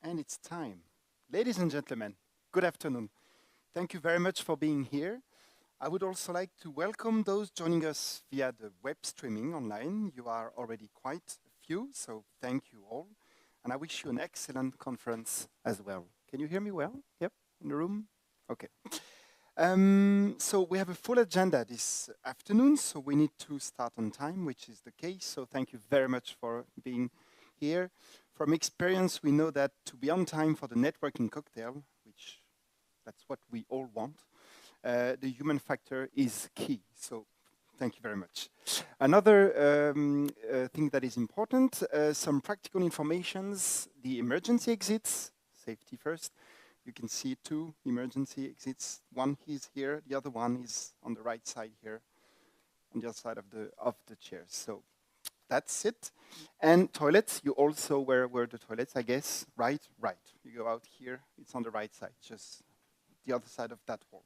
And it's time. Ladies and gentlemen, good afternoon. Thank you very much for being here. I would also like to welcome those joining us via the web streaming online. You are already quite a few, so thank you all. And I wish you an excellent conference as well. Can you hear me well? Yep, in the room? Okay. So we have a full agenda this afternoon, so we need to start on time, which is the case. So thank you very much for being here. From experience, we know that to be on time for the networking cocktail, which that's what we all want, the human factor is key. So thank you very much. Another thing that is important, some practical informations, the emergency exits, safety first. You can see two emergency exits. One is here, the other one is on the right side here, on the other side of the chairs. So that's it. And toilets, you also where the toilets, I guess, right. You go out here, it's on the right side, just the other side of that wall.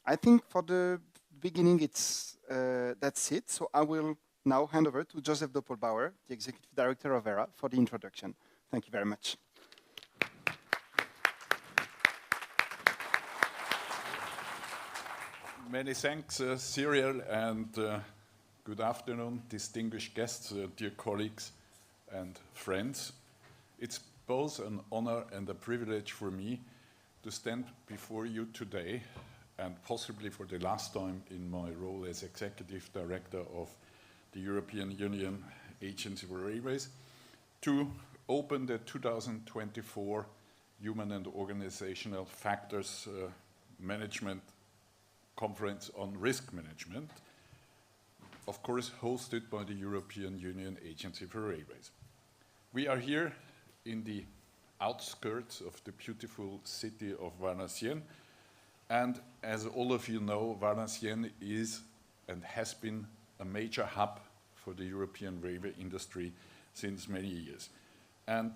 I think for the beginning, that's it. So I will now hand over to Joseph Doppelbauer, the Executive Director of ERA, for the introduction. Thank you very much. Many thanks, Cyril, and good afternoon, distinguished guests, dear colleagues and friends. It's both an honor and a privilege for me to stand before you today, and possibly for the last time in my role as Executive Director of the European Union Agency for Railways, to open the 2024 Human and Organizational Factors Management Conference on Risk Management, of course hosted by the European Union Agency for Railways. We are here in the outskirts of the beautiful city of Valenciennes, and as all of you know, Valenciennes is and has been a major hub for the European railway industry since many years. And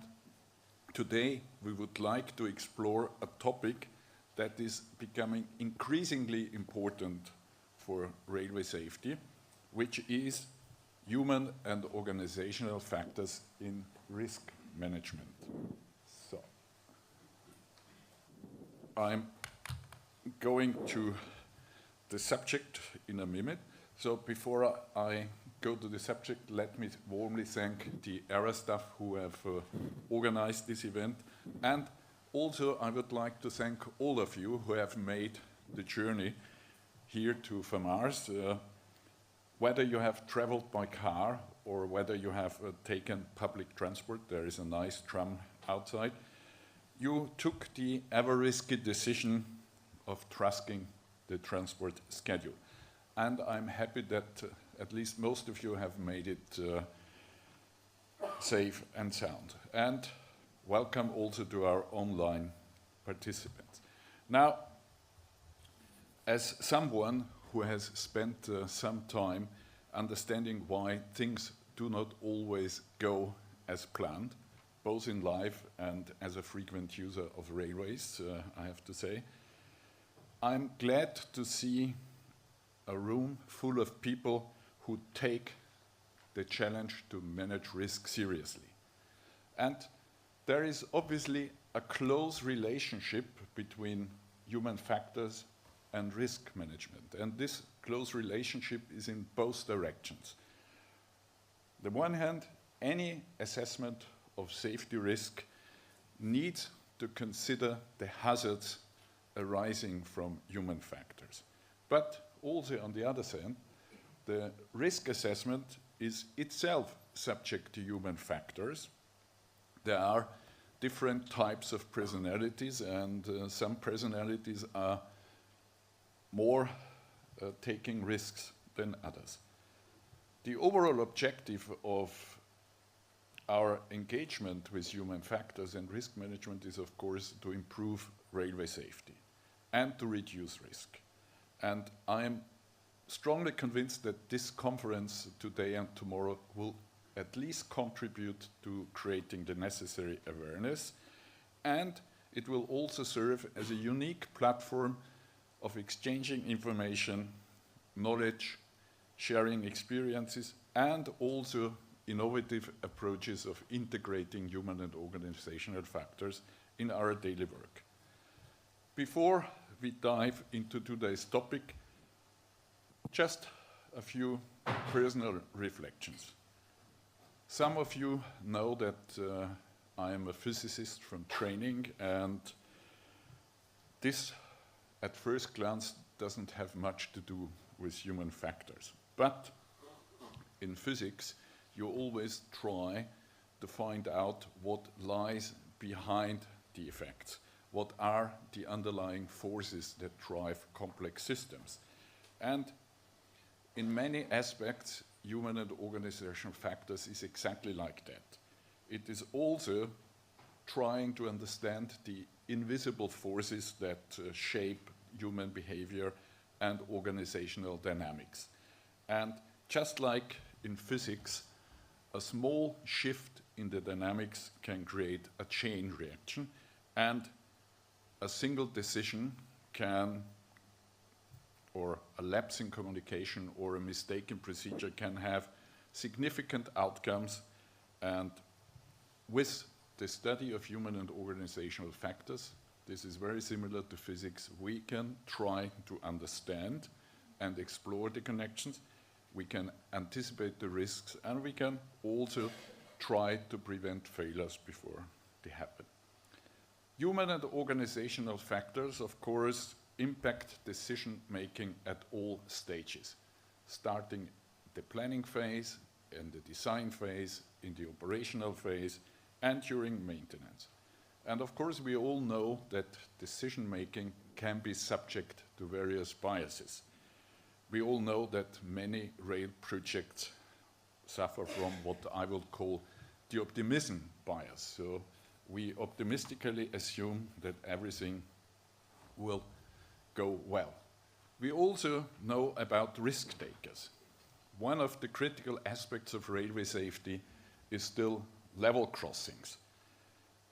today we would like to explore a topic that is becoming increasingly important for railway safety, which is human and organizational factors in risk management. So, I'm going to the subject in a minute. So before I go to the subject, let me warmly thank the ERA staff who have organized this event. And also, I would like to thank all of you who have made the journey here to Famars, whether you have traveled by car or whether you have taken public transport. There is a nice tram outside. You took the ever risky decision of trusting the transport schedule. And I'm happy that at least most of you have made it safe and sound. And welcome also to our online participants. Now, as someone who has spent some time understanding why things do not always go as planned, both in life and as a frequent user of railways, I have to say, I'm glad to see a room full of people who take the challenge to manage risk seriously. And there is obviously a close relationship between human factors and risk management. And this close relationship is in both directions. On the one hand, any assessment of safety risk needs to consider the hazards arising from human factors. But also on the other hand, the risk assessment is itself subject to human factors. There are different types of personalities, and some personalities are more taking risks than others. The overall objective of our engagement with human factors and risk management is, of course, to improve railway safety and to reduce risk. And I am strongly convinced that this conference today and tomorrow will at least contribute to creating the necessary awareness, and it will also serve as a unique platform of exchanging information, knowledge, sharing experiences, and also innovative approaches of integrating human and organizational factors in our daily work. Before we dive into today's topic, just a few personal reflections. Some of you know that I am a physicist from training, and this, at first glance, doesn't have much to do with human factors. But in physics, you always try to find out what lies behind the effects. What are the underlying forces that drive complex systems? And in many aspects, human and organizational factors is exactly like that. It is also trying to understand the invisible forces that shape human behavior and organizational dynamics. And just like in physics, a small shift in the dynamics can create a chain reaction, and a single decision can, or a lapse in communication or a mistaken procedure can have significant outcomes. And with the study of human and organizational factors, this is very similar to physics. We can try to understand and explore the connections. We can anticipate the risks, and we can also try to prevent failures before they happen. Human and organizational factors, of course, impact decision-making at all stages, starting the planning phase, in the design phase, in the operational phase, and during maintenance. And of course, we all know that decision-making can be subject to various biases. We all know that many rail projects suffer from what I will call the optimism bias. So we optimistically assume that everything will go well. We also know about risk takers. One of the critical aspects of railway safety is still level crossings.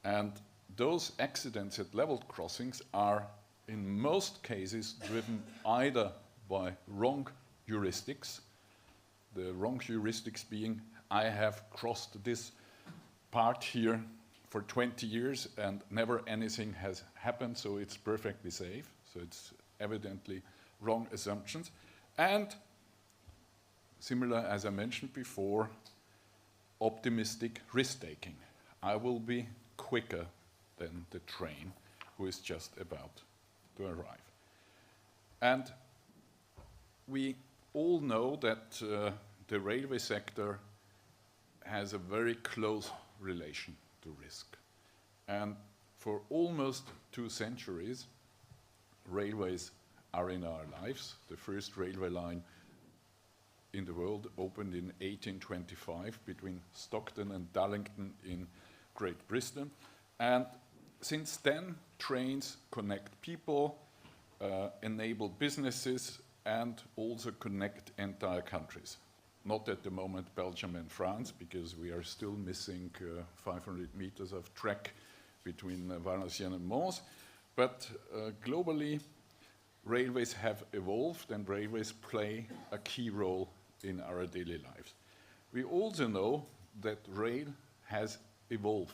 And those accidents at level crossings are in most cases driven either by wrong heuristics, the wrong heuristics being, I have crossed this part here for 20 years and never anything has happened, so it's perfectly safe. So it's evidently wrong assumptions. And similar, as I mentioned before, optimistic risk-taking. I will be quicker than the train who is just about to arrive. And we all know that the railway sector has a very close relation to risk. And for almost 2 centuries, railways are in our lives. The first railway line in the world opened in 1825 between Stockton and Darlington in Great Britain. And since then, trains connect people, enable businesses, and also connect entire countries. Not at the moment Belgium and France, because we are still missing 500 meters of track between Valenciennes and Mons. But globally, railways have evolved, and railways play a key role in our daily lives. We also know that rail has evolved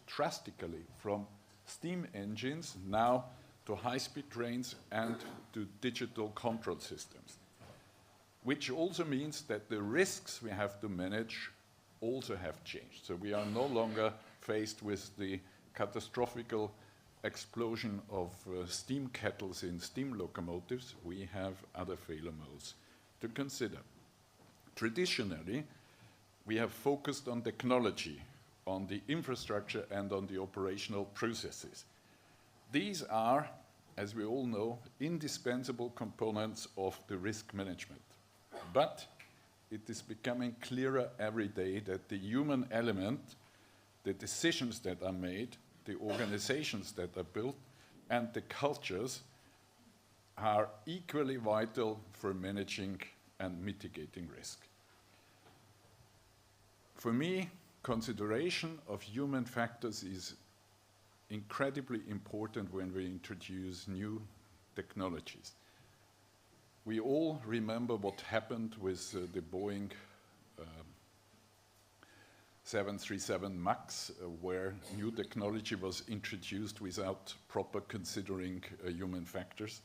drastically from steam engines now to high-speed trains and to digital control systems, which also means that the risks we have to manage also have changed. So we are no longer faced with the catastrophic explosion of steam kettles in steam locomotives. We have other failure modes to consider. Traditionally, we have focused on technology, on the infrastructure, and on the operational processes. These are, as we all know, indispensable components of the risk management. But it is becoming clearer every day that the human element, the decisions that are made, the organizations that are built, and the cultures are equally vital for managing and mitigating risk. For me, consideration of human factors is incredibly important when we introduce new technologies. We all remember what happened with the Boeing 737 MAX, where new technology was introduced without proper considering human factors.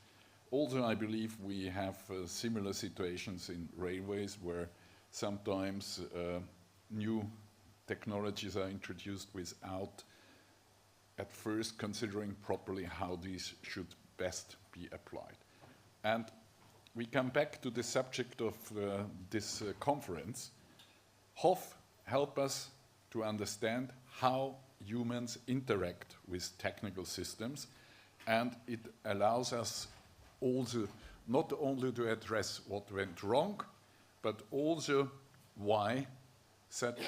Also, I believe we have similar situations in railways where sometimes new technologies are introduced without at first considering properly how these should best be applied. And we come back to the subject of this conference. HOF help us to understand how humans interact with technical systems, and it allows us also not only to address what went wrong, but also why such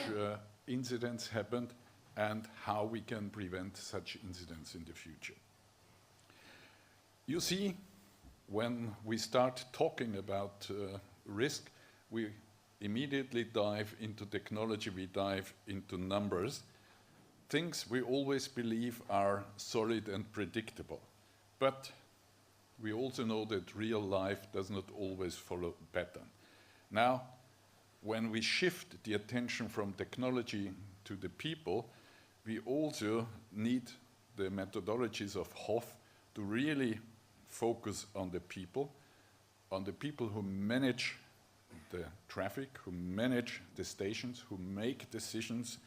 incidents happened and how we can prevent such incidents in the future. You see, when we start talking about risk, we immediately dive into technology, we dive into numbers, things we always believe are solid and predictable. But we also know that real life does not always follow a pattern. Now, when we shift the attention from technology to the people, we also need the methodologies of HOF to really focus on the people who manage the traffic, who manage the stations, who make decisions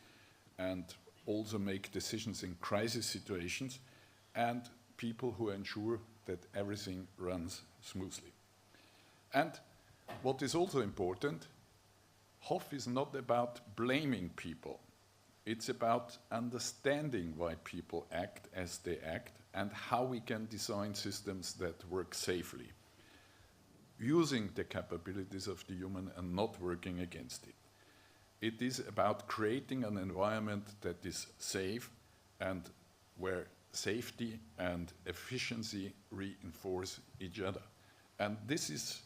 and also make decisions in crisis situations, and people who ensure that everything runs smoothly. And what is also important, HOF is not about blaming people. It's about understanding why people act as they act and how we can design systems that work safely, using the capabilities of the human and not working against it. It is about creating an environment that is safe and where safety and efficiency reinforce each other. And this is,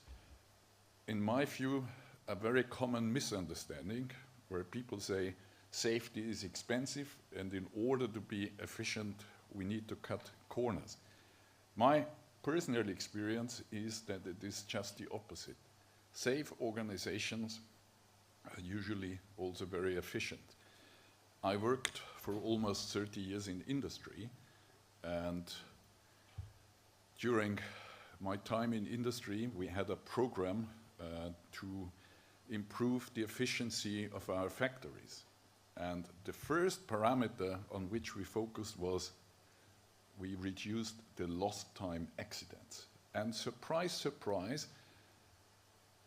in my view, a very common misunderstanding where people say safety is expensive and in order to be efficient we need to cut corners. My personal experience is that it is just the opposite. Safe organizations are usually also very efficient. I worked for almost 30 years in industry, and during my time in industry we had a program to improve the efficiency of our factories. And the first parameter on which we focused was we reduced the lost time accidents. And surprise, surprise,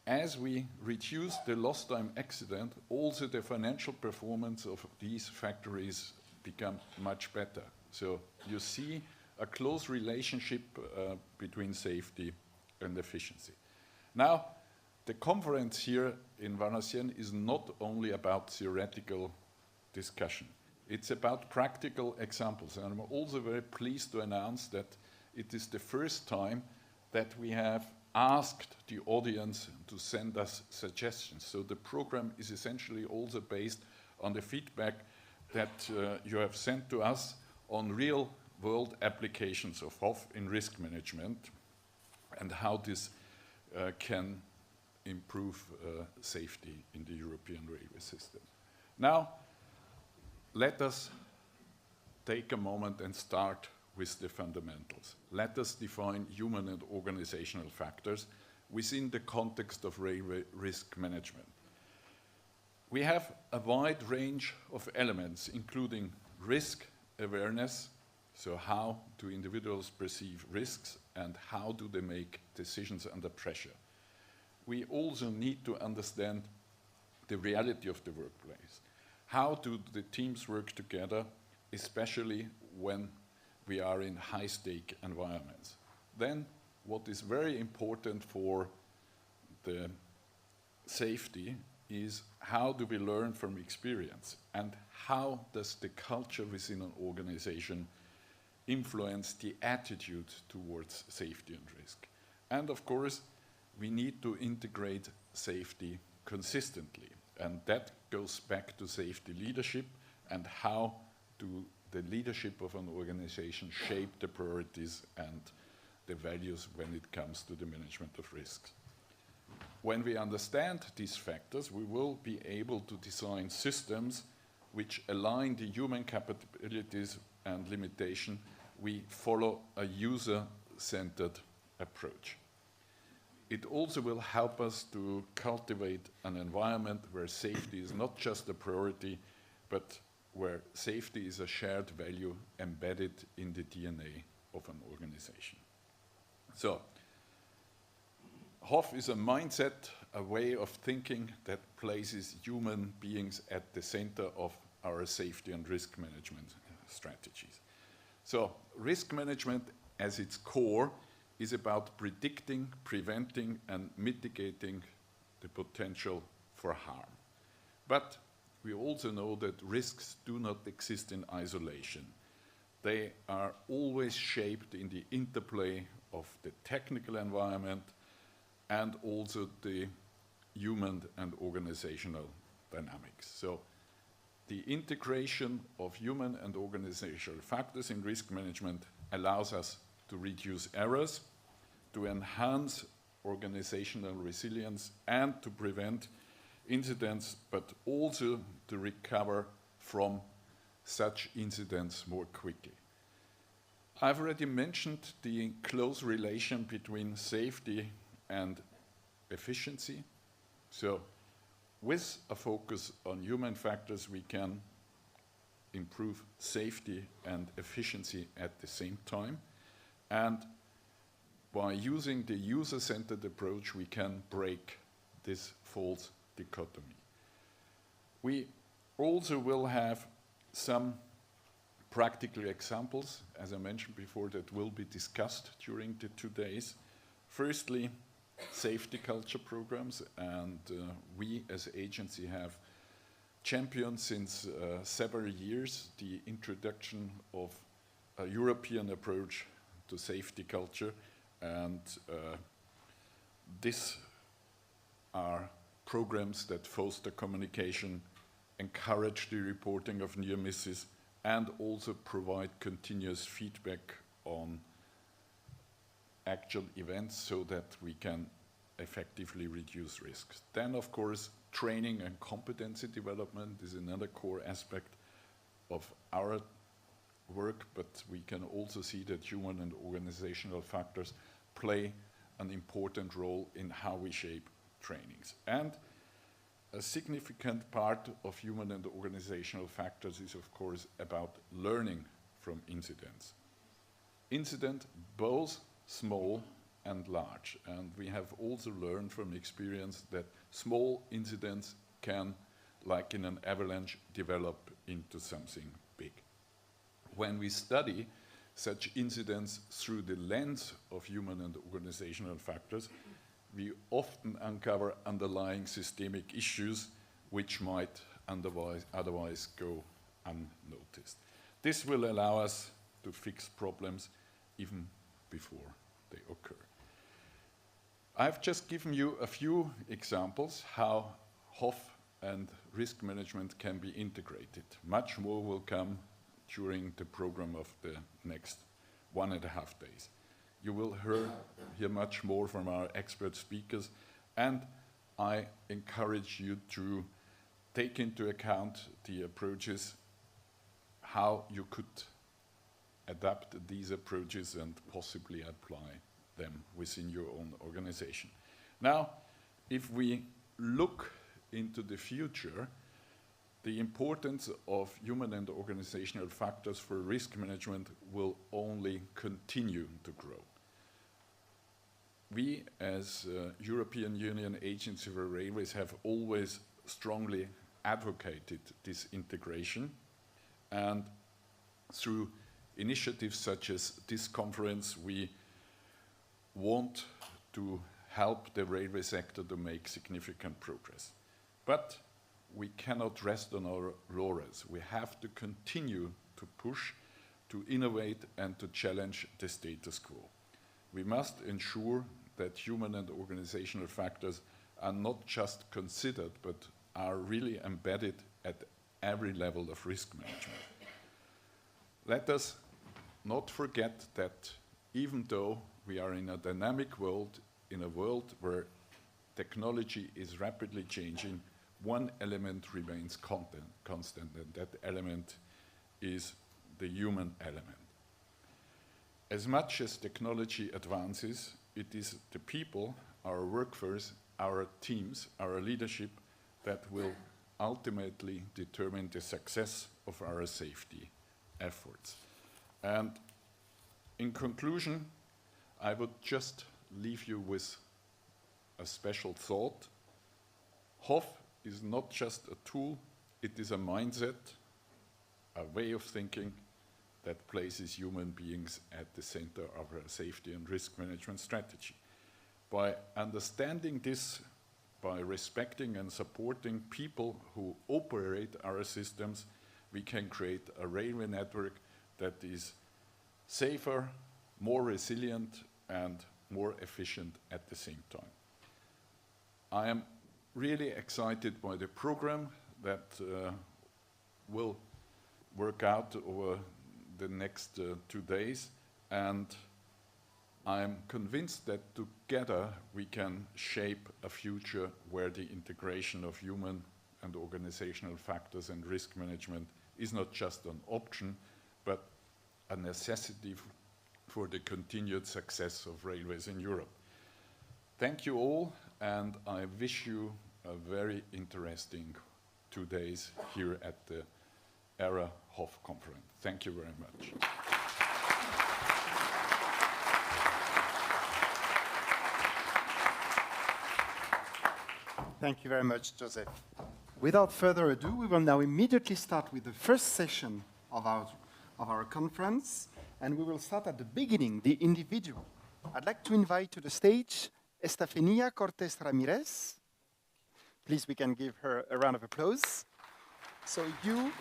as we reduced the lost time accident, also the financial performance of these factories become much better. So you see a close relationship between safety and efficiency. Now, the conference here in Valenciennes is not only about theoretical discussion. It's about practical examples. And I'm also very pleased to announce that it is the first time that we have asked the audience to send us suggestions. So the program is essentially also based on the feedback that you have sent to us on real-world applications of HOF in risk management and how this can improve safety in the European railway system. Now, let us take a moment and start with the fundamentals. Let us define human and organizational factors within the context of railway risk management. We have a wide range of elements, including risk awareness, so how do individuals perceive risks and how do they make decisions under pressure. We also need to understand the reality of the workplace. How do the teams work together, especially when we are in high-stake environments? Then, what is very important for the safety is how do we learn from experience and how does the culture within an organization influence the attitude towards safety and risk. And of course, we need to integrate safety consistently. And that goes back to safety leadership and how do the leadership of an organization shape the priorities and the values when it comes to the management of risks. When we understand these factors, we will be able to design systems which align the human capabilities and limitation, we follow a user-centered approach. It also will help us to cultivate an environment where safety is not just a priority, but where safety is a shared value embedded in the DNA of an organization. So, HOF is a mindset, a way of thinking that places human beings at the center of our safety and risk management strategies. So, risk management as its core is about predicting, preventing, and mitigating the potential for harm. But we also know that risks do not exist in isolation. They are always shaped in the interplay of the technical environment and also the human and organizational dynamics. So the integration of human and organizational factors in risk management allows us to reduce errors, to enhance organizational resilience, and to prevent incidents, but also to recover from such incidents more quickly. I've already mentioned the close relation between safety and efficiency. So with a focus on human factors, we can improve safety and efficiency at the same time. And by using the user-centered approach, we can break this false dichotomy. We also will have some practical examples, as I mentioned before, that will be discussed during the 2 days. Firstly, safety culture programs, and we as agency have championed since several years the introduction of a European approach to safety culture, and these are programs that foster communication, encourage the reporting of near misses, and also provide continuous feedback on actual events so that we can effectively reduce risks. Then, of course, training and competency development is another core aspect of our work, but we can also see that human and organizational factors play an important role in how we shape trainings. And a significant part of human and organizational factors is, of course, about learning from incidents. Incident, both small and large. And we have also learned from experience that small incidents can, like in an avalanche, develop into something big. When we study such incidents through the lens of human and organizational factors, we often uncover underlying systemic issues which might otherwise go unnoticed. This will allow us to fix problems even before they occur. I've just given you a few examples how HOF and risk management can be integrated. Much more will come during the program of the next 1.5 days. You will hear much more from our expert speakers, and I encourage you to take into account the approaches, how you could adapt these approaches and possibly apply them within your own organization. Now, if we look into the future, the importance of human and organizational factors for risk management will only continue to grow. We, as European Union Agency for Railways, have always strongly advocated this integration, and through initiatives such as this conference, we want to help the railway sector to make significant progress. But we cannot rest on our laurels. We have to continue to push, to innovate, and to challenge the status quo. We must ensure that human and organizational factors are not just considered, but are really embedded at every level of risk management. Let us not forget that even though we are in a dynamic world, in a world where technology is rapidly changing, one element remains constant, and that element is the human element. As much as technology advances, it is the people, our workforce, our teams, our leadership that will ultimately determine the success of our safety efforts. And in conclusion, I would just leave you with a special thought. HOF is not just a tool, it is a mindset, a way of thinking that places human beings at the center of our safety and risk management strategy. By understanding this, by respecting and supporting people who operate our systems, we can create a railway network that is safer, more resilient, and more efficient at the same time. I am really excited by the program that will work out over the next 2 days, and I'm convinced that together we can shape a future where the integration of human and organizational factors and risk management is not just an option, but a necessity for the continued success of railways in Europe. Thank you all, and I wish you a very interesting 2 days here at the ERA HOF conference. Thank you very much. Thank you very much, Joseph. Without further ado, we will now immediately start with the first session of our conference, and we will start at the beginning, the individual. I'd like to invite to the stage Estefania Cortés Ramirez. Please, we can give her a round of applause. So you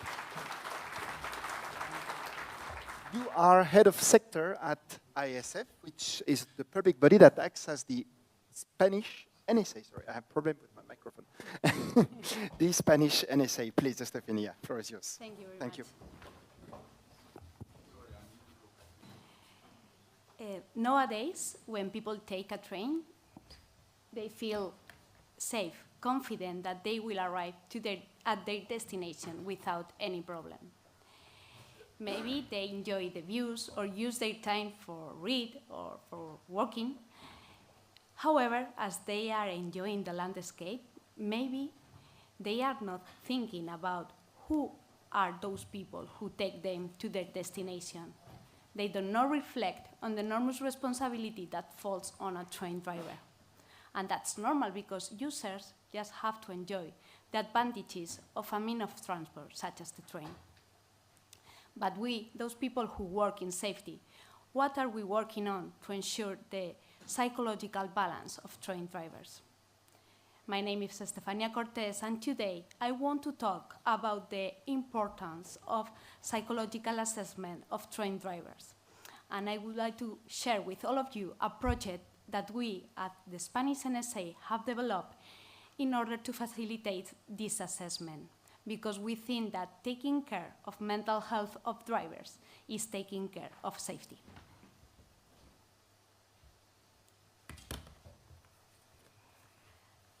are head of sector at ISF, which is the public body that acts as the Spanish NSA. Sorry, I have a problem with my microphone. The Spanish NSA. Please, Estefania, floor is yours. Thank you very much. Thank you. Nowadays, when people take a train, they feel safe, confident that they will arrive at their destination without any problem. Maybe they enjoy the views or use their time for read or for walking. However, as they are enjoying the landscape, maybe they are not thinking about who are those people who take them to their destination. They do not reflect on the enormous responsibility that falls on a train driver. And that's normal because users just have to enjoy the advantages of a means of transport, such as the train. But we, those people who work in safety, what are we working on to ensure the psychological balance of train drivers? My name is Estefania Cortés, and today I want to talk about the importance of psychological assessment of train drivers. And I would like to share with all of you a project that we at the Spanish NSA have developed in order to facilitate this assessment, because we think that taking care of mental health of drivers is taking care of safety.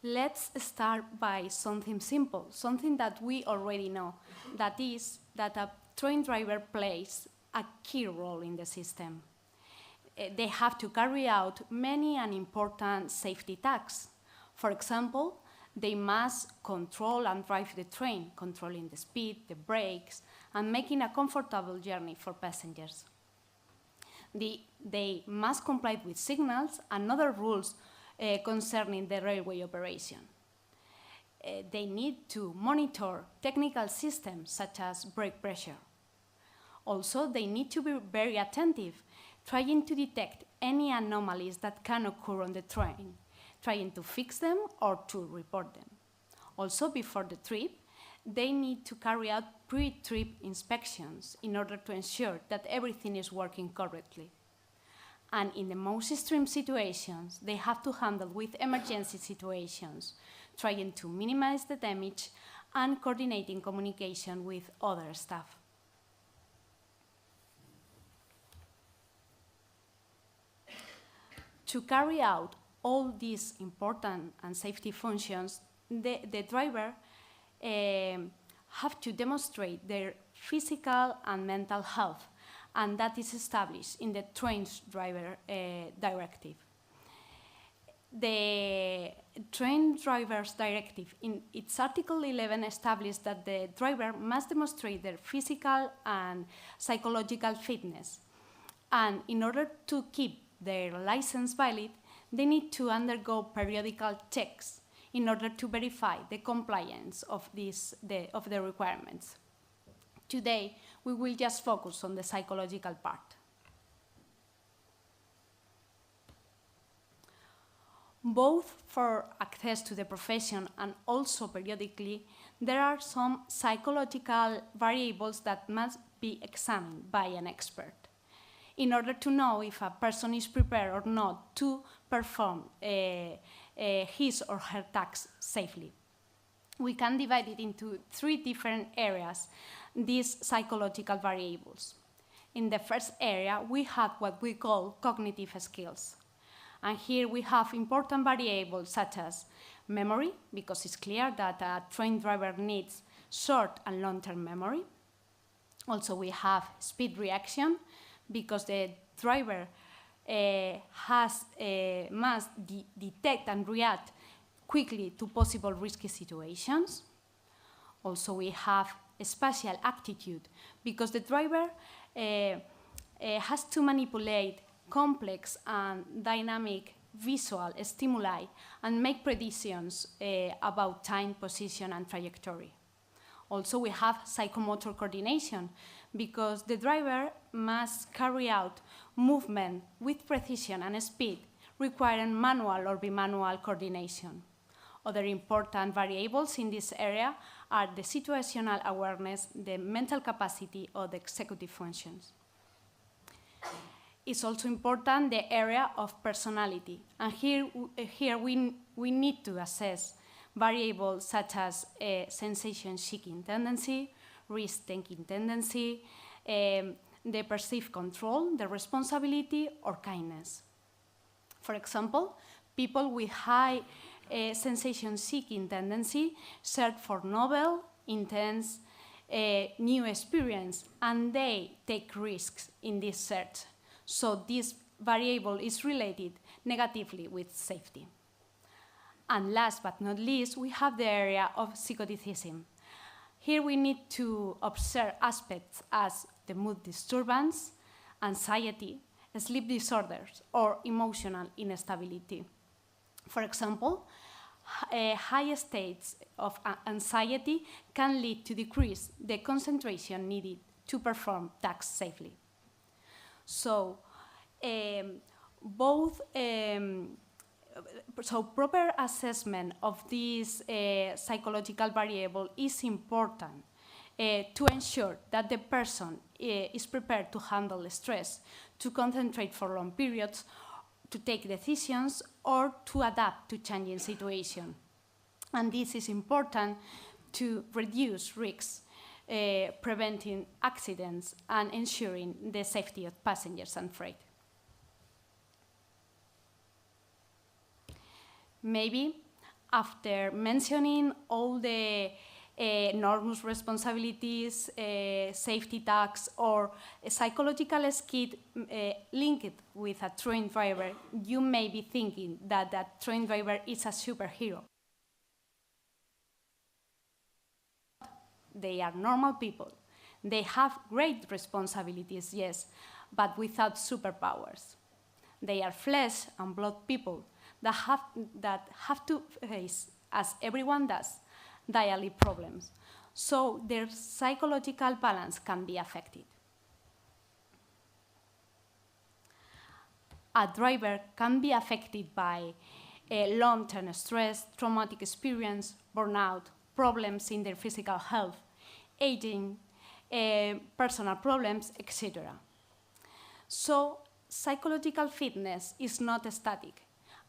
Let's start by something simple, something that we already know, that is that a train driver plays a key role in the system. They have to carry out many and important safety tasks. For example, they must control and drive the train, controlling the speed, the brakes, and making a comfortable journey for passengers. They must comply with signals and other rules concerning the railway operation. They need to monitor technical systems such as brake pressure. Also, they need to be very attentive, trying to detect any anomalies that can occur on the train, trying to fix them or to report them. Also, before the trip, they need to carry out pre-trip inspections in order to ensure that everything is working correctly. And in the most extreme situations, they have to handle with emergency situations, trying to minimize the damage and coordinating communication with other staff. To carry out all these important and safety functions, the driver have to demonstrate their physical and mental health, and that is established in the Train Driver Directive. The Train Drivers Directive, in its Article 11, established that the driver must demonstrate their physical and psychological fitness. And in order to keep their license valid, they need to undergo periodical checks in order to verify the compliance of the requirements. Today, we will just focus on the psychological part. Both for access to the profession and also periodically, there are some psychological variables that must be examined by an expert in order to know if a person is prepared or not to perform his or her task safely. We can divide it into 3 different areas, these psychological variables. In the first area, we have what we call cognitive skills. And here we have important variables such as memory, because it's clear that a train driver needs short and long-term memory. Also, we have speed reaction, because the driver must detect and react quickly to possible risky situations. Also, we have spatial aptitude, because the driver has to manipulate complex and dynamic visual stimuli and make predictions about time, position, and trajectory. Also, we have psychomotor coordination, because the driver must carry out movement with precision and speed, requiring manual or bimanual coordination. Other important variables in this area are the situational awareness, the mental capacity, or the executive functions. It's also important the area of personality, and here we need to assess variables such as sensation-seeking tendency, risk-taking tendency, the perceived control, the responsibility, or kindness. For example, people with high sensation-seeking tendency search for novel, intense, new experience, and they take risks in this search. So this variable is related negatively with safety. And last but not least, we have the area of psychoticism. Here we need to observe aspects as the mood disturbance, anxiety, sleep disorders, or emotional instability. For example, high states of anxiety can lead to decrease the concentration needed to perform tasks safely. So, proper assessment of this psychological variable is important to ensure that the person is prepared to handle stress, to concentrate for long periods, to take decisions, or to adapt to changing situations. And this is important to reduce risks, preventing accidents, and ensuring the safety of passengers and freight. Maybe after mentioning all the enormous responsibilities, safety tasks, or psychological skill linked with a train driver, you may be thinking that that train driver is a superhero. They are normal people. They have great responsibilities, yes, but without superpowers. They are flesh and blood people that have to face, as everyone does, daily problems. So their psychological balance can be affected. A driver can be affected by long-term stress, traumatic experience, burnout, problems in their physical health, aging, personal problems, etc. So psychological fitness is not static,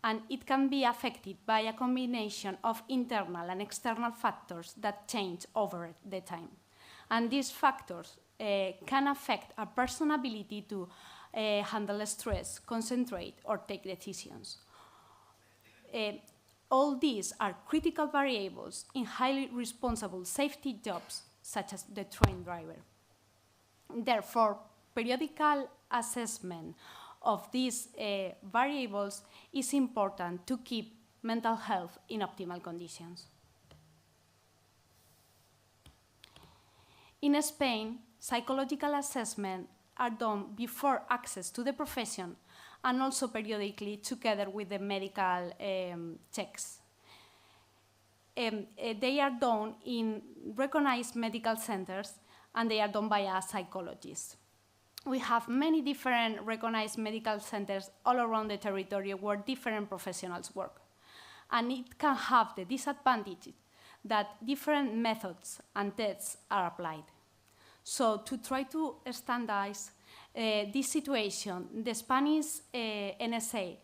and it can be affected by a combination of internal and external factors that change over the time. And these factors can affect a person's ability to handle stress, concentrate, or take decisions. all these are critical variables in highly responsible safety jobs, such as the train driver. Therefore, periodical assessment of these variables is important to keep mental health in optimal conditions. In Spain, psychological assessments are done before access to the profession and also periodically together with the medical checks. They are done in recognized medical centers and they are done by a psychologist. We have many different recognized medical centers all around the territory where different professionals work. And it can have the disadvantage that different methods and tests are applied. So to try to standardize this situation, the Spanish NSA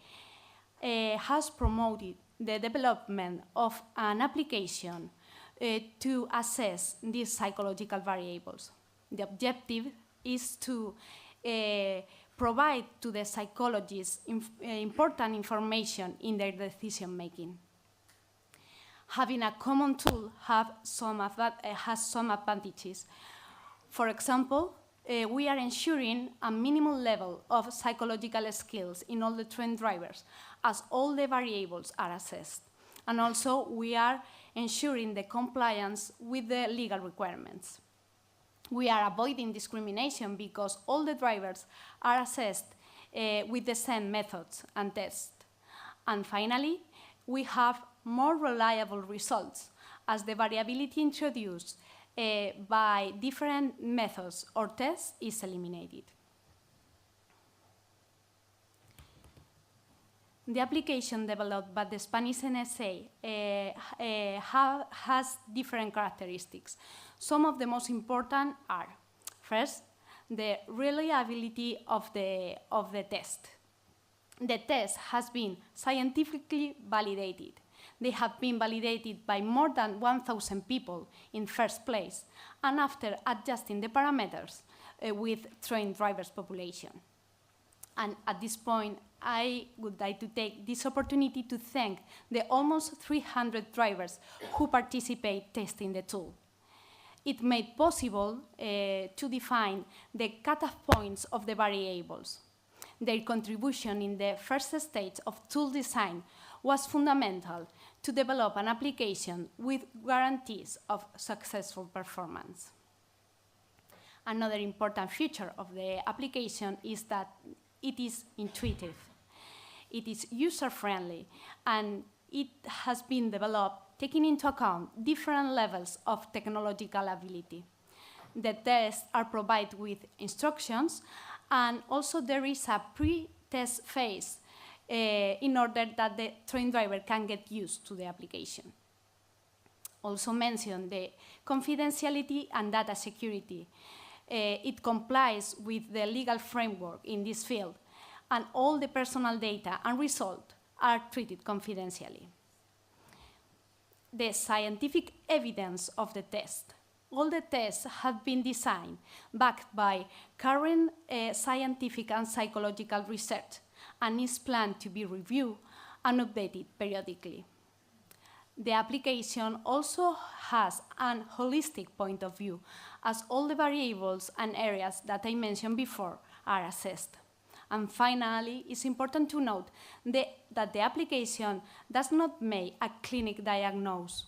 has promoted the development of an application to assess these psychological variables. The objective is to provide to the psychologists important information in their decision making. Having a common tool has some advantages. For example, we are ensuring a minimum level of psychological skills in all the train drivers, as all the variables are assessed. And also, we are ensuring the compliance with the legal requirements. We are avoiding discrimination because all the drivers are assessed with the same methods and tests. And finally, we have more reliable results as the variability introduced by different methods or tests is eliminated. The application developed by the Spanish NSA has different characteristics. Some of the most important are, first, the reliability of the test. The test has been scientifically validated. They have been validated by more than 1,000 people in first place, and after adjusting the parameters with trained drivers population. And at this point, I would like to take this opportunity to thank the almost 300 drivers who participate testing the tool. It made possible to define the cutoff points of the variables. Their contribution in the first stage of tool design was fundamental to develop an application with guarantees of successful performance. Another important feature of the application is that it is intuitive. It is user-friendly, and it has been developed taking into account different levels of technological ability. The tests are provided with instructions, and also there is a pre-test phase in order that the train driver can get used to the application. Also mention the confidentiality and data security. It complies with the legal framework in this field, and all the personal data and results are treated confidentially. The scientific evidence of the test. All the tests have been designed, backed by current scientific and psychological research, and is planned to be reviewed and updated periodically. The application also has an holistic point of view, as all the variables and areas that I mentioned before are assessed. And finally, it's important to note that the application does not make a clinic diagnosis.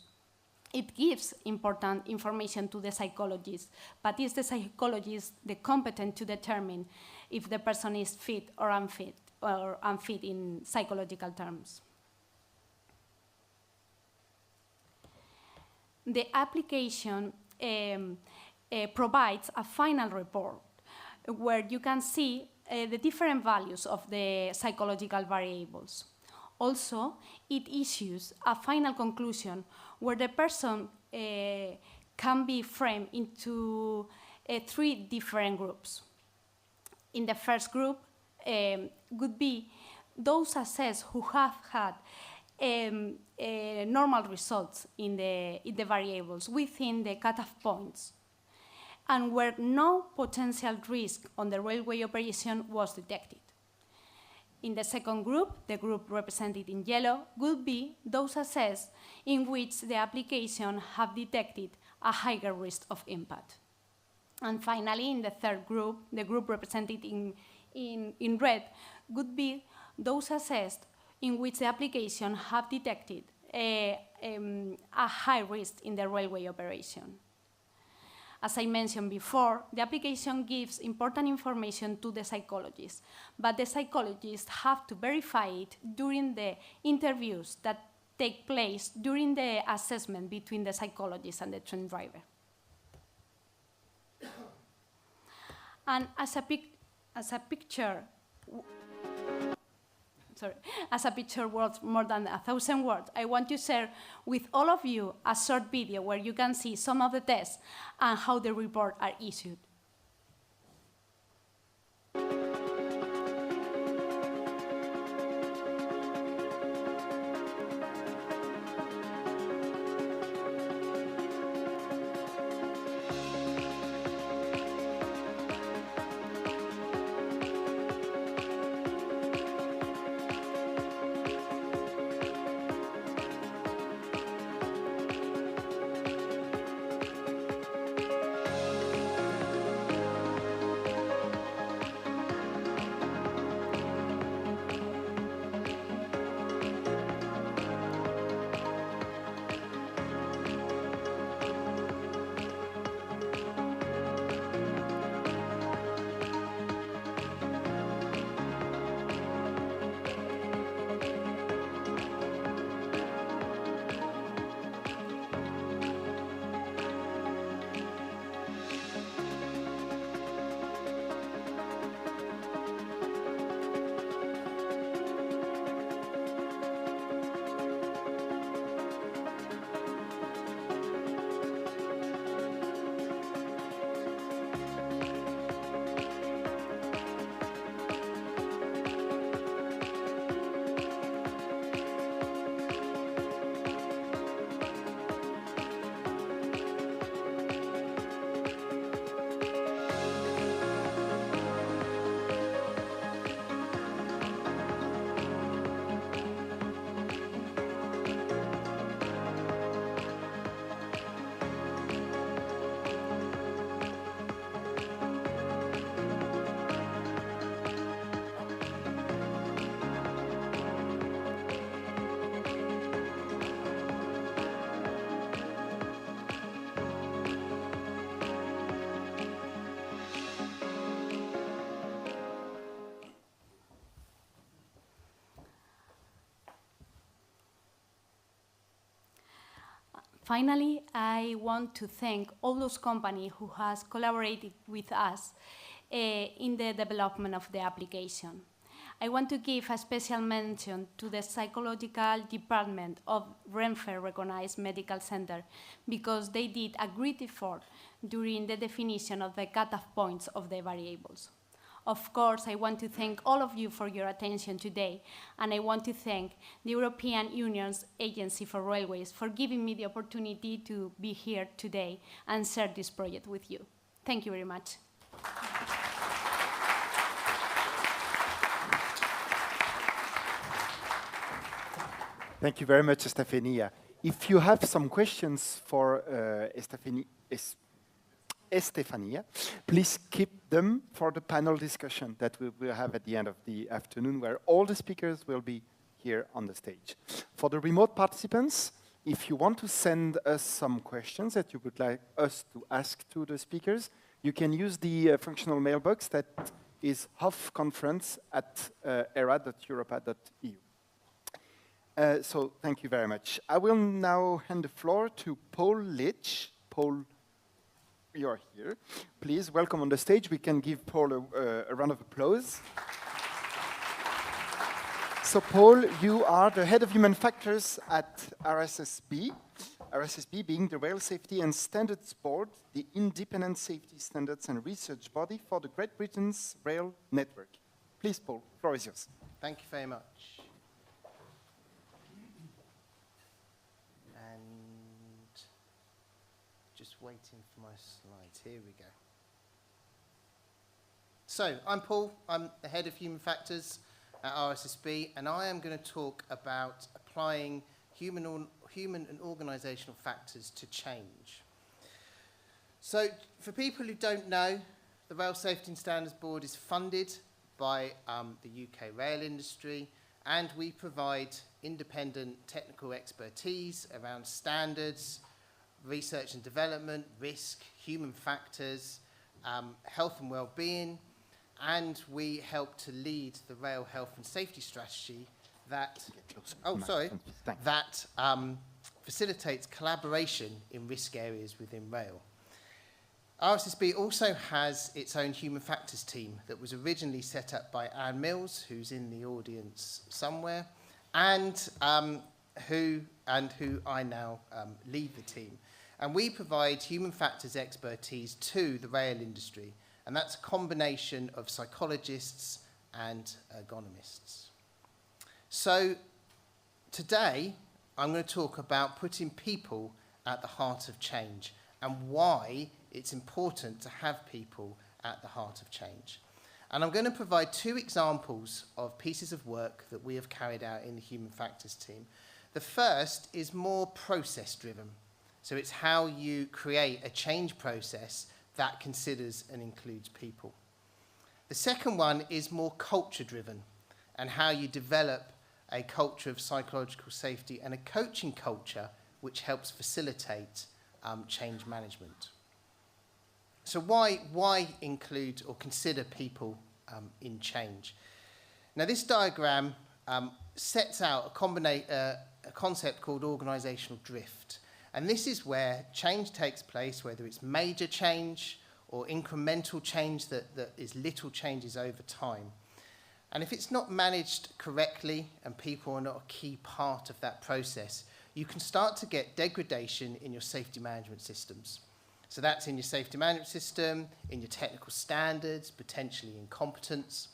It gives important information to the psychologist, but it's the psychologist the competent to determine if the person is fit or unfit in psychological terms. The application provides a final report where you can see the different values of the psychological variables. Also, it issues a final conclusion where the person can be framed into 3 different groups. In the first group would be those assessed who have had normal results in the variables within the cutoff points, and where no potential risk on the railway operation was detected. In the second group, the group represented in yellow, would be those assessed in which the application have detected a higher risk of impact. And finally, in the third group, the group represented in red would be those assessed in which the application have detected a high risk in the railway operation. As I mentioned before, the application gives important information to the psychologists, but the psychologists have to verify it during the interviews that take place during the assessment between the psychologist and the train driver. And as a picture worth more than 1,000 words, I want to share with all of you a short video where you can see some of the tests and how the reports are issued. Finally, I want to thank all those companies who has collaborated with us in the development of the application. I want to give a special mention to the psychological department of Renfe Recognized Medical Center because they did a great effort during the definition of the cutoff points of the variables. Of course, I want to thank all of you for your attention today, and I want to thank the European Union's Agency for Railways for giving me the opportunity to be here today and share this project with you. Thank you very much. Thank you very much, Estefania. If you have some questions for Estefania, please keep them for the panel discussion that we will have at the end of the afternoon, where all the speakers will be here on the stage. For the remote participants, if you want to send us some questions that you would like us to ask to the speakers, you can use the functional mailbox that is hofconference@era.europa.eu. So thank you very much. I will now hand the floor to Paul Litch. Paul, you're here. Please welcome on the stage. We can give Paul a round of applause. So Paul, you are the head of human factors at RSSB. RSSB being the Rail Safety and Standards Board, the independent safety standards and research body for the Great Britain's rail network. Please, Paul, the floor is yours. Thank you very much. And just waiting for my slides. Here we go. So, I'm Paul. I'm the head of human factors at RSSB, and I am going to talk about applying human and organisational factors to change. So, for people who don't know, the Rail Safety and Standards Board is funded by the UK rail industry, and we provide independent technical expertise around standards, research and development, risk, human factors, health and well-being, and we help to lead the rail health and safety strategy that, that facilitates collaboration in risk areas within rail. RSSB also has its own human factors team that was originally set up by Anne Mills, who's in the audience somewhere, and who I now lead the team. And we provide human factors expertise to the rail industry, and that's a combination of psychologists and ergonomists. So today, I'm going to talk about putting people at the heart of change and why it's important to have people at the heart of change. And I'm going to provide 2 examples of pieces of work that we have carried out in the human factors team. The first is more process-driven. So it's how you create a change process that considers and includes people. The second one is more culture-driven, and how you develop a culture of psychological safety and a coaching culture which helps facilitate change management. So why include or consider people in change? Now, this diagram sets out a concept called organisational drift. And this is where change takes place, whether it's major change or incremental change that is little changes over time. And if it's not managed correctly and people are not a key part of that process, you can start to get degradation in your safety management systems. So that's in your safety management system, in your technical standards, potentially in competence.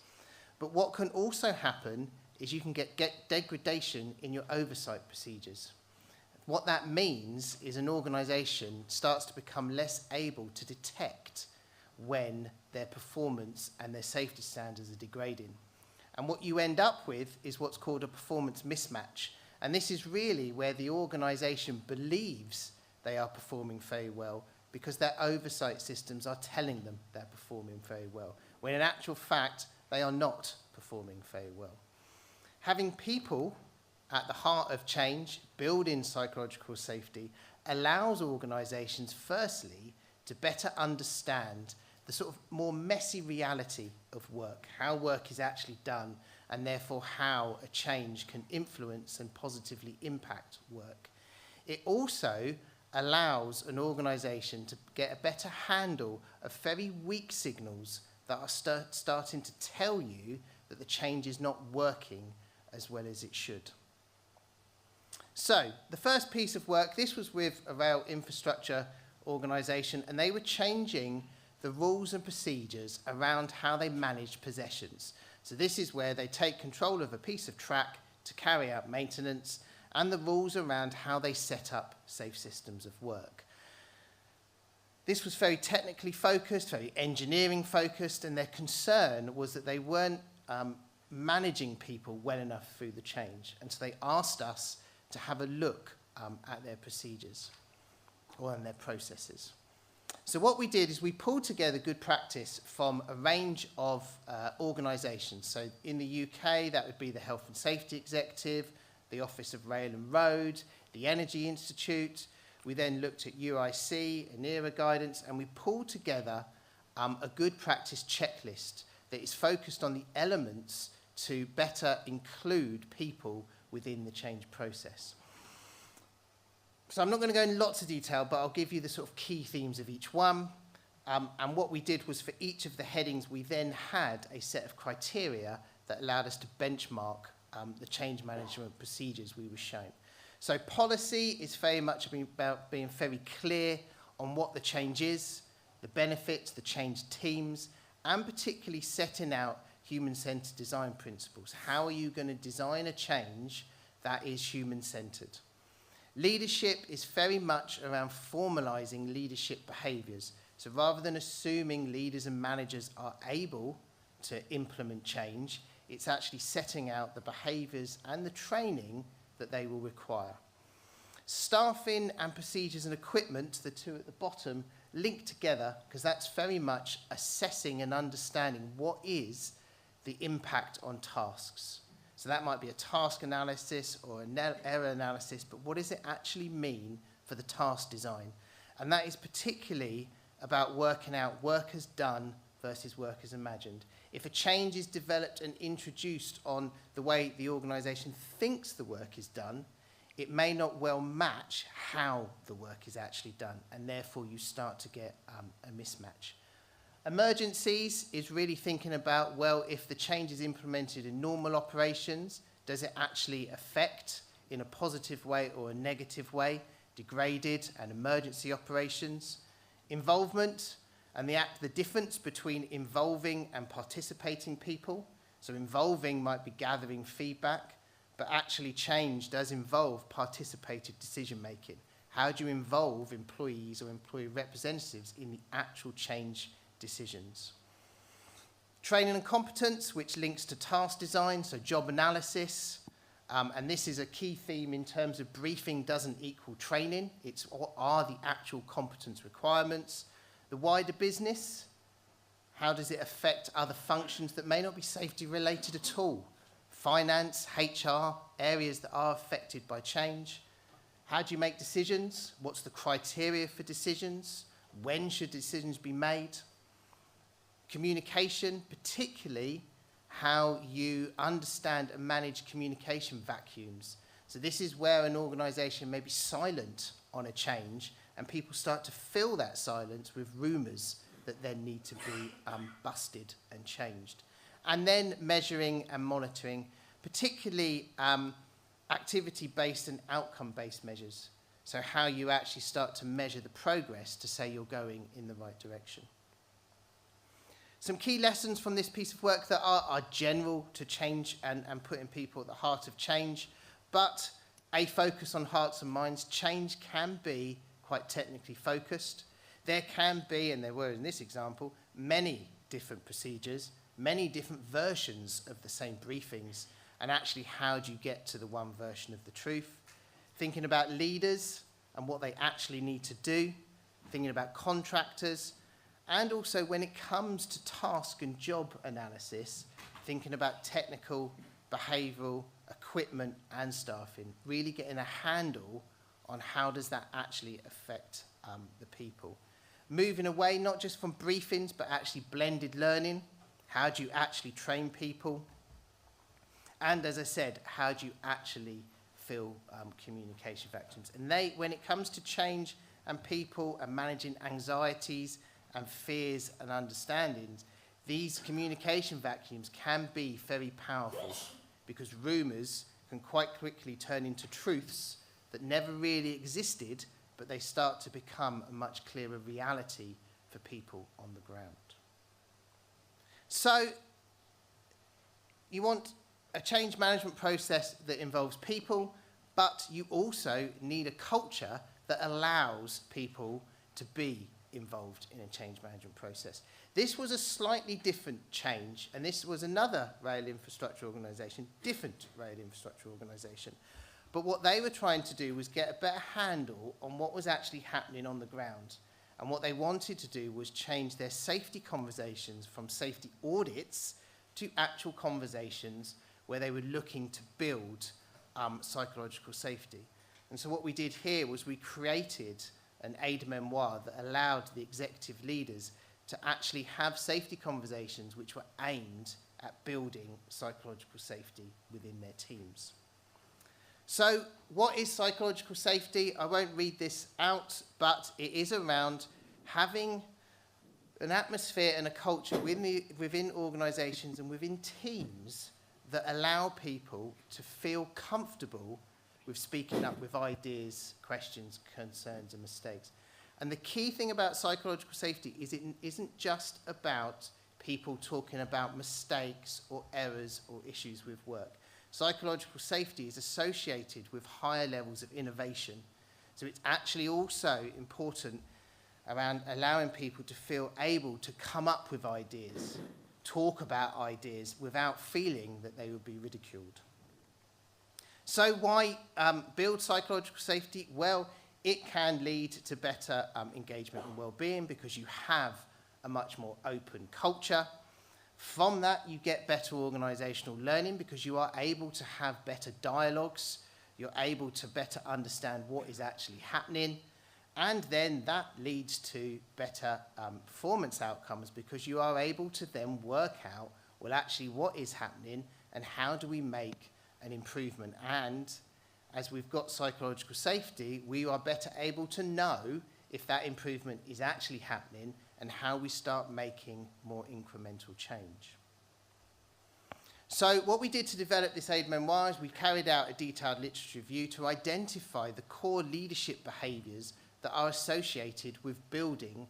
But what can also happen is you can get degradation in your oversight procedures. What that means is an organisation starts to become less able to detect when their performance and their safety standards are degrading. And what you end up with is what's called a performance mismatch. And this is really where the organisation believes they are performing very well because their oversight systems are telling them they're performing very well, when in actual fact, they are not performing very well. Having people at the heart of change, building psychological safety, allows organisations, firstly, to better understand the sort of more messy reality of work, how work is actually done, and therefore how a change can influence and positively impact work. It also allows an organisation to get a better handle of very weak signals that are starting to tell you that the change is not working as well as it should. So, the first piece of work, this was with a rail infrastructure organisation, and they were changing the rules and procedures around how they manage possessions. So this is where they take control of a piece of track to carry out maintenance, and the rules around how they set up safe systems of work. This was very technically focused, very engineering focused, and their concern was that they weren't managing people well enough through the change. And so they asked us to have a look at their procedures or on their processes. So what we did is we pulled together good practice from a range of organisations. So in the UK, that would be the Health and Safety Executive, the Office of Rail and Road, the Energy Institute. We then looked at UIC, ENERA guidance, and we pulled together a good practice checklist that is focused on the elements to better include people within the change process. So I'm not going to go in lots of detail, but I'll give you the sort of key themes of each one. And what we did was for each of the headings, we then had a set of criteria that allowed us to benchmark the change management procedures we were shown. So policy is very much about being very clear on what the change is, the benefits, the change teams, and particularly setting out human-centered design principles. How are you going to design a change that is human-centered? Leadership is very much around formalising leadership behaviours. So rather than assuming leaders and managers are able to implement change, It's actually setting out the behaviours and the training that they will require. Staffing and procedures and equipment, the two at the bottom, link together because that's very much assessing and understanding what is the impact on tasks. So that might be a task analysis or an error analysis, but what does it actually mean for the task design? And that is particularly about working out work as done versus work as imagined. If a change is developed and introduced on the way the organisation thinks the work is done, it may not well match how the work is actually done, and therefore you start to get a mismatch. Emergencies is really thinking about, well, if the change is implemented in normal operations, does it actually affect in a positive way or a negative way degraded and emergency operations? Involvement, and the difference between involving and participating people. So involving might be gathering feedback, but actually change does involve participative decision making. How do you involve employees or employee representatives in the actual change decisions? Training and competence, which links to task design, so job analysis, and this is a key theme in terms of briefing doesn't equal training. It's what are the actual competence requirements. The wider business, how does it affect other functions that may not be safety related at all? Finance, HR, areas that are affected by change. How do you make decisions? What's the criteria for decisions? When should decisions be made? Communication, particularly how you understand and manage communication vacuums. So this is where an organisation may be silent on a change and people start to fill that silence with rumours that then need to be busted and changed. And then measuring and monitoring, particularly activity-based and outcome-based measures. So how you actually start to measure the progress to say you're going in the right direction. Some key lessons from this piece of work that are general to change and putting people at the heart of change, but a focus on hearts and minds. Change can be quite technically focused. There can be, and there were in this example, many different procedures, many different versions of the same briefings, and actually how do you get to the one version of the truth? Thinking about leaders and what they actually need to do, thinking about contractors, and also when it comes to task and job analysis, thinking about technical, behavioural, equipment and staffing, really getting a handle on how does that actually affect the people. Moving away not just from briefings, but actually blended learning. How do you actually train people? And as I said, how do you actually fill communication vacuums? And when it comes to change and people and managing anxieties and fears and understandings, these communication vacuums can be very powerful because rumours can quite quickly turn into truths that never really existed, but they start to become a much clearer reality for people on the ground. So you want a change management process that involves people, but you also need a culture that allows people to be involved in a change management process. This was a slightly different change, and this was another rail infrastructure organisation, different rail infrastructure organisation. But what they were trying to do was get a better handle on what was actually happening on the ground. And what they wanted to do was change their safety conversations from safety audits to actual conversations where they were looking to build psychological safety. And so what we did here was we created an aide-memoire that allowed the executive leaders to actually have safety conversations which were aimed at building psychological safety within their teams. So what is psychological safety? I won't read this out, but it is around having an atmosphere and a culture within organisations and within teams that allow people to feel comfortable with speaking up with ideas, questions, concerns and mistakes. And the key thing about psychological safety is it isn't just about people talking about mistakes or errors or issues with work. Psychological safety is associated with higher levels of innovation. So it's actually also important around allowing people to feel able to come up with ideas, talk about ideas without feeling that they would be ridiculed. So why build psychological safety? Well, it can lead to better engagement and well-being because you have a much more open culture. From that, you get better organisational learning because you are able to have better dialogues. You're able to better understand what is actually happening. And then that leads to better performance outcomes because you are able to then work out, well, actually, what is happening and how do we make an improvement. And as we've got psychological safety, we are better able to know if that improvement is actually happening and how we start making more incremental change. So what we did to develop this aid memoir is we carried out a detailed literature review to identify the core leadership behaviours that are associated with building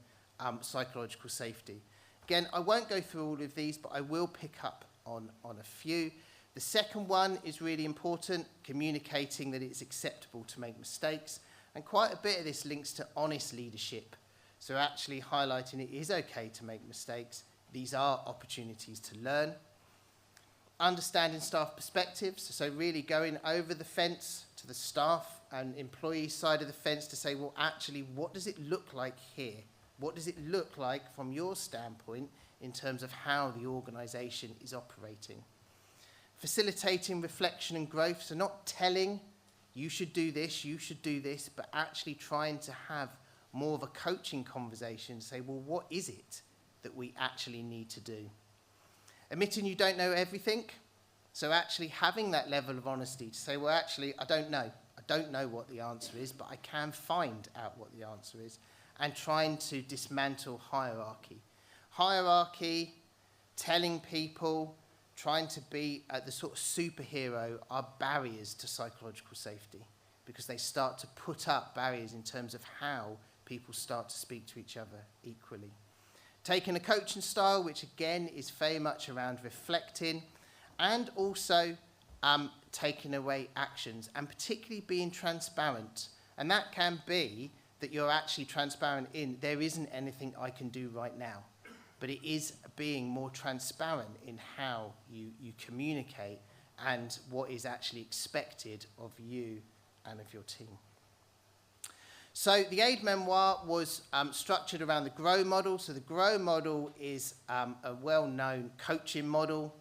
psychological safety. Again, I won't go through all of these, but I will pick up on a few. The second one is really important, communicating that it's acceptable to make mistakes. And quite a bit of this links to honest leadership. So actually highlighting it is okay to make mistakes. These are opportunities to learn. Understanding staff perspectives, so really going over the fence to the staff and employee side of the fence to say, well, actually, what does it look like here? What does it look like from your standpoint in terms of how the organisation is operating? Facilitating reflection and growth, so not telling you should do this, but actually trying to have more of a coaching conversation to say, well, what is it that we actually need to do? Admitting you don't know everything, so actually having that level of honesty to say, well, actually, I don't know. I don't know what the answer is, but I can find out what the answer is, and trying to dismantle hierarchy. Hierarchy, telling people, trying to be the sort of superhero are barriers to psychological safety because they start to put up barriers in terms of how people start to speak to each other equally. Taking a coaching style, which again is very much around reflecting and also taking away actions and particularly being transparent. And that can be that you're actually transparent in there isn't anything I can do right now. But it is being more transparent in how you communicate and what is actually expected of you and of your team. So the aid memoir was structured around the GROW model. So the GROW model is a well-known coaching model.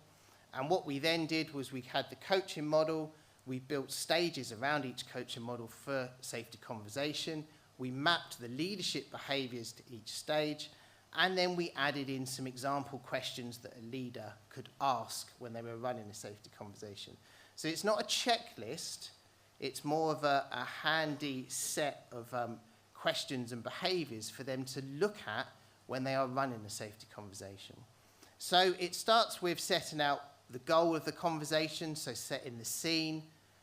And what we then did was we had the coaching model. We built stages around each coaching model for safety conversation. We mapped the leadership behaviours to each stage. And then we added in some example questions that a leader could ask when they were running a safety conversation. So it's not a checklist, it's more of a handy set of questions and behaviours for them to look at when they are running a safety conversation. So it starts with setting out the goal of the conversation, so setting the scene,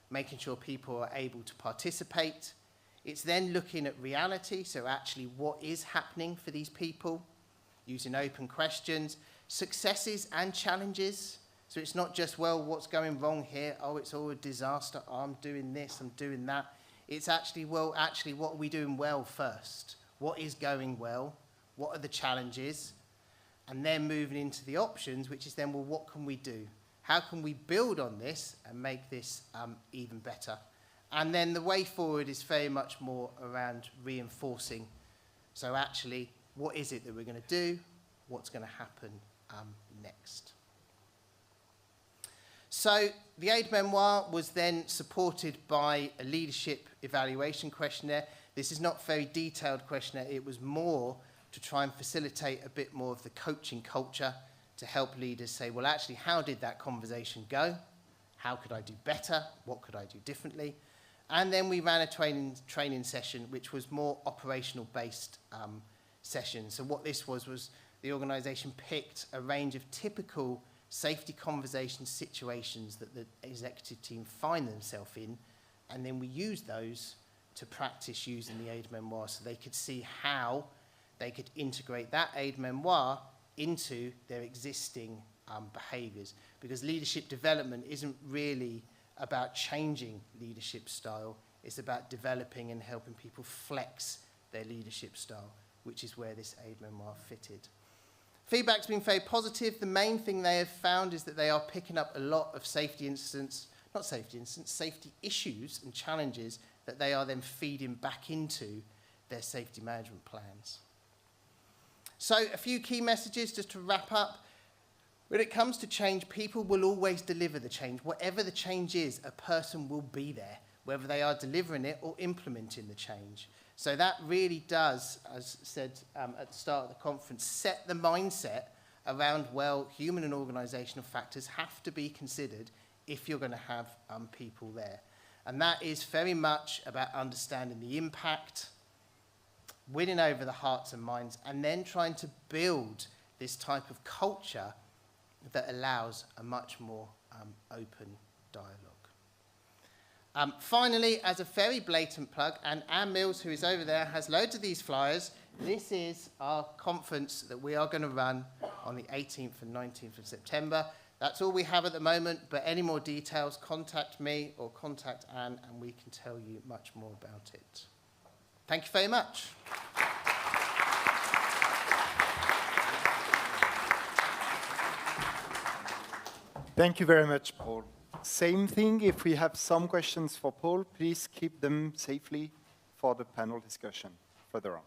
making sure people are able to participate. It's then looking at reality, so actually what is happening for these people, using open questions, successes and challenges. So it's not just, well, what's going wrong here? Oh, it's all a disaster. Oh, I'm doing this, I'm doing that. It's actually, well, actually, what are we doing well first? What is going well? What are the challenges? And then moving into the options, which is then, well, what can we do? How can we build on this and make this even better? And then the way forward is very much more around reinforcing. So actually, what is it that we're going to do? What's going to happen next? So the aid memoir was then supported by a leadership evaluation questionnaire. This is not a very detailed questionnaire. It was more to try and facilitate a bit more of the coaching culture to help leaders say, well, actually, how did that conversation go? How could I do better? What could I do differently? And then we ran a training session, which was more operational-based session. So what this was the organisation picked a range of typical safety conversation situations that the executive team find themselves in, and then we used those to practice using the aid memoir so they could see how they could integrate that aid memoir into their existing behaviours. Because leadership development isn't really about changing leadership style, it's about developing and helping people flex their leadership style, which is where this aid memoir fitted. Feedback's been very positive. The main thing they have found is that they are picking up a lot of safety issues and challenges that they are then feeding back into their safety management plans. So a few key messages just to wrap up. When it comes to change, people will always deliver the change. Whatever the change is, a person will be there, whether they are delivering it or implementing the change. So that really does, as said at the start of the conference, set the mindset around, well, human and organisational factors have to be considered if you're going to have people there. And that is very much about understanding the impact, winning over the hearts and minds, and then trying to build this type of culture that allows a much more open dialogue. Finally, as a very blatant plug, and Anne Mills, who is over there, has loads of these flyers. This is our conference that we are going to run on the 18th and 19th of September. That's all we have at the moment, but any more details, contact me or contact Anne, and we can tell you much more about it. Thank you very much. Thank you very much, Paul. Same thing, if we have some questions for Paul, please keep them safely for the panel discussion further on.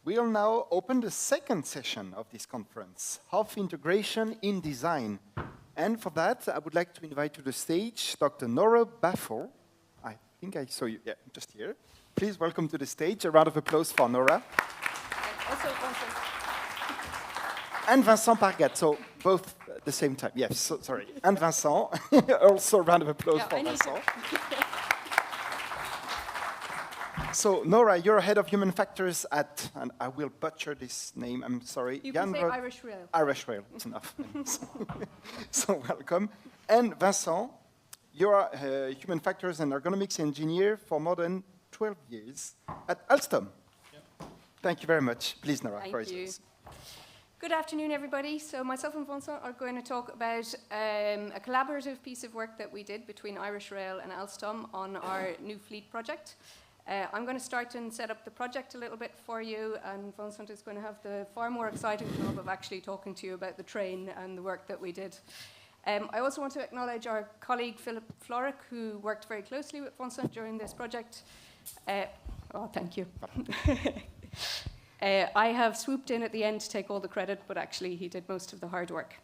We'll now open the second session of this conference, HOF integration in design. And for that, I would like to invite to the stage Dr. Nora Baffel. I think I saw you, yeah, just here. Please welcome to the stage. A round of applause for Nora. Also, and Vincent Pargat, so both at the same time. Yes, so, sorry. And Vincent, also a round of applause for Vincent. So, Nora, you're head of human factors at, and I will butcher this name, I'm sorry. You can say Irish Rail. Irish Rail, it's enough. So, welcome. And Vincent, you're a human factors and ergonomics engineer for more than 12 years at Alstom. Yep. Thank you very much. Please, Nora, Thank you. Good afternoon, everybody. So myself and Vincent are going to talk about a collaborative piece of work that we did between Irish Rail and Alstom on our new fleet project. I'm going to start and set up the project a little bit for you, and Vincent is going to have the far more exciting job of actually talking to you about the train and the work that we did. I also want to acknowledge our colleague Philip Floric, who worked very closely with Vincent during this project. Oh, thank you. I have swooped in at the end to take all the credit, but actually he did most of the hard work.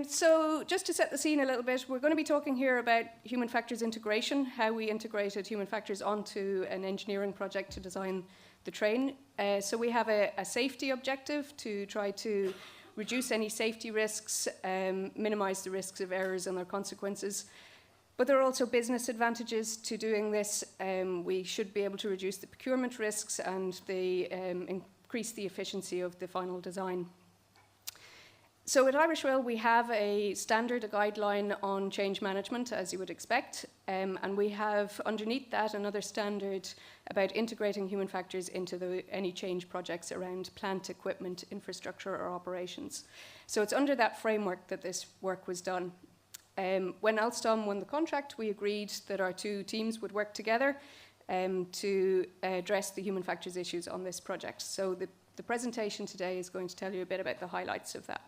So just to set the scene a little bit, we're going to be talking here about human factors integration, how we integrated human factors onto an engineering project to design the train. So we have a safety objective to try to reduce any safety risks, minimize the risks of errors and their consequences. But there are also business advantages to doing this. We should be able to reduce the procurement risks and increase the efficiency of the final design. So at Irish Rail, we have a standard, a guideline on change management, as you would expect. And we have underneath that another standard about integrating human factors into any change projects around plant, equipment, infrastructure, or operations. So it's under that framework that this work was done. When Alstom won the contract, we agreed that our two teams would work together to address the human factors issues on this project. So the presentation today is going to tell you a bit about the highlights of that.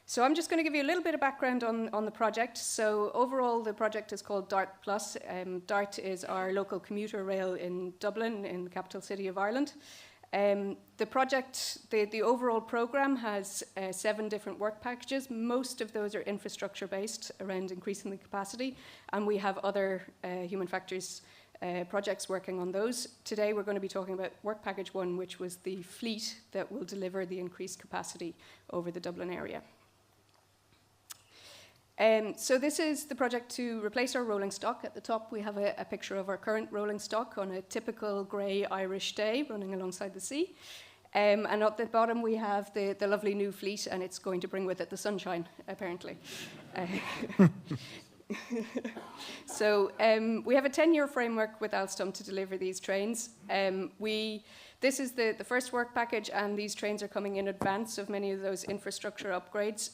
So I'm just going to give you a little bit of background on the project. So overall, the project is called DART+. DART is our local commuter rail in Dublin, in the capital city of Ireland. The project, the overall program has 7 different work packages. Most of those are infrastructure based around increasing the capacity, and we have other human factors projects working on those. Today we're going to be talking about work package 1, which was the fleet that will deliver the increased capacity over the Dublin area. So this is the project to replace our rolling stock. At the top we have a picture of our current rolling stock on a typical grey Irish day running alongside the sea. And at the bottom we have the lovely new fleet, and it's going to bring with it the sunshine, apparently. So we have a 10-year framework with Alstom to deliver these trains. This is the first work package, and these trains are coming in advance of many of those infrastructure upgrades.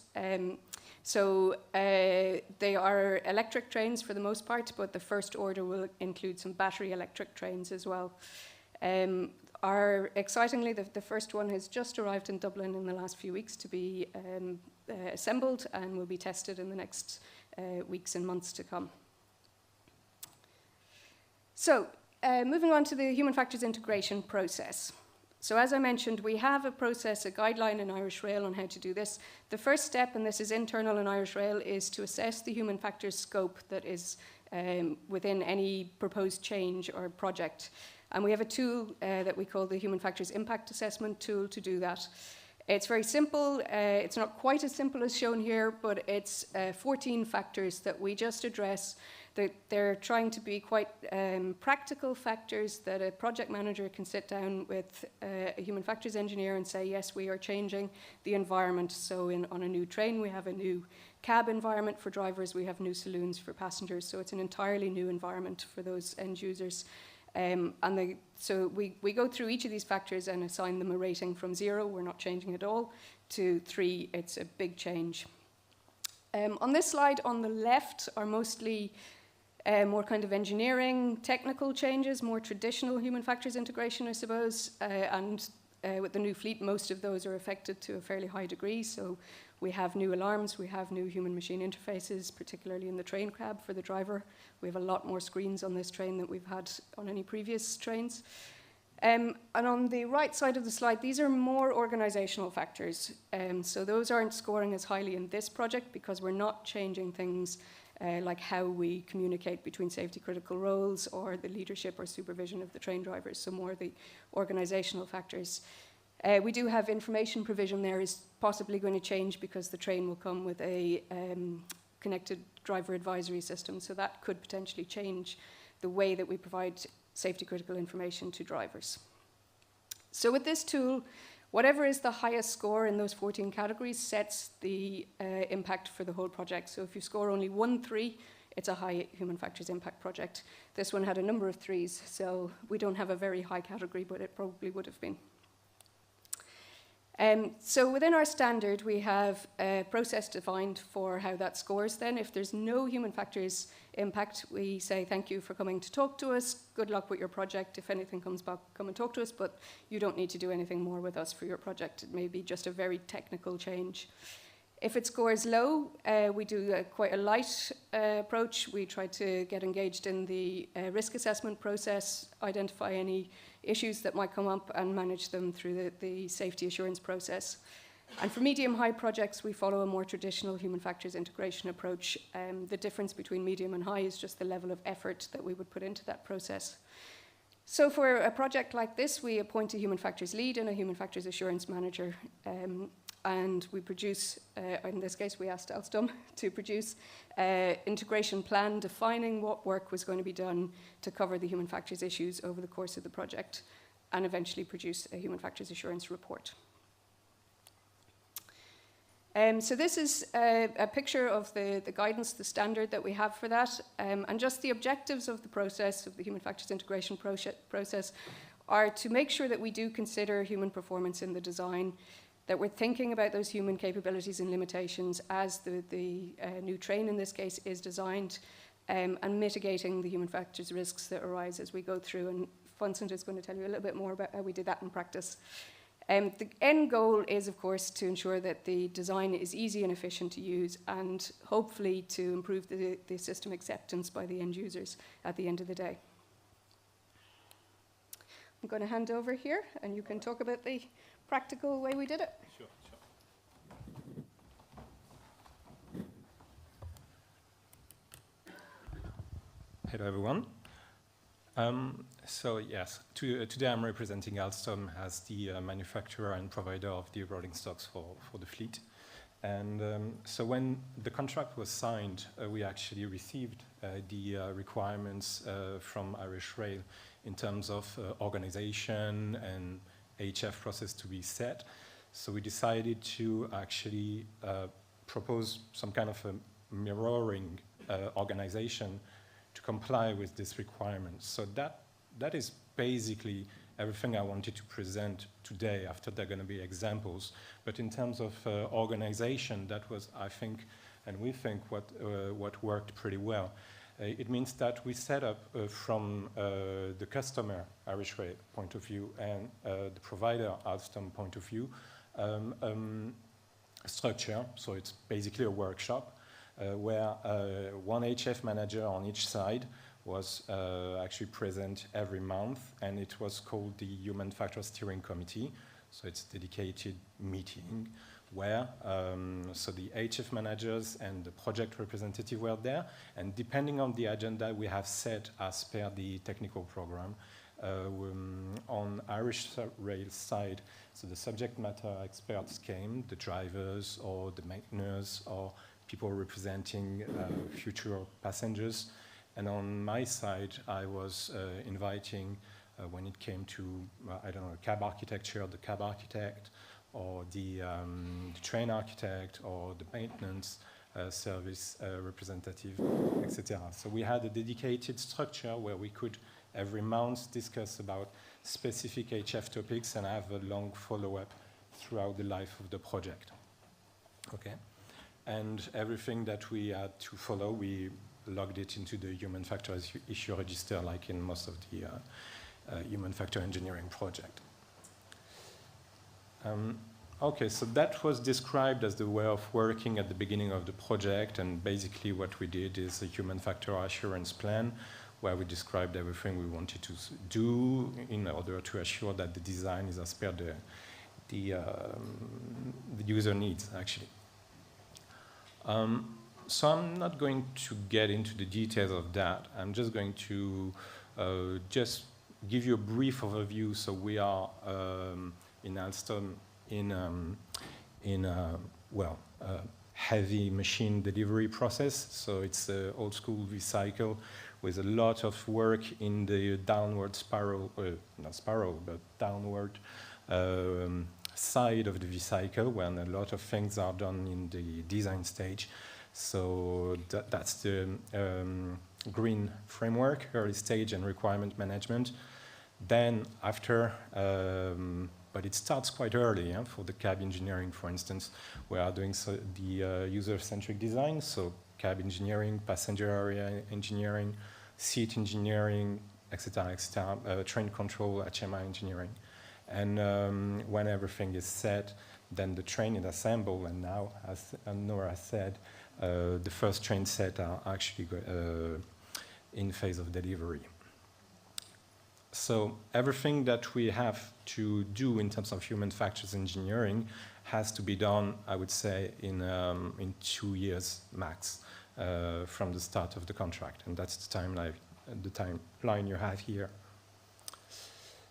So they are electric trains for the most part, but the first order will include some battery electric trains as well. Excitingly, the first one has just arrived in Dublin in the last few weeks to be assembled and will be tested in the next weeks and months to come. So, moving on to the human factors integration process. So as I mentioned, we have a process, a guideline in Irish Rail on how to do this. The first step, and this is internal in Irish Rail, is to assess the human factors scope that is within any proposed change or project. And we have a tool that we call the Human Factors Impact Assessment tool to do that. It's very simple. It's not quite as simple as shown here, but it's 14 factors that we just address. They're trying to be quite practical factors that a project manager can sit down with a human factors engineer and say, yes, we are changing the environment. So on a new train, we have a new cab environment for drivers. We have new saloons for passengers. So it's an entirely new environment for those end users. So we go through each of these factors and assign them a rating from 0, we're not changing at all, to 3, it's a big change. On this slide on the left are mostly more kind of engineering, technical changes, more traditional human factors integration, I suppose. With the new fleet, most of those are affected to a fairly high degree. So we have new alarms, we have new human-machine interfaces, particularly in the train cab for the driver. We have a lot more screens on this train than we've had on any previous trains. And on the right side of the slide, these are more organizational factors. So those aren't scoring as highly in this project because we're not changing things like how we communicate between safety critical roles or the leadership or supervision of the train drivers, so more the organizational factors. We do have information provision there is possibly going to change because the train will come with a connected driver advisory system, so that could potentially change the way that we provide safety critical information to drivers. So with this tool, whatever is the highest score in those 14 categories sets the impact for the whole project. So if you score only 1 3, it's a high human factors impact project. This one had a number of 3s, so we don't have a very high category, but it probably would have been. So within our standard, we have a process defined for how that scores then. If there's no human factors impact, we say thank you for coming to talk to us. Good luck with your project. If anything comes back, come and talk to us, but you don't need to do anything more with us for your project. It may be just a very technical change. If it scores low, we do quite a light approach. We try to get engaged in the risk assessment process, identify any issues that might come up and manage them through the safety assurance process. And for medium-high projects, we follow a more traditional human factors integration approach. The difference between medium and high is just the level of effort that we would put into that process. So for a project like this, we appoint a human factors lead and a human factors assurance manager. And we produce, in this case, we asked Alstom to produce an integration plan defining what work was going to be done to cover the human factors issues over the course of the project, and eventually produce a human factors assurance report. So this is a picture of the guidance, the standard that we have for that, and just the objectives of the process, of the human factors integration process, are to make sure that we do consider human performance in the design, that we're thinking about those human capabilities and limitations as the new train, in this case, is designed, and mitigating the human factors risks that arise as we go through. And Vincent is going to tell you a little bit more about how we did that in practice. The end goal is, of course, to ensure that the design is easy and efficient to use, and hopefully to improve the system acceptance by the end users at the end of the day. I'm going to hand over here, and you can talk about the practical way we did it. Sure. Hello, everyone. So yes, today I'm representing Alstom as the manufacturer and provider of the rolling stocks for the fleet. And so when the contract was signed, we actually received the requirements from Irish Rail in terms of organization and HF process to be set. So we decided to actually propose some kind of a mirroring organization to comply with this requirement. So that is basically everything I wanted to present today. After there are going to be examples. But in terms of organization, that was, I think, and we think, what worked pretty well. It means that we set up from the customer Irish Rail point of view and the provider Alstom point of view structure. So it's basically a workshop where one HF manager on each side was actually present every month, and it was called the Human Factor Steering Committee. So it's a dedicated meeting where so the HF managers and the project representative were there, and depending on the agenda we have set as per the technical program, on Irish Rail side, so the subject matter experts came, the drivers or the maintainers or people representing future passengers. And on my side, I was inviting, when it came to, I don't know, cab architecture, the cab architect, or the train architect, or the maintenance service representative, etc. So we had a dedicated structure where we could every month discuss about specific HF topics and have a long follow-up throughout the life of the project. Okay, and everything that we had to follow, we logged it into the human factor issue register, like in most of the human factor engineering project. Okay, so that was described as the way of working at the beginning of the project, and basically what we did is a human factor assurance plan where we described everything we wanted to do in order to assure that the design is as per the user needs, actually. So I'm not going to get into the details of that. I'm just going to just give you a brief overview. So we are in Alstom in heavy machine delivery process. So it's an old school V-cycle with a lot of work in the downward spiral, not spiral, but downward side of the V-cycle, when a lot of things are done in the design stage. So that's the green framework, early stage and requirement management. Then after, but it starts quite early, yeah, for the cab engineering, for instance. We are doing the user-centric design, so cab engineering, passenger area engineering, seat engineering, etc., etc., train control, HMI engineering. And when everything is set, then the train is assembled, and now, as Nora said, the first train set are actually in phase of delivery. So everything that we have to do in terms of human factors engineering has to be done, I would say, in 2 years max from the start of the contract, and that's the timeline you have here.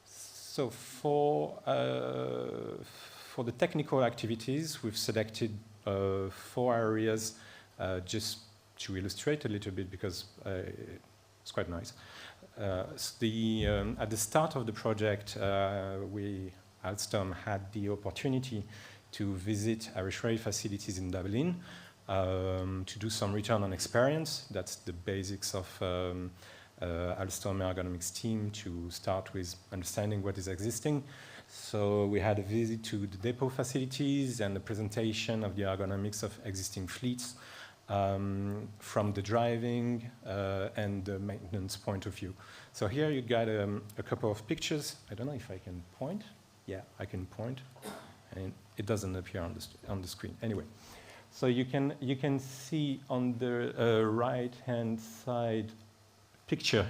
So for the technical activities, we've selected 4 areas just to illustrate a little bit, because it's quite nice. At the start of the project, Alstom had the opportunity to visit Irish Rail facilities in Dublin to do some return on experience. That's the basics of Alstom ergonomics team, to start with understanding what is existing. So we had a visit to the depot facilities and the presentation of the ergonomics of existing fleets from the driving and the maintenance point of view. So here you got a couple of pictures. I don't know if I can point. Yeah, I can point, and it doesn't appear on the screen. Anyway, so you can see on the right-hand side picture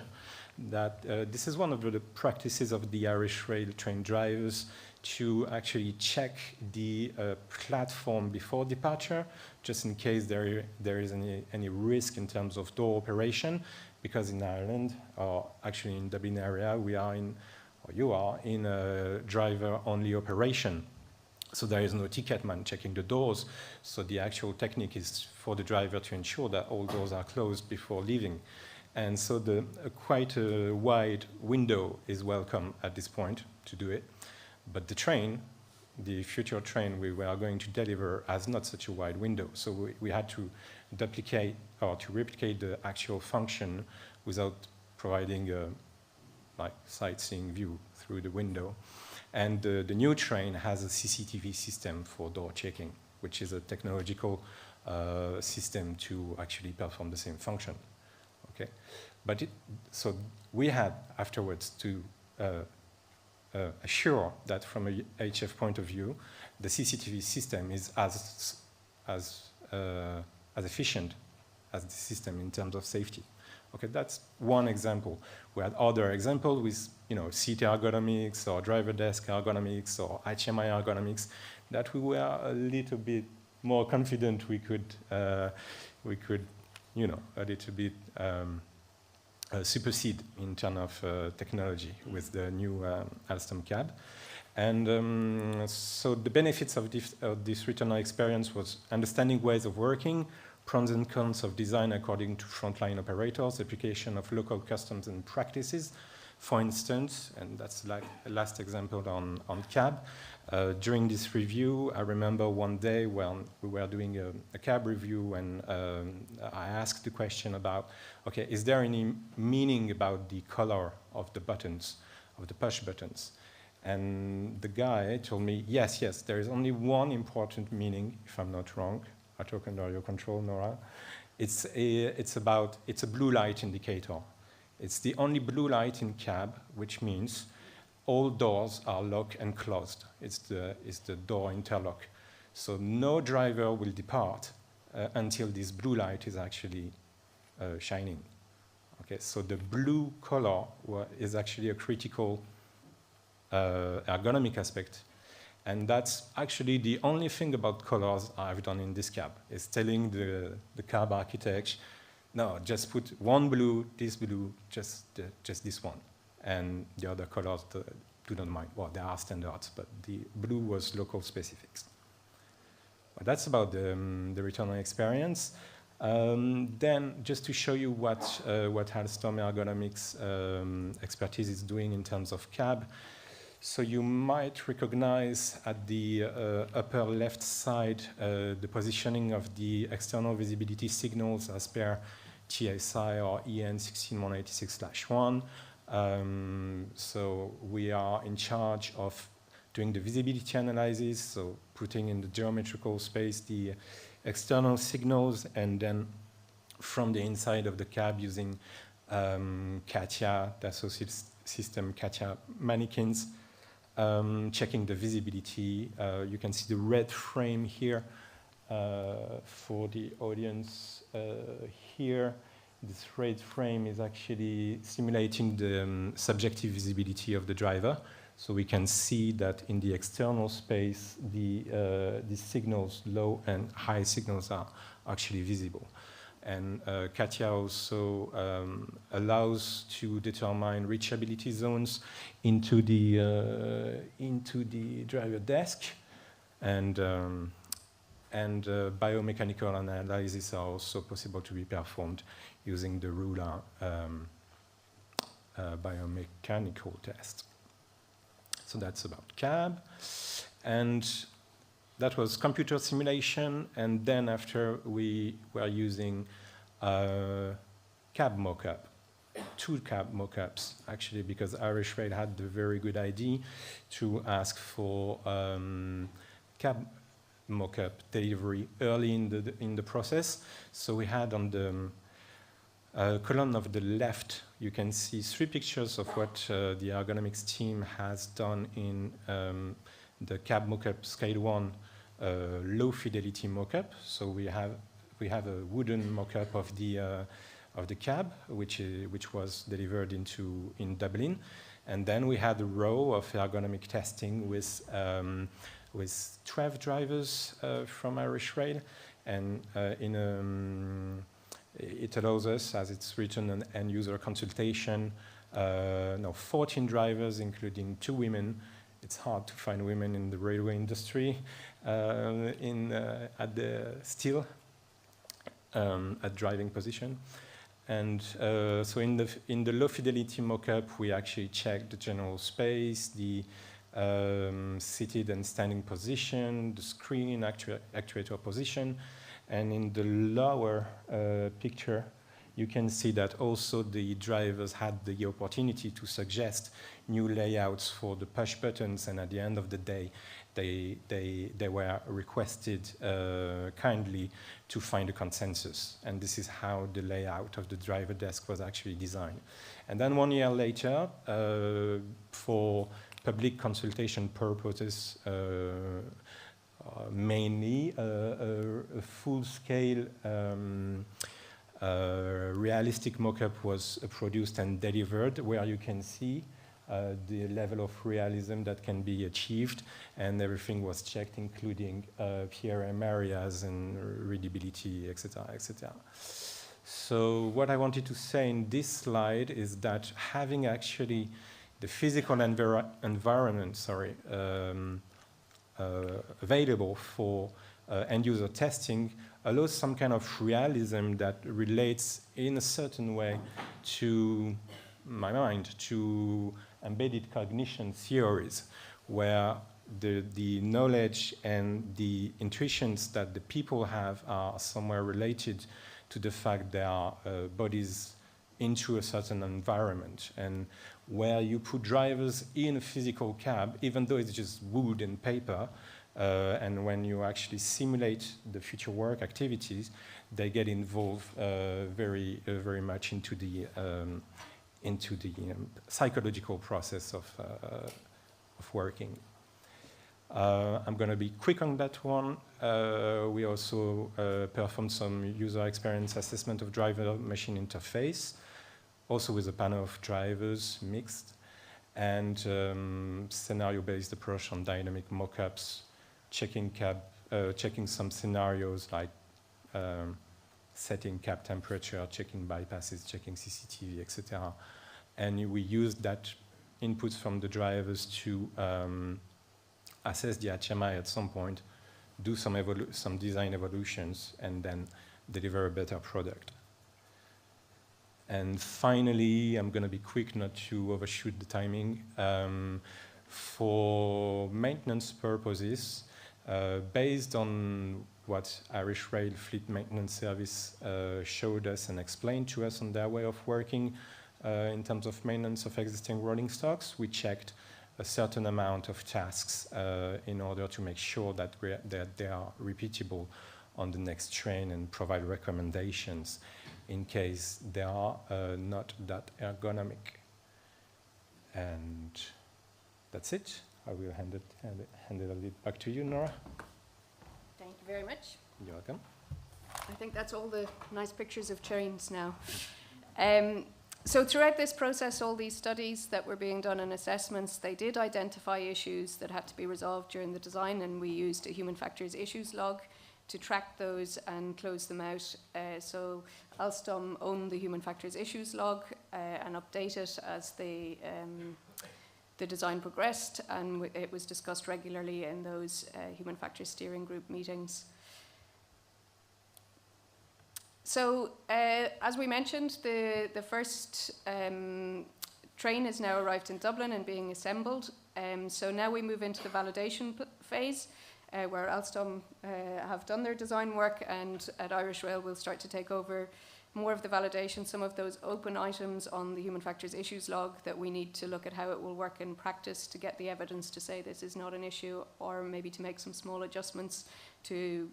that this is one of the practices of the Irish Rail train drivers, to actually check the platform before departure, just in case there is any risk in terms of door operation, because in Ireland, or actually in Dublin area, you are in a driver-only operation. So there is no ticket man checking the doors. So the actual technique is for the driver to ensure that all doors are closed before leaving. And so quite a wide window is welcome at this point to do it. But the train, the future train we were going to deliver, has not such a wide window. So we had to duplicate or to replicate the actual function without providing a sightseeing view through the window. And the new train has a CCTV system for door checking, which is a technological system to actually perform the same function. Okay, but so we had afterwards to assure that from a HF point of view, the CCTV system is as efficient as the system in terms of safety. Okay, that's one example. We had other examples with, seat ergonomics or driver desk ergonomics or HMI ergonomics that we were a little bit more confident we could a little bit supersede in terms of technology with the new Alstom cab. And so the benefits of this return on experience was understanding ways of working, pros and cons of design according to frontline operators, application of local customs and practices. For instance, and that's like the last example on cab, during this review, I remember one day when we were doing a cab review and I asked the question about, okay, is there any meaning about the color of the buttons, of the push buttons? And the guy told me, yes, there is only one important meaning, if I'm not wrong. I talk under your control, Nora. It's a blue light indicator. It's the only blue light in cab, which means all doors are locked and closed. It's the door interlock. So no driver will depart until this blue light is actually shining. Okay, so the blue color is actually a critical ergonomic aspect. And that's actually the only thing about colors I've done in this cab, is telling the cab architect, no, just put one blue, just this one. And the other colors do not mind. Well, there are standards, but the blue was local specifics. But that's about the return on experience. Then, just to show you what Alstom Ergonomics expertise is doing in terms of cab. So you might recognize at the upper left side the positioning of the external visibility signals as per TSI or EN 16186/1. So we are in charge of doing the visibility analysis, so putting in the geometrical space the external signals, and then from the inside of the cab using CATIA, the associated system CATIA mannequins, checking the visibility. You can see the red frame here for the audience here. This red frame is actually simulating the subjective visibility of the driver. So we can see that in the external space, the signals, low and high signals, are actually visible. And CATIA also allows to determine reachability zones into the driver desk, and biomechanical analysis are also possible to be performed using the ruler biomechanical test. So that's about cab, and that was computer simulation, and then after we were using cab mockup, 2 cab mockups actually, because Irish Rail had the very good idea to ask for cab mockup delivery early in the process. So we had on the column of the left, you can see 3 pictures of what the ergonomics team has done in the cab mockup scale 1 low fidelity mockup. So we have a wooden mockup of the cab, which was delivered in Dublin, and then we had a row of ergonomic testing with 12 drivers from Irish Rail, and it allows us, as it's written on end user consultation, 14 drivers, including 2 women. It's hard to find women in the railway industry at driving position. And so in the low fidelity mockup, we actually checked the general space, the seated and standing position, the screen, actuator position. And in the lower picture, you can see that also the drivers had the opportunity to suggest new layouts for the push buttons, and at the end of the day, they were requested kindly to find a consensus. And this is how the layout of the driver desk was actually designed. And then 1 year later, for public consultation purposes, mainly a full-scale realistic mock-up was produced and delivered, where you can see the level of realism that can be achieved, and everything was checked, including PRM areas and readability, etc., etc. So what I wanted to say in this slide is that having actually the physical environment, available for end-user testing allows some kind of realism that relates in a certain way to my mind, to embedded cognition theories, where the knowledge and the intuitions that the people have are somewhere related to the fact there are bodies into a certain environment, and where you put drivers in a physical cab, even though it's just wood and paper, and when you actually simulate the future work activities, they get involved very much into the psychological process of working. I'm going to be quick on that one. We also performed some user experience assessment of driver-machine interface, also with a panel of drivers mixed, and scenario-based approach on dynamic mock-ups, checking some scenarios like setting cab temperature, checking bypasses, checking CCTV, etc. And we used that inputs from the drivers to assess the HMI at some point, do some design evolutions, and then deliver a better product. And finally, I'm going to be quick not to overshoot the timing. For maintenance purposes, based on what Irish Rail Fleet Maintenance Service showed us and explained to us on their way of working in terms of maintenance of existing rolling stocks, we checked a certain amount of tasks in order to make sure that they are repeatable on the next train and provide recommendations in case they are not that ergonomic. And that's it. I will hand it back to you, Nora. Thank you very much. You're welcome. I think that's all the nice pictures of trains now. So throughout this process, all these studies that were being done and assessments, they did identify issues that had to be resolved during the design, and we used a human factors issues log to track those and close them out. So Alstom owned the human factors issues log and update it as the design progressed, and it was discussed regularly in those human factors steering group meetings. So, as we mentioned, the first train has now arrived in Dublin and being assembled. So now we move into the validation phase, where Alstom have done their design work, and at Irish Rail we'll start to take over more of the validation, some of those open items on the human factors issues log that we need to look at how it will work in practice to get the evidence to say this is not an issue, or maybe to make some small adjustments to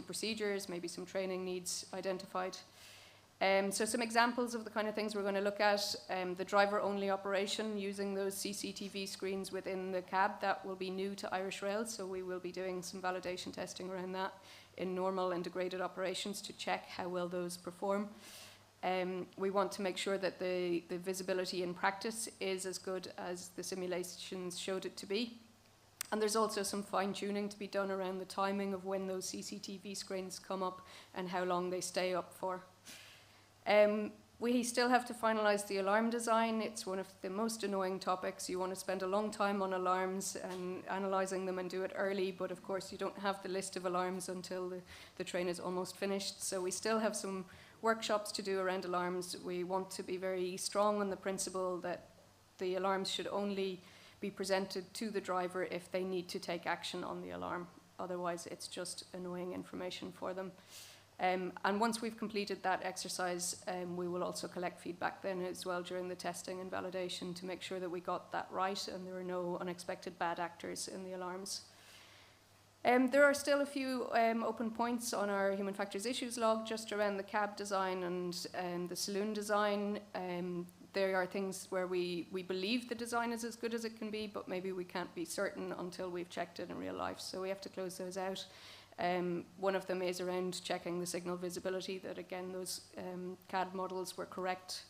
procedures, maybe some training needs identified. So some examples of the kind of things we're going to look at, the driver-only operation using those CCTV screens within the cab, that will be new to Irish Rail, so we will be doing some validation testing around that in normal integrated operations to check how well those perform. We want to make sure that the visibility in practice is as good as the simulations showed it to be. And there's also some fine-tuning to be done around the timing of when those CCTV screens come up and how long they stay up for. We still have to finalise the alarm design. It's one of the most annoying topics. You want to spend a long time on alarms and analysing them and do it early, but of course you don't have the list of alarms until the train is almost finished. So we still have some workshops to do around alarms. We want to be very strong on the principle that the alarms should only be presented to the driver if they need to take action on the alarm. Otherwise it's just annoying information for them. And once we've completed that exercise, we will also collect feedback then as well during the testing and validation to make sure that we got that right and there are no unexpected bad actors in the alarms. There are still a few open points on our human factors issues log just around the cab design and the saloon design. There are things where we believe the design is as good as it can be, but maybe we can't be certain until we've checked it in real life. So we have to close those out. One of them is around checking the signal visibility, that again those CAD models were correct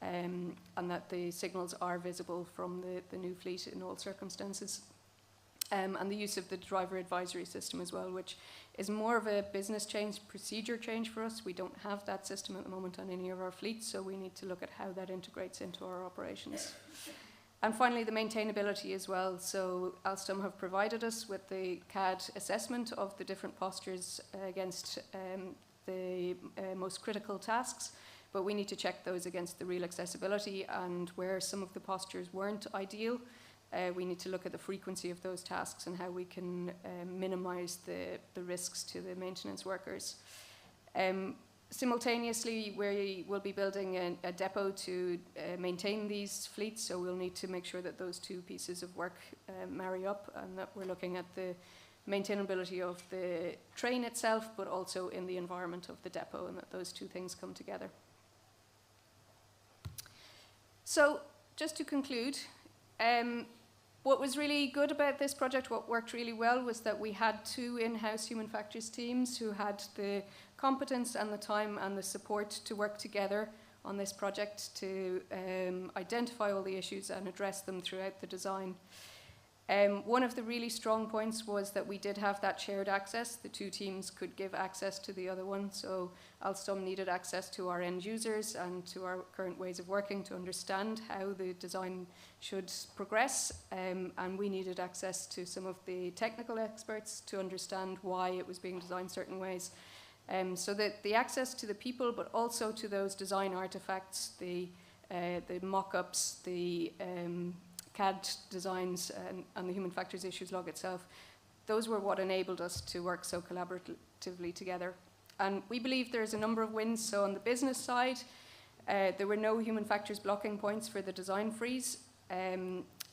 and that the signals are visible from the new fleet in all circumstances. And the use of the driver advisory system as well, which is more of a business change, procedure change for us. We don't have that system at the moment on any of our fleets, so we need to look at how that integrates into our operations. And finally, the maintainability as well. So Alstom have provided us with the CAD assessment of the different postures against the most critical tasks, but we need to check those against the real accessibility, and where some of the postures weren't ideal, we need to look at the frequency of those tasks and how we can minimize the risks to the maintenance workers. Simultaneously, we will be building a depot to maintain these fleets, so we'll need to make sure that those two pieces of work marry up, and that we're looking at the maintainability of the train itself, but also in the environment of the depot, and that those two things come together. So, just to conclude, what was really good about this project, what worked really well, was that we had two in-house human factors teams who had the competence and the time and the support to work together on this project to identify all the issues and address them throughout the design. One of the really strong points was that we did have that shared access. The two teams could give access to the other one, so Alstom needed access to our end users and to our current ways of working to understand how the design should progress, and we needed access to some of the technical experts to understand why it was being designed certain ways. So that the access to the people, but also to those design artifacts, the mock-ups, the CAD designs, and the human factors issues log itself, those were what enabled us to work so collaboratively together. And we believe there's a number of wins. So on the business side, there were no human factors blocking points for the design freeze.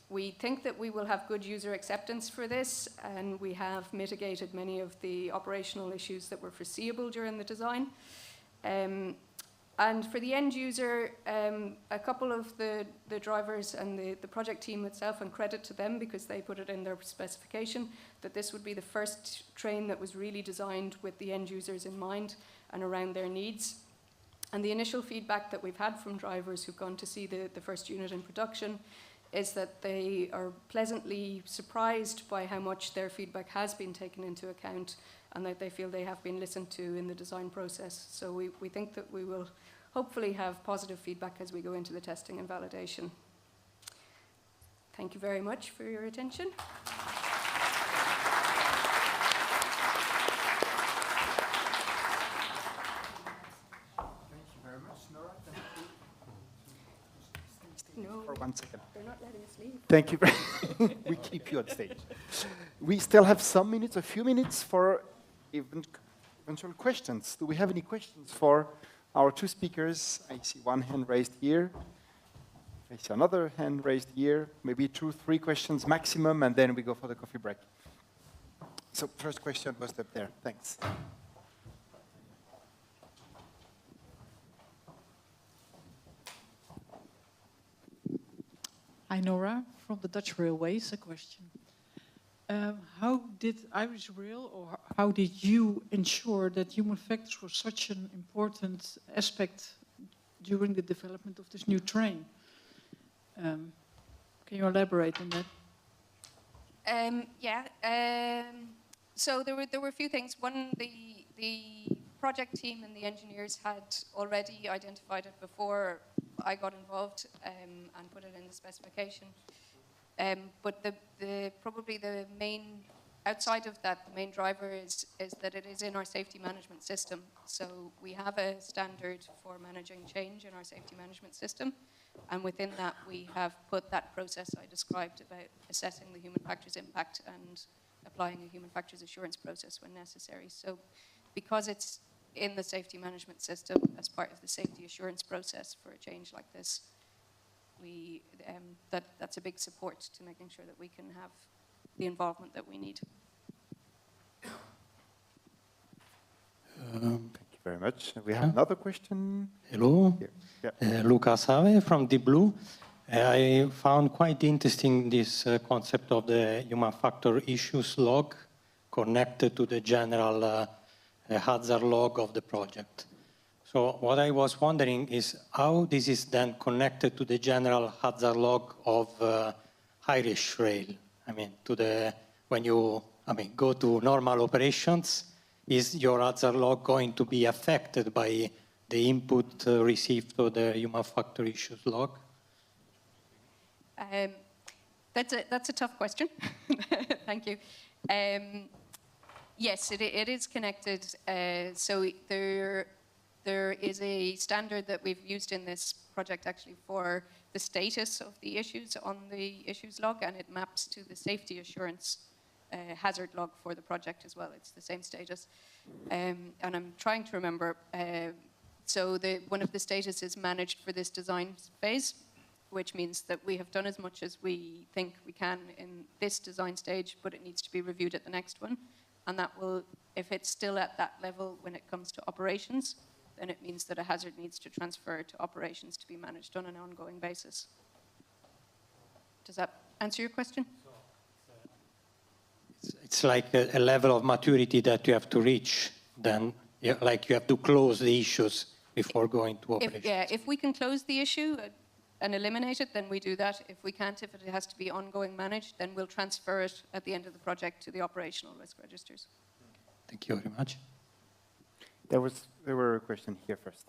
We think that we will have good user acceptance for this, and we have mitigated many of the operational issues that were foreseeable during the design. And for the end user, a couple of the drivers and the project team itself, and credit to them because they put it in their specification, that this would be the first train that was really designed with the end users in mind and around their needs. And the initial feedback that we've had from drivers who've gone to see the first unit in production is that they are pleasantly surprised by how much their feedback has been taken into account, and that they feel they have been listened to in the design process. So we think that we will hopefully have positive feedback as we go into the testing and validation. Thank you very much for your attention. Thank you very much, Nora. No, For 1 second. they're not letting us leave. Thank you. We keep you on stage. We still have some minutes, a few minutes for eventual questions. Do we have any questions for our two speakers? I see one hand raised here. I see another hand raised here. Maybe 2, 3 questions maximum, and then we go for the coffee break. So first question was up there. Thanks. Hi, Nora, from the Dutch Railways. A question. How did Irish Rail, or how did you ensure that human factors were such an important aspect during the development of this new train? Can you elaborate on that? So there were a few things. One, the project team and the engineers had already identified it before I got involved and put it in the specification. But probably the main, outside of that, the main driver is that it is in our safety management system. So we have a standard for managing change in our safety management system. And within that, we have put that process I described about assessing the human factors impact and applying a human factors assurance process when necessary. So because it's in the safety management system as part of the safety assurance process for a change like this. That's a big support to making sure that we can have the involvement that we need. Thank you very much. We have another question. Hello, Yeah. Luca Save from Deep Blue. I found quite interesting this concept of the human factor issues log connected to the general hazard log of the project. So what I was wondering is how this is then connected to the general hazard log of Irish Rail. I mean, when you go to normal operations, is your hazard log going to be affected by the input received to the human factor issues log? That's a tough question. Thank you. Yes, it is connected. So there is a standard that we've used in this project actually for the status of the issues on the issues log, and it maps to the safety assurance hazard log for the project as well. It's the same status. And I'm trying to remember. So one of the status is managed for this design phase, which means that we have done as much as we think we can in this design stage, but it needs to be reviewed at the next one. And that will, if it's still at that level when it comes to operations, then it means that a hazard needs to transfer to operations to be managed on an ongoing basis. Does that answer your question? It's like a level of maturity that you have to reach, then like you have to close the issues before going to operations. If we can close the issue and eliminate it, then we do that. If we can't, if it has to be ongoing managed, then we'll transfer it at the end of the project to the operational risk registers. Thank you very much. There were a question here first.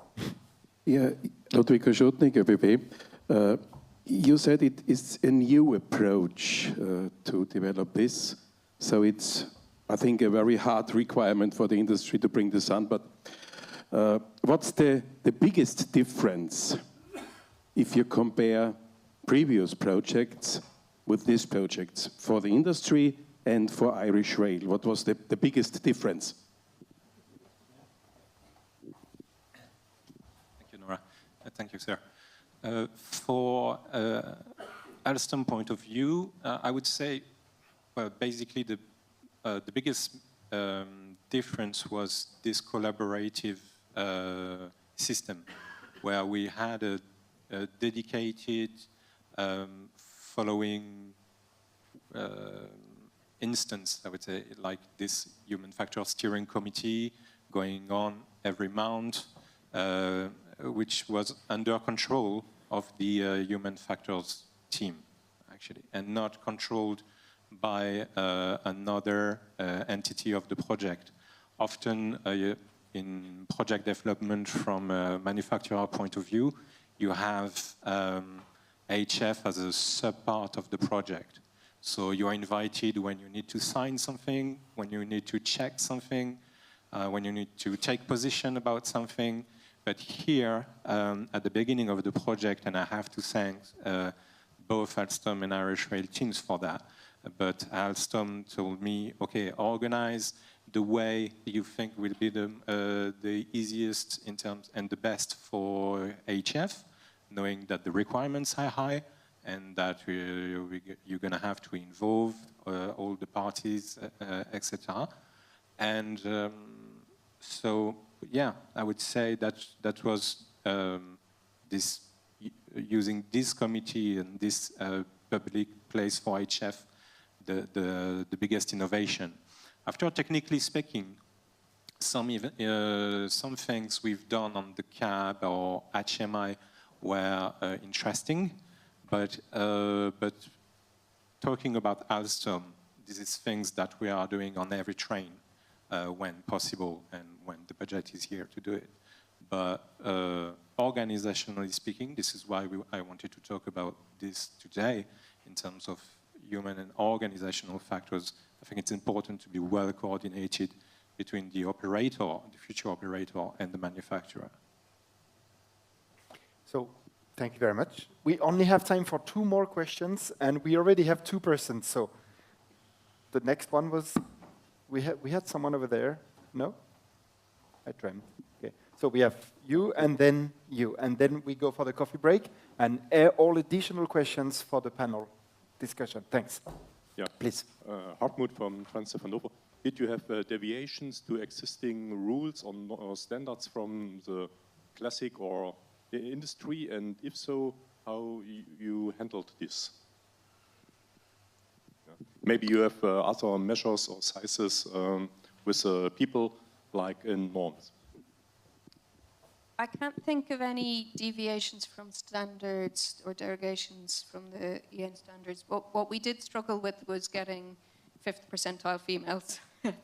Yeah, Ludwig Schutnik, ÖBB. You said it is a new approach to develop this. So it's, I think, a very hard requirement for the industry to bring this on. But what's the biggest difference if you compare previous projects with these projects for the industry and for Irish Rail? What was the biggest difference? Thank you, Nora. Thank you, sir. For Alstom point of view, I would say, well, basically the biggest difference was this collaborative system, where we had a dedicated following instance, I would say, like this human factor steering committee going on every month, which was under control of the human factors team, actually, and not controlled by another entity of the project. Often in project development from a manufacturer point of view, you have HF as a sub-part of the project. So you're invited when you need to sign something, when you need to check something, when you need to take position about something. But here, at the beginning of the project, and I have to thank both Alstom and Irish Rail teams for that, but Alstom told me, okay, organize the way you think will be the easiest in terms and the best for HF, knowing that the requirements are high and that you're going to have to involve all the parties, etc. And so, yeah, I would say that was this using this committee and this public place for HF the biggest innovation. After technically speaking, some things we've done on the cab or HMI were interesting, but talking about Alstom, this is things that we are doing on every train when possible and when the budget is here to do it. But organizationally speaking, this is why I wanted to talk about this today in terms of human and organizational factors. I think it's important to be well coordinated between the operator, the future operator, and the manufacturer. So, thank you very much. We only have time for 2 more questions, and we already have 2 persons. So, the next one was, we had someone over there. No? HOF. Okay. So we have you, and then we go for the coffee break, and all additional questions for the panel discussion. Thanks. Yeah. Please. Hartmut from Transfer Hannover. Did you have deviations to existing rules or standards from the classic or the industry? And if so, how you handled this? Yeah. Maybe you have other measures or sizes with people, like in norms. I can't think of any deviations from standards or derogations from the EN standards. What we did struggle with was getting 5th percentile females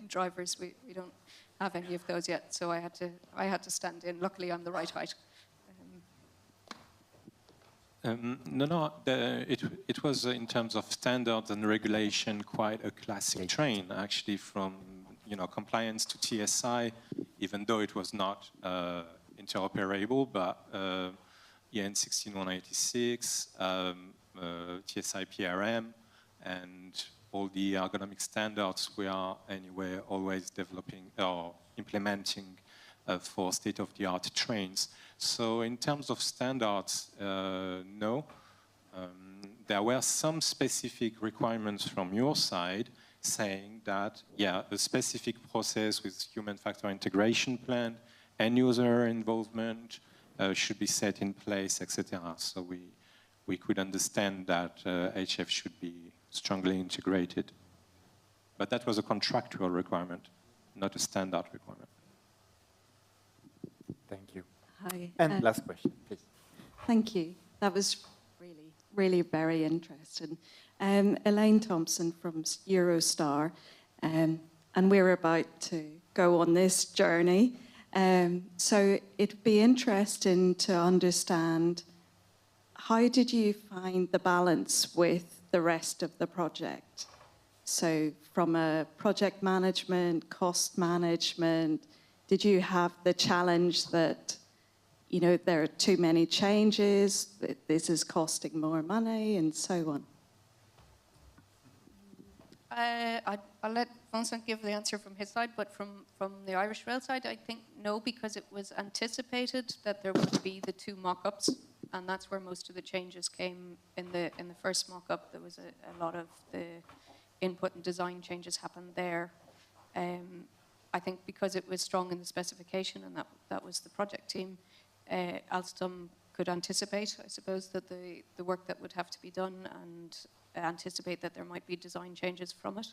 drivers. We don't have any of those yet, so I had to stand in. Luckily, I'm the right height. It was in terms of standards and regulation quite a classic train, actually, from compliance to TSI, even though it was not interoperable, but EN 16186, TSI PRM, and all the ergonomic standards we are anyway always developing or implementing for state-of-the-art trains. So in terms of standards, no. There were some specific requirements from your side saying that, yeah, a specific process with human factor integration plan, end user involvement should be set in place, etc. So we could understand that HF should be strongly integrated. But that was a contractual requirement, not a standard requirement. Thank you. Hi. And last question, please. Thank you. That was really very interesting. Elaine Thompson from Eurostar, and we're about to go on this journey. So it'd be interesting to understand, how did you find the balance with the rest of the project? So from a project management, cost management, did you have the challenge that, there are too many changes, that this is costing more money, and so on? I'll let Vincent give the answer from his side, but from the Irish Rail side, I think no, because it was anticipated that there would be the 2 mock-ups, and that's where most of the changes came in the first mock-up. There was a lot of the input and design changes happened there. I think because it was strong in the specification, and that was the project team, Alstom could anticipate, I suppose, that the work that would have to be done, and anticipate that there might be design changes from it.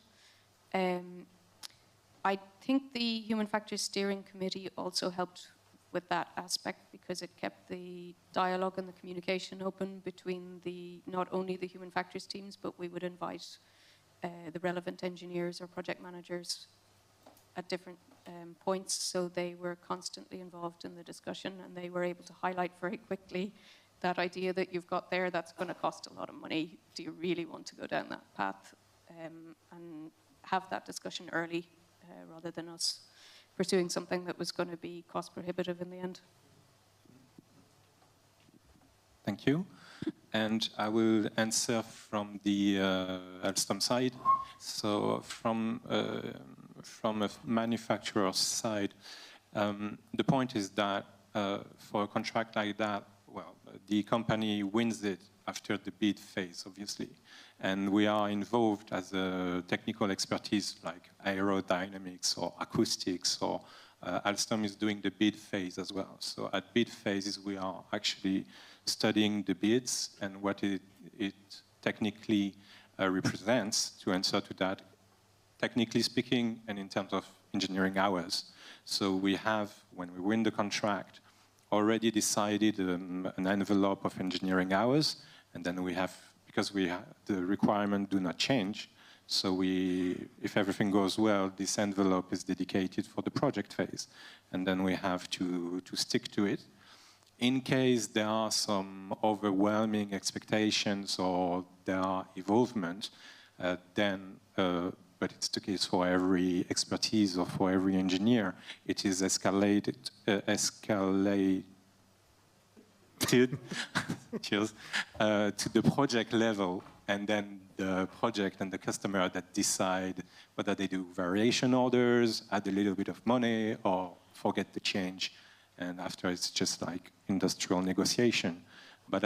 I think the Human Factors Steering Committee also helped with that aspect, because it kept the dialogue and the communication open between not only the human factors teams, but we would invite the relevant engineers or project managers at different points, so they were constantly involved in the discussion, and they were able to highlight very quickly that idea that you've got there, that's going to cost a lot of money. Do you really want to go down that path? And have that discussion early, rather than us pursuing something that was going to be cost prohibitive in the end. Thank you. And I will answer from the Alstom side. So from a manufacturer's side, the point is that for a contract like that, well, the company wins it after the bid phase, obviously. And we are involved as a technical expertise like aerodynamics or acoustics, or Alstom is doing the bid phase as well. So at bid phases, we are actually studying the bids and what it technically represents, to answer to that, technically speaking, and in terms of engineering hours. So we have, when we win the contract, already decided an envelope of engineering hours, and then we have, because the requirements do not change, so if everything goes well, this envelope is dedicated for the project phase, and then we have to stick to it. In case there are some overwhelming expectations or there are evolvement, but it's the case for every expertise or for every engineer, it is escalated cheers, to the project level, and then the project and the customer that decide whether they do variation orders, add a little bit of money, or forget the change, and after it's just like industrial negotiation. But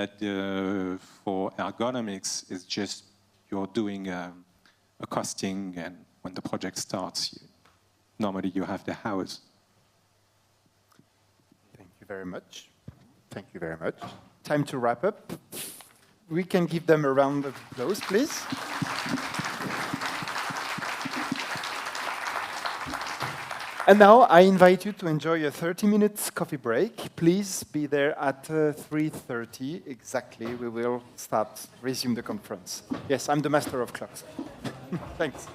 for ergonomics, it's just you're doing a costing, and when the project starts, normally you have the house. Thank you very much. Thank you very much. Time to wrap up. We can give them a round of applause, please. And now I invite you to enjoy a 30 minutes coffee break. Please be there at 3:30 exactly. We will resume the conference. Yes, I'm the master of clocks. Thanks.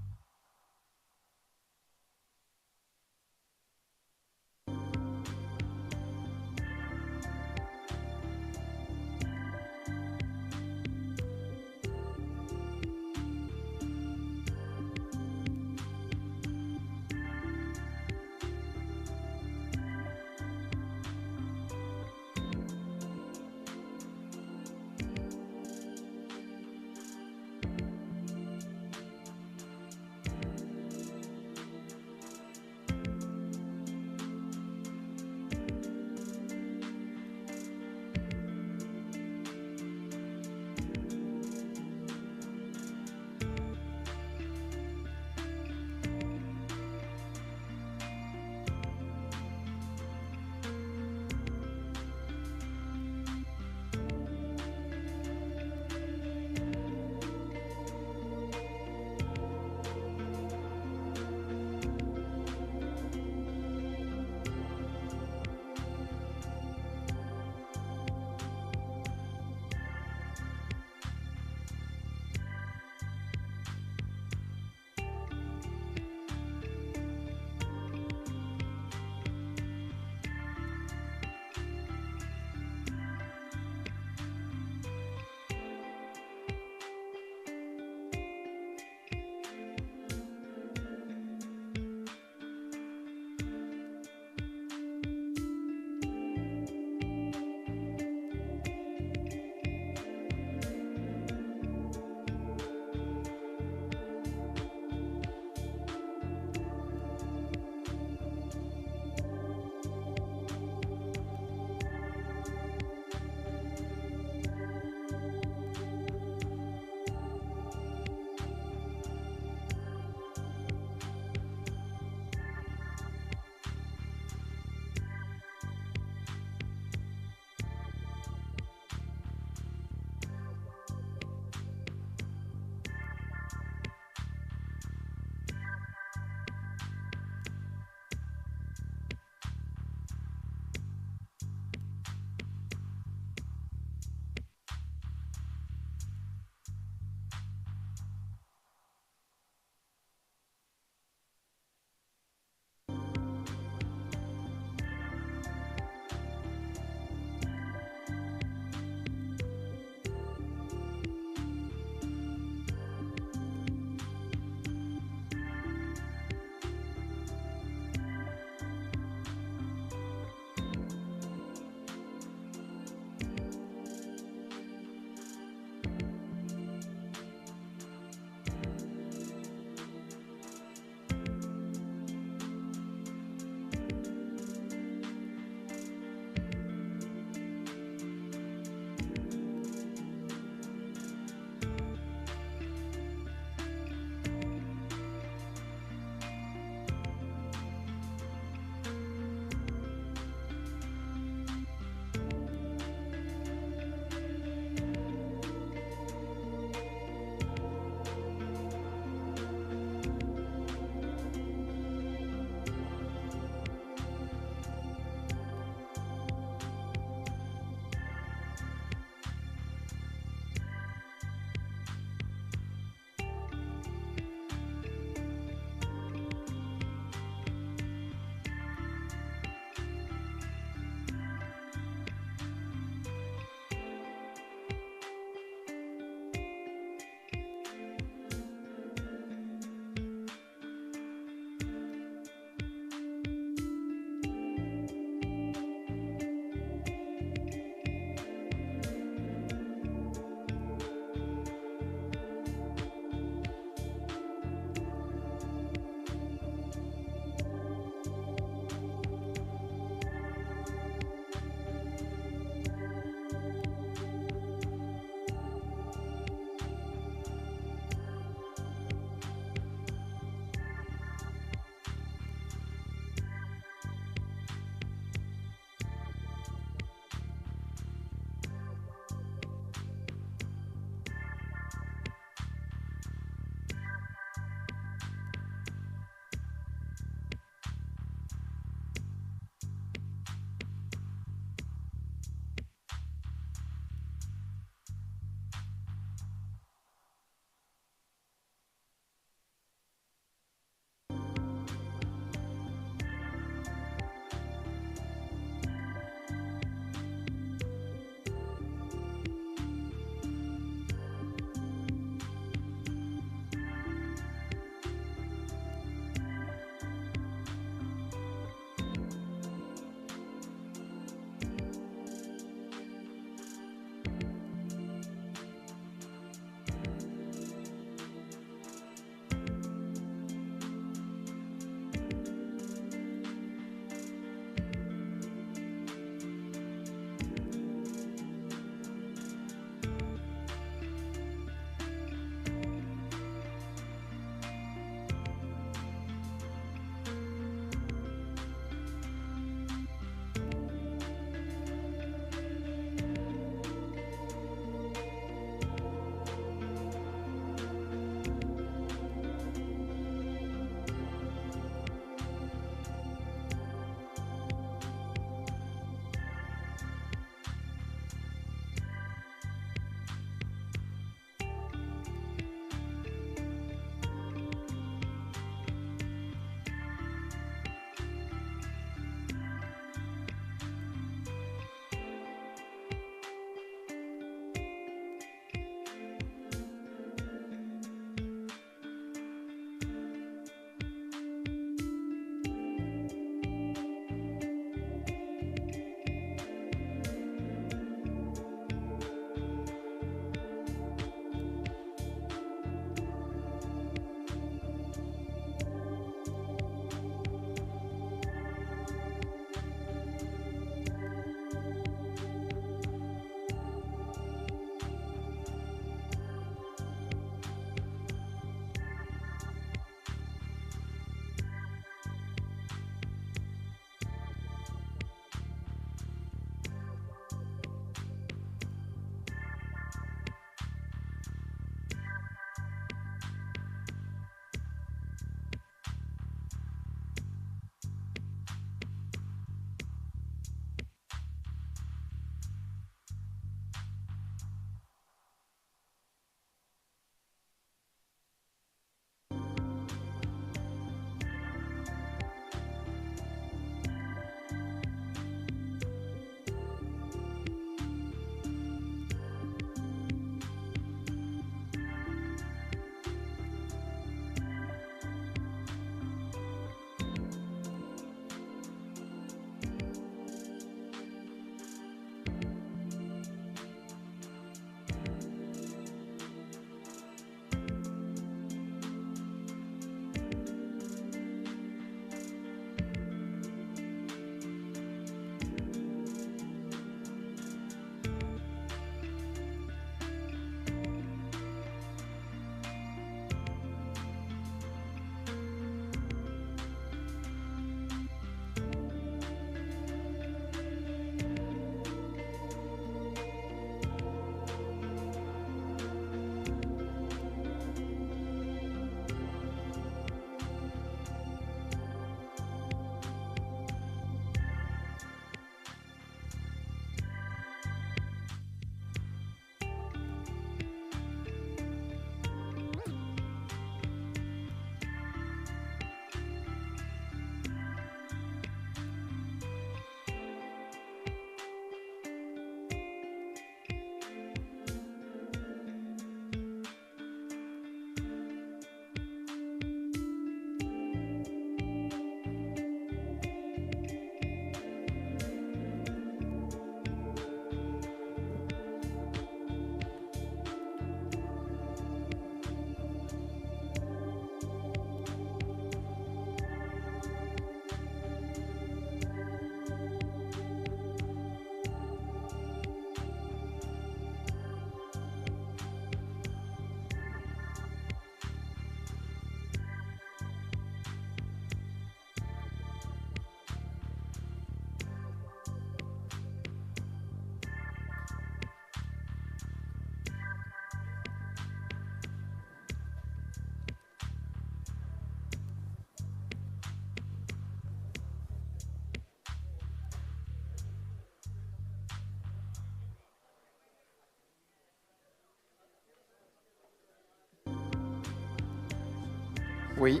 Oui.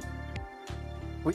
Oui.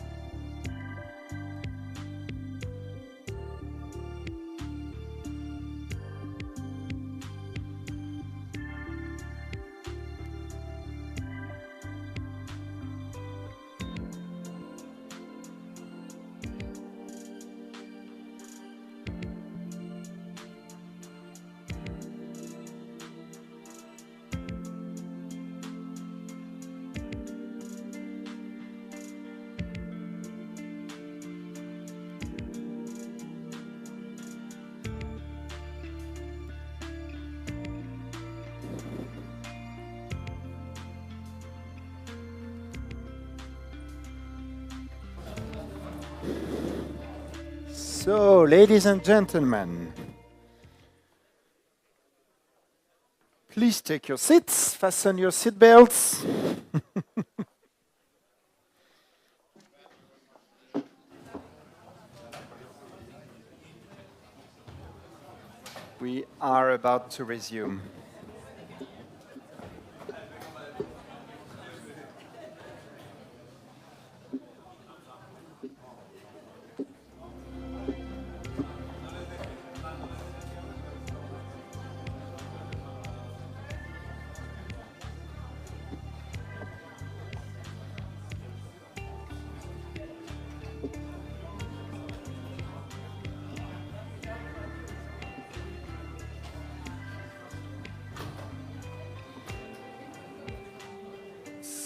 So, ladies and gentlemen, please take your seats, fasten your seat belts. We are about to resume.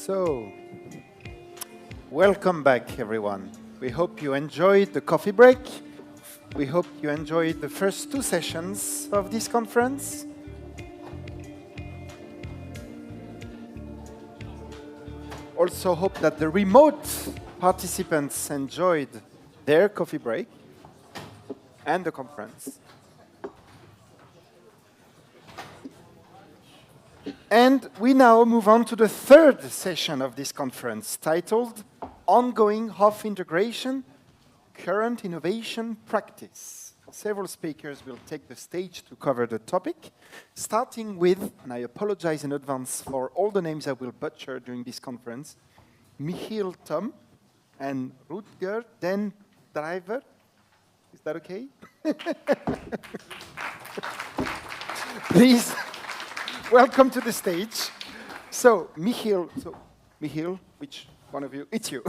So, welcome back, everyone. We hope you enjoyed the coffee break. We hope you enjoyed the first 2 sessions of this conference. Also hope that the remote participants enjoyed their coffee break and the conference. And we now move on to the 3rd session of this conference, titled Ongoing HOF Integration, Current Innovation Practice. Several speakers will take the stage to cover the topic, starting with, and I apologize in advance for all the names I will butcher during this conference, Michiel Tom and Rutger Den Driver. Is that okay? Please. Welcome to the stage. So, Michiel, which one of you? It's you.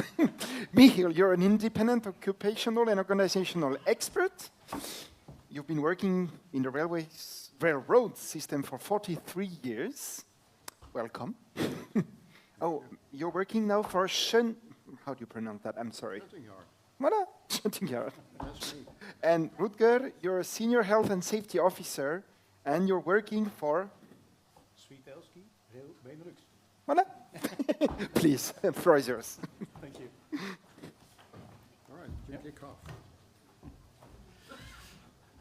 Michiel, you're an independent occupational and organizational expert. You've been working in the railroad system for 43 years. Welcome. Oh, you're working now for how do you pronounce that? I'm sorry. Voilà, Schuttinghard. And Rutger, you're a senior health and safety officer, and you're working for Benelux. Voilà. Please, the floor is yours. Thank you. All right, you kick off.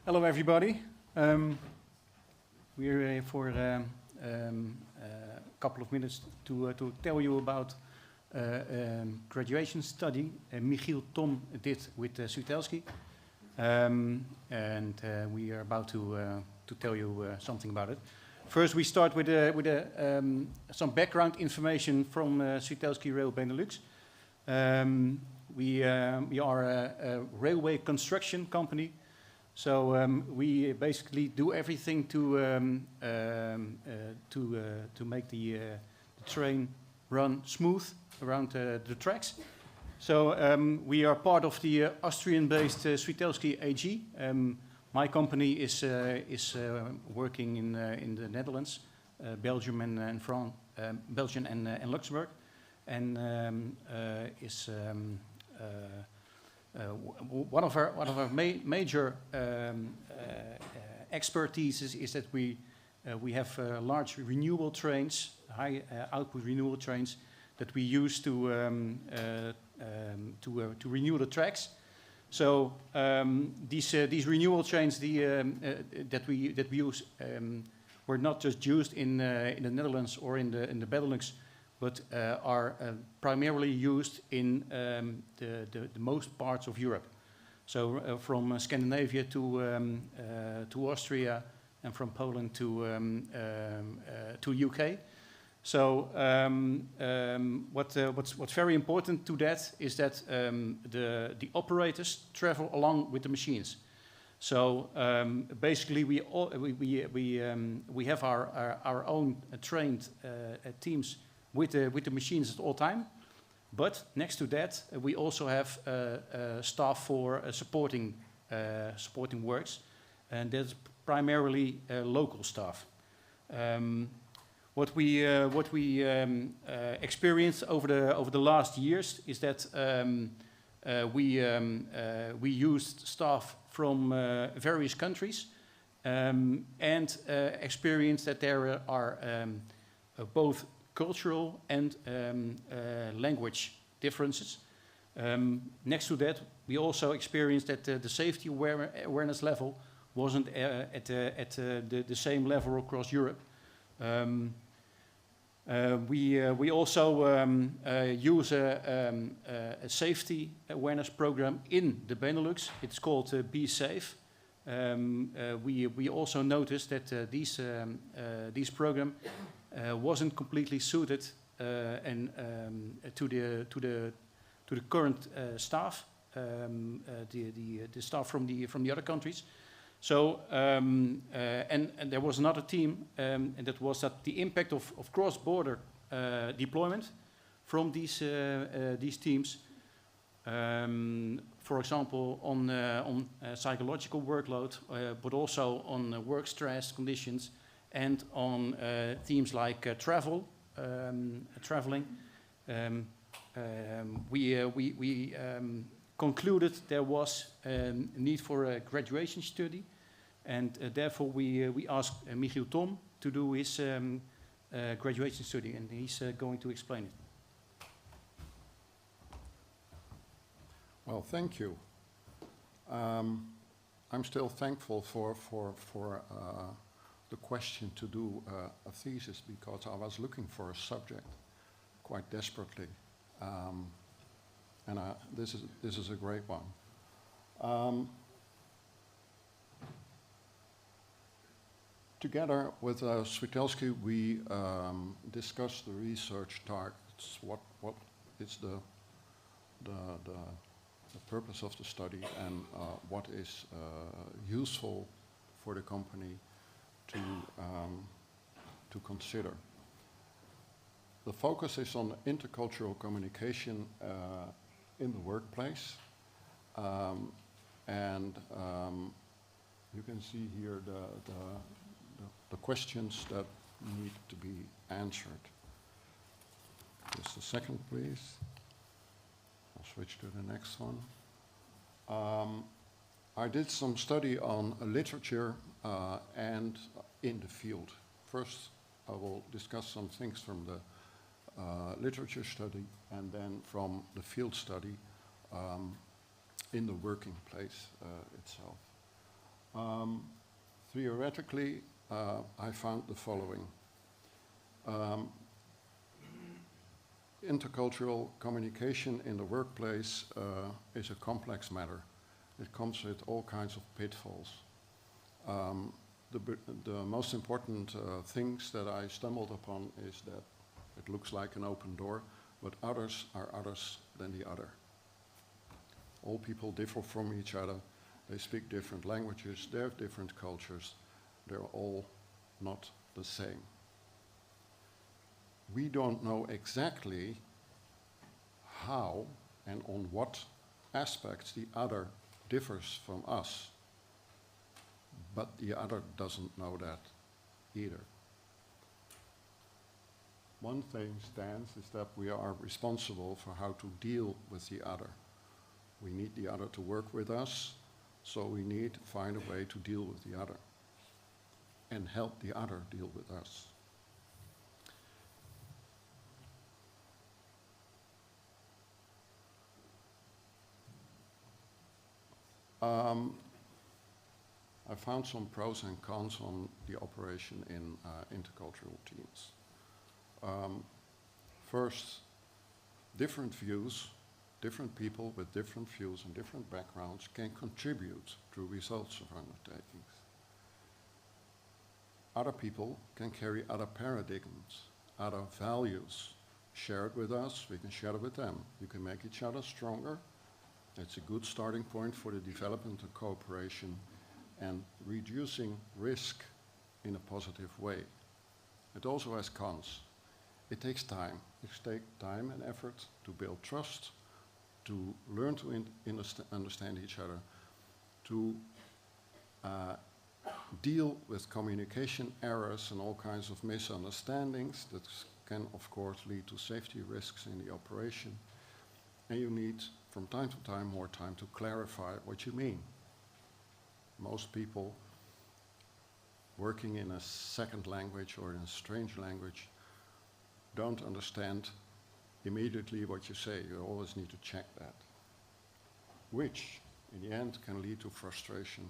Hello, everybody. We're here for a couple of minutes to tell you about graduation study Michiel Tom did with Sutelski. And we are about to tell you something about it. First, we start with some background information from Sutelski Rail Benelux. We are a railway construction company, so we basically do everything to make the train run smooth around the tracks. So we are part of the Austrian-based Sutelski AG. My company is working in the Netherlands, Belgium and France, Belgium and Luxembourg, and is one of our major expertise is that we have large renewable trains, high output renewable trains that we use to renew the tracks. So these renewal trains that we use were not just used in the Netherlands or in the Benelux, but are primarily used in the most parts of Europe. So from Scandinavia to Austria and from Poland to UK. So what's very important to that is that the operators travel along with the machines. So basically, we have our own trained teams with the machines at all time. But next to that, we also have staff for supporting works, and that's primarily local staff. What we experienced over the last years is that we used staff from various countries and experienced that there are both cultural and language differences. Next to that, we also experienced that the safety awareness level wasn't at the same level across Europe. We also use a safety awareness program in the Benelux. It's called Be Safe. We also noticed that this program wasn't completely suited and to the current staff, the staff from the other countries. So and there was another team, and that was that the impact of cross-border deployment from these teams, for example, on psychological workload, but also on work stress conditions, and on themes like traveling. We concluded there was a need for a graduation study, and therefore we asked Michiel Tom to do his graduation study, and he's going to explain it. Well, thank you. I'm still thankful for the question to do a thesis, because I was looking for a subject quite desperately. And this is a great one. Together with Switelski, we discussed the research targets. What is the purpose of the study, and what is useful for the company to consider. The focus is on intercultural communication in the workplace, and you can see here the questions that need to be answered. Just a second, please. I'll switch to the next one. I did some study on literature and in the field. First, I will discuss some things from the literature study, and then from the field study in the working place itself. Theoretically, I found the following. Intercultural communication in the workplace is a complex matter. It comes with all kinds of pitfalls. The most important things that I stumbled upon is that it looks like an open door, but others are others than the other. All people differ from each other. They speak different languages. They have different cultures. They're all not the same. We don't know exactly how and on what aspects the other differs from us, but the other doesn't know that either. One thing stands is that we are responsible for how to deal with the other. We need the other to work with us, so we need to find a way to deal with the other and help the other deal with us. I found some pros and cons on the operation in intercultural teams. First, different views, different people with different views and different backgrounds can contribute to results of undertakings. Other people can carry other paradigms, other values shared with us, we can share it with them. You can make each other stronger. It's a good starting point for the development of cooperation and reducing risk in a positive way. It also has cons. It takes time. It takes time and effort to build trust, to learn to understand each other, to deal with communication errors and all kinds of misunderstandings that can, of course, lead to safety risks in the operation. And you need, from time to time, more time to clarify what you mean. Most people working in a second language or in a strange language don't understand immediately what you say. You always need to check that, which in the end can lead to frustration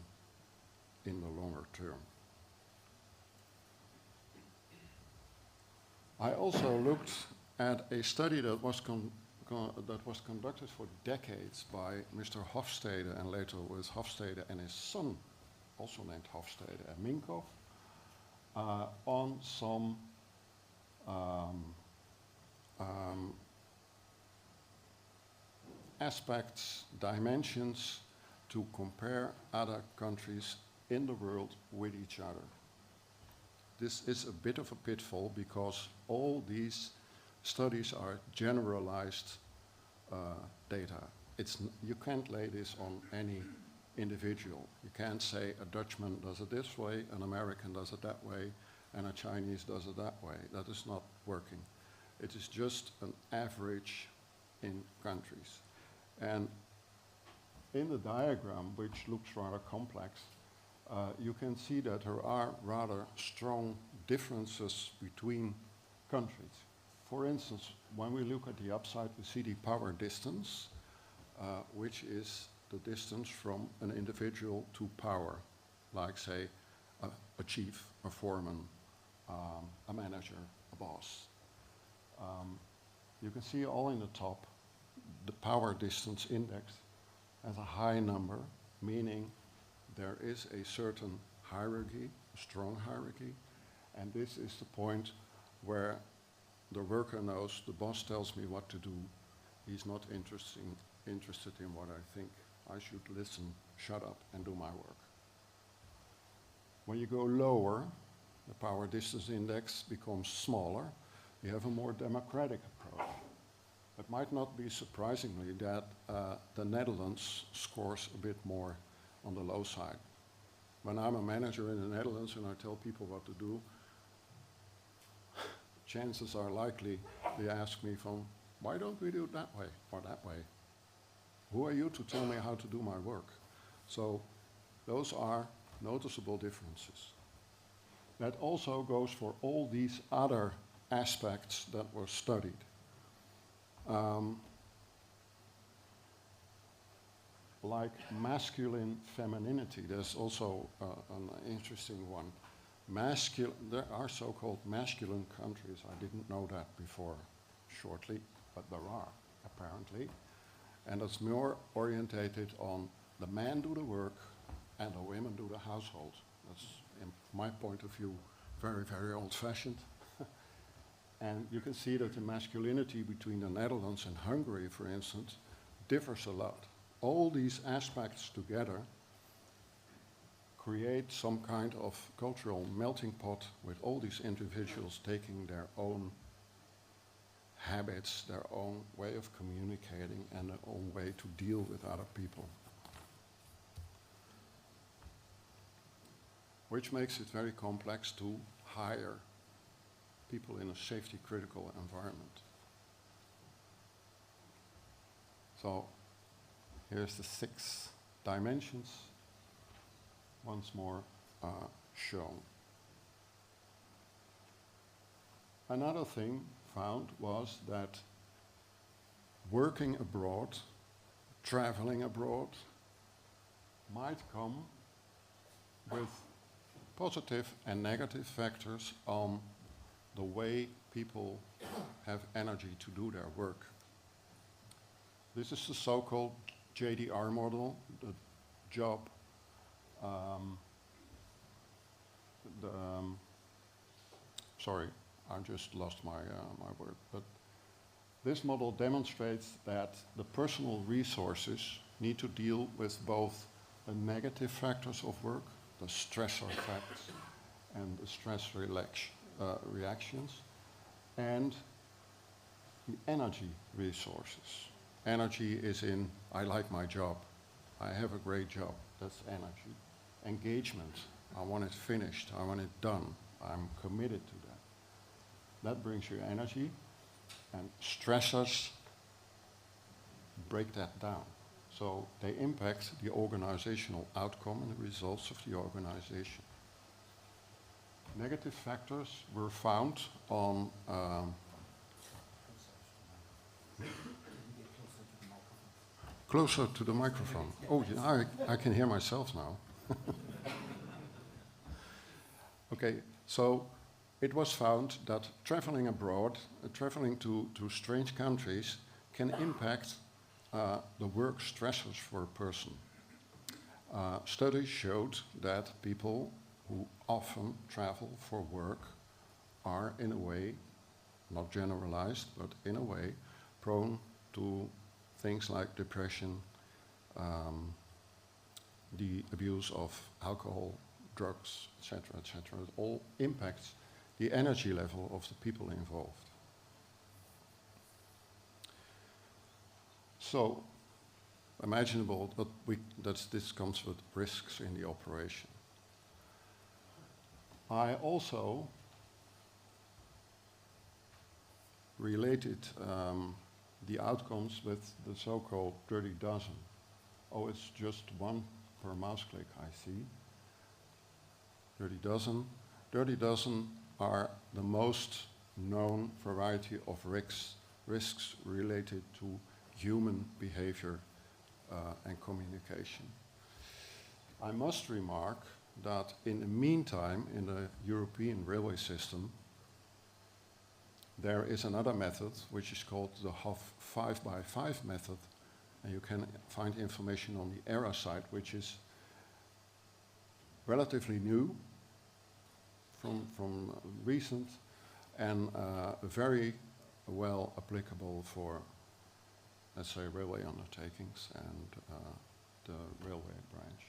in the longer term. I also looked at a study that was conducted for decades by Mr. Hofstede and later with Hofstede and his son, also named Hofstede and Minkoff, on some aspects, dimensions to compare other countries in the world with each other. This is a bit of a pitfall because all these studies are generalized data. You can't lay this on any individual. You can't say a Dutchman does it this way, an American does it that way, and a Chinese does it that way. That is not working. It is just an average in countries. And in the diagram, which looks rather complex, you can see that there are rather strong differences between countries. For instance, when we look at the upside, we see the power distance, which is the distance from an individual to power, like, say, a chief, a foreman, a manager, a boss. You can see all in the top, the power distance index has a high number, meaning there is a certain hierarchy, a strong hierarchy, and this is the point where the worker knows the boss tells me what to do. He's not interested in what I think. I should listen, shut up, and do my work. When you go lower, the power distance index becomes smaller. You have a more democratic approach. It might not be surprisingly that the Netherlands scores a bit more on the low side. When I'm a manager in the Netherlands and I tell people what to do, chances are likely they ask me from, why don't we do it that way or that way? Who are you to tell me how to do my work? So those are noticeable differences. That also goes for all these other aspects that were studied. Like masculine femininity, there's also an interesting one. There are so-called masculine countries. I didn't know that before, shortly, but there are, apparently. And it's more orientated on the men do the work and the women do the household. That's, in my point of view, very, very old-fashioned. And you can see that the masculinity between the Netherlands and Hungary, for instance, differs a lot. All these aspects together create some kind of cultural melting pot with all these individuals taking their own habits, their own way of communicating, and their own way to deal with other people. Which makes it very complex to hire people in a safety-critical environment. So here's the 6 dimensions, once more shown. Another thing found was that working abroad, traveling abroad, might come with positive and negative factors on the way people have energy to do their work. This is the so-called JDR model, the job, sorry, I just lost my, my word. But this model demonstrates that the personal resources need to deal with both the negative factors of work, the stressor effects, and the stress reactions, and the energy resources. Energy is in, I like my job, I have a great job, that's energy. Engagement, I want it finished, I want it done, I'm committed to that. That brings you energy, and stressors break that down. So they impact the organizational outcome and the results of the organization. Negative factors were found on closer to the microphone. Oh, yeah, I can hear myself now. Okay, so it was found that traveling abroad, traveling to strange countries, can impact the work stressors for a person. Studies showed that people who often travel for work are, in a way, not generalized, but in a way, prone to things like depression, the abuse of alcohol, drugs, etc., etc. It all impacts the energy level of the people involved. So, imaginable that this comes with risks in the operation. I also related the outcomes with the so-called dirty dozen. Oh, it's just one per mouse click, I see. Dirty dozen. Dirty dozen are the most known variety of risks related to human behavior and communication. I must remark that in the meantime, in the European railway system, there is another method which is called the HOF 5x5 method, and you can find information on the ERA site, which is relatively new, from recent, and very well applicable for, let's say, railway undertakings and the railway branch.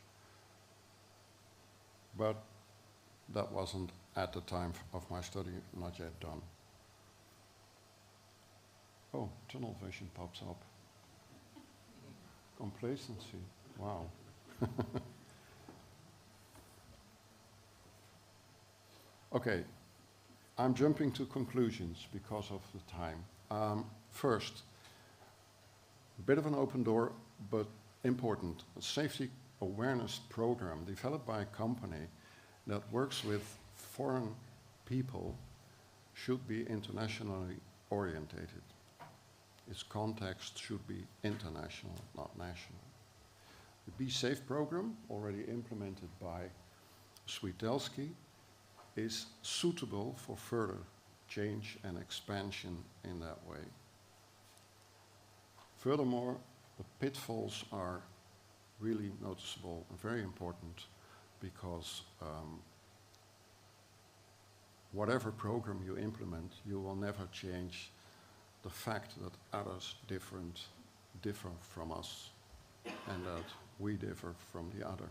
But that wasn't at the time of my study, not yet done. Oh, tunnel vision pops up. Complacency, wow. Okay, I'm jumping to conclusions because of the time. First, a bit of an open door, but important. A safety awareness program developed by a company that works with foreign people should be internationally orientated. Its context should be international, not national. The Be Safe program, already implemented by Swiatelski, is suitable for further change and expansion in that way. Furthermore, the pitfalls are really noticeable and very important because whatever program you implement, you will never change the fact that others differ from us and that we differ from the other.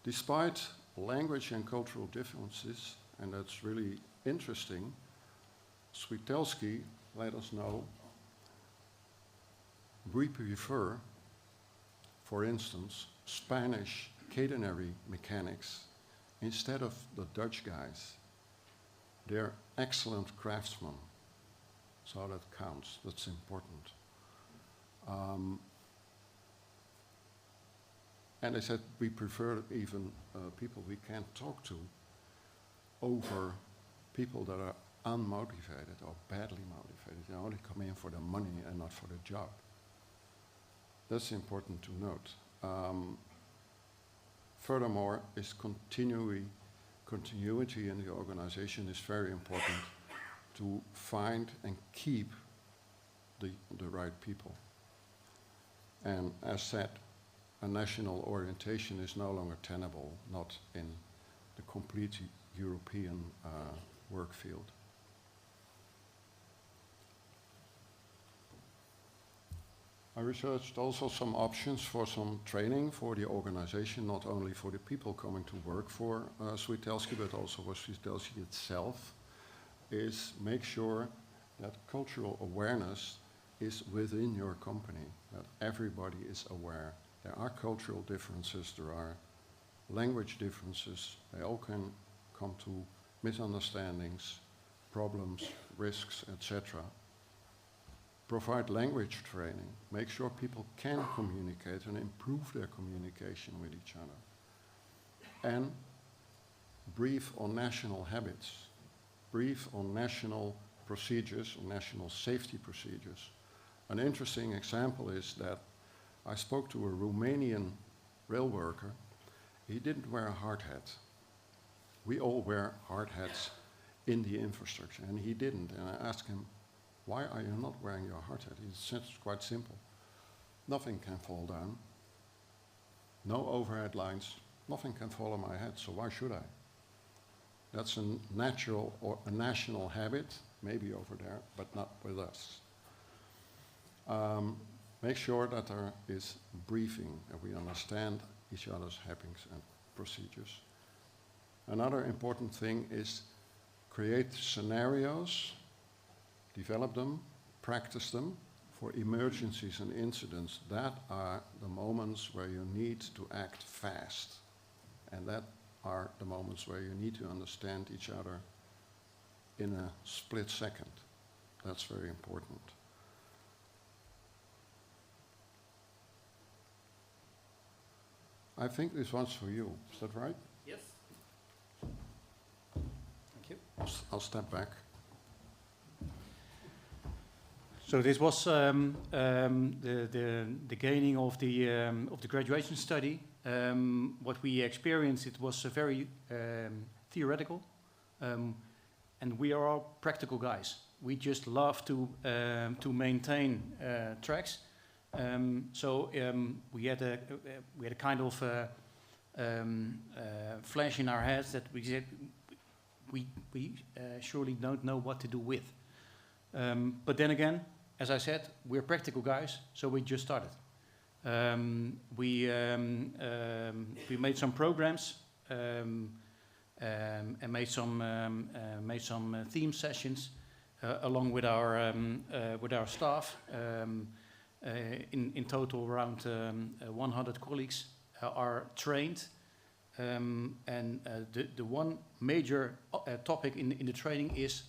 Despite language and cultural differences, and that's really interesting, Swiatelski let us know we prefer, for instance, Spanish catenary mechanics instead of the Dutch guys. They're excellent craftsmen, so that counts, that's important. And they said we prefer even people we can't talk to over people that are unmotivated or badly motivated. They only come in for the money and not for the job. That's important to note. Furthermore, is continuity in the organization is very important to find and keep the right people. And as said, a national orientation is no longer tenable, not in the complete European work field. I researched also some options for some training for the organization, not only for the people coming to work for Swiatelski, but also for Swiatelski itself, is make sure that cultural awareness is within your company, that everybody is aware. There are cultural differences, there are language differences, they all can come to misunderstandings, problems, risks, etc. Provide language training, make sure people can communicate and improve their communication with each other. And brief on national habits, brief on national procedures, on national safety procedures. An interesting example is that I spoke to a Romanian rail worker. He didn't wear a hard hat. We all wear hard hats in the infrastructure, and he didn't. And I asked him, why are you not wearing your hard hat? He said it's quite simple. Nothing can fall down. No overhead lines. Nothing can fall on my head, so why should I? That's a natural or a national habit, maybe over there, but not with us. Make sure that there is briefing and we understand each other's habits and procedures. Another important thing is create scenarios, develop them, practice them for emergencies and incidents. That are the moments where you need to act fast. And that are the moments where you need to understand each other in a split second. That's very important. I think this one's for you. Is that right? Yes. Thank you. I'll step back. So this was the gaining of the graduation study. What we experienced, it was very theoretical, and we are all practical guys. We just love to maintain tracks. So we had a kind of flash in our heads that we said we surely don't know what to do with. But then again, as I said, we're practical guys, so we just started. We made some programs and made some theme sessions along with our staff. In total, around 100 colleagues are trained, and the one major topic in the training is: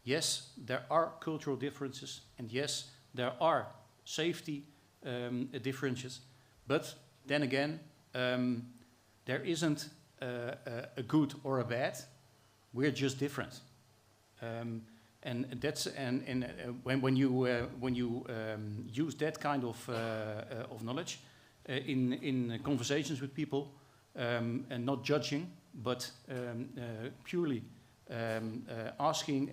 yes, there are cultural differences, and yes, there are safety differences, but then again, there isn't a good or a bad. We're just different, and that's when you use that kind of knowledge in conversations with people, and not judging, but purely asking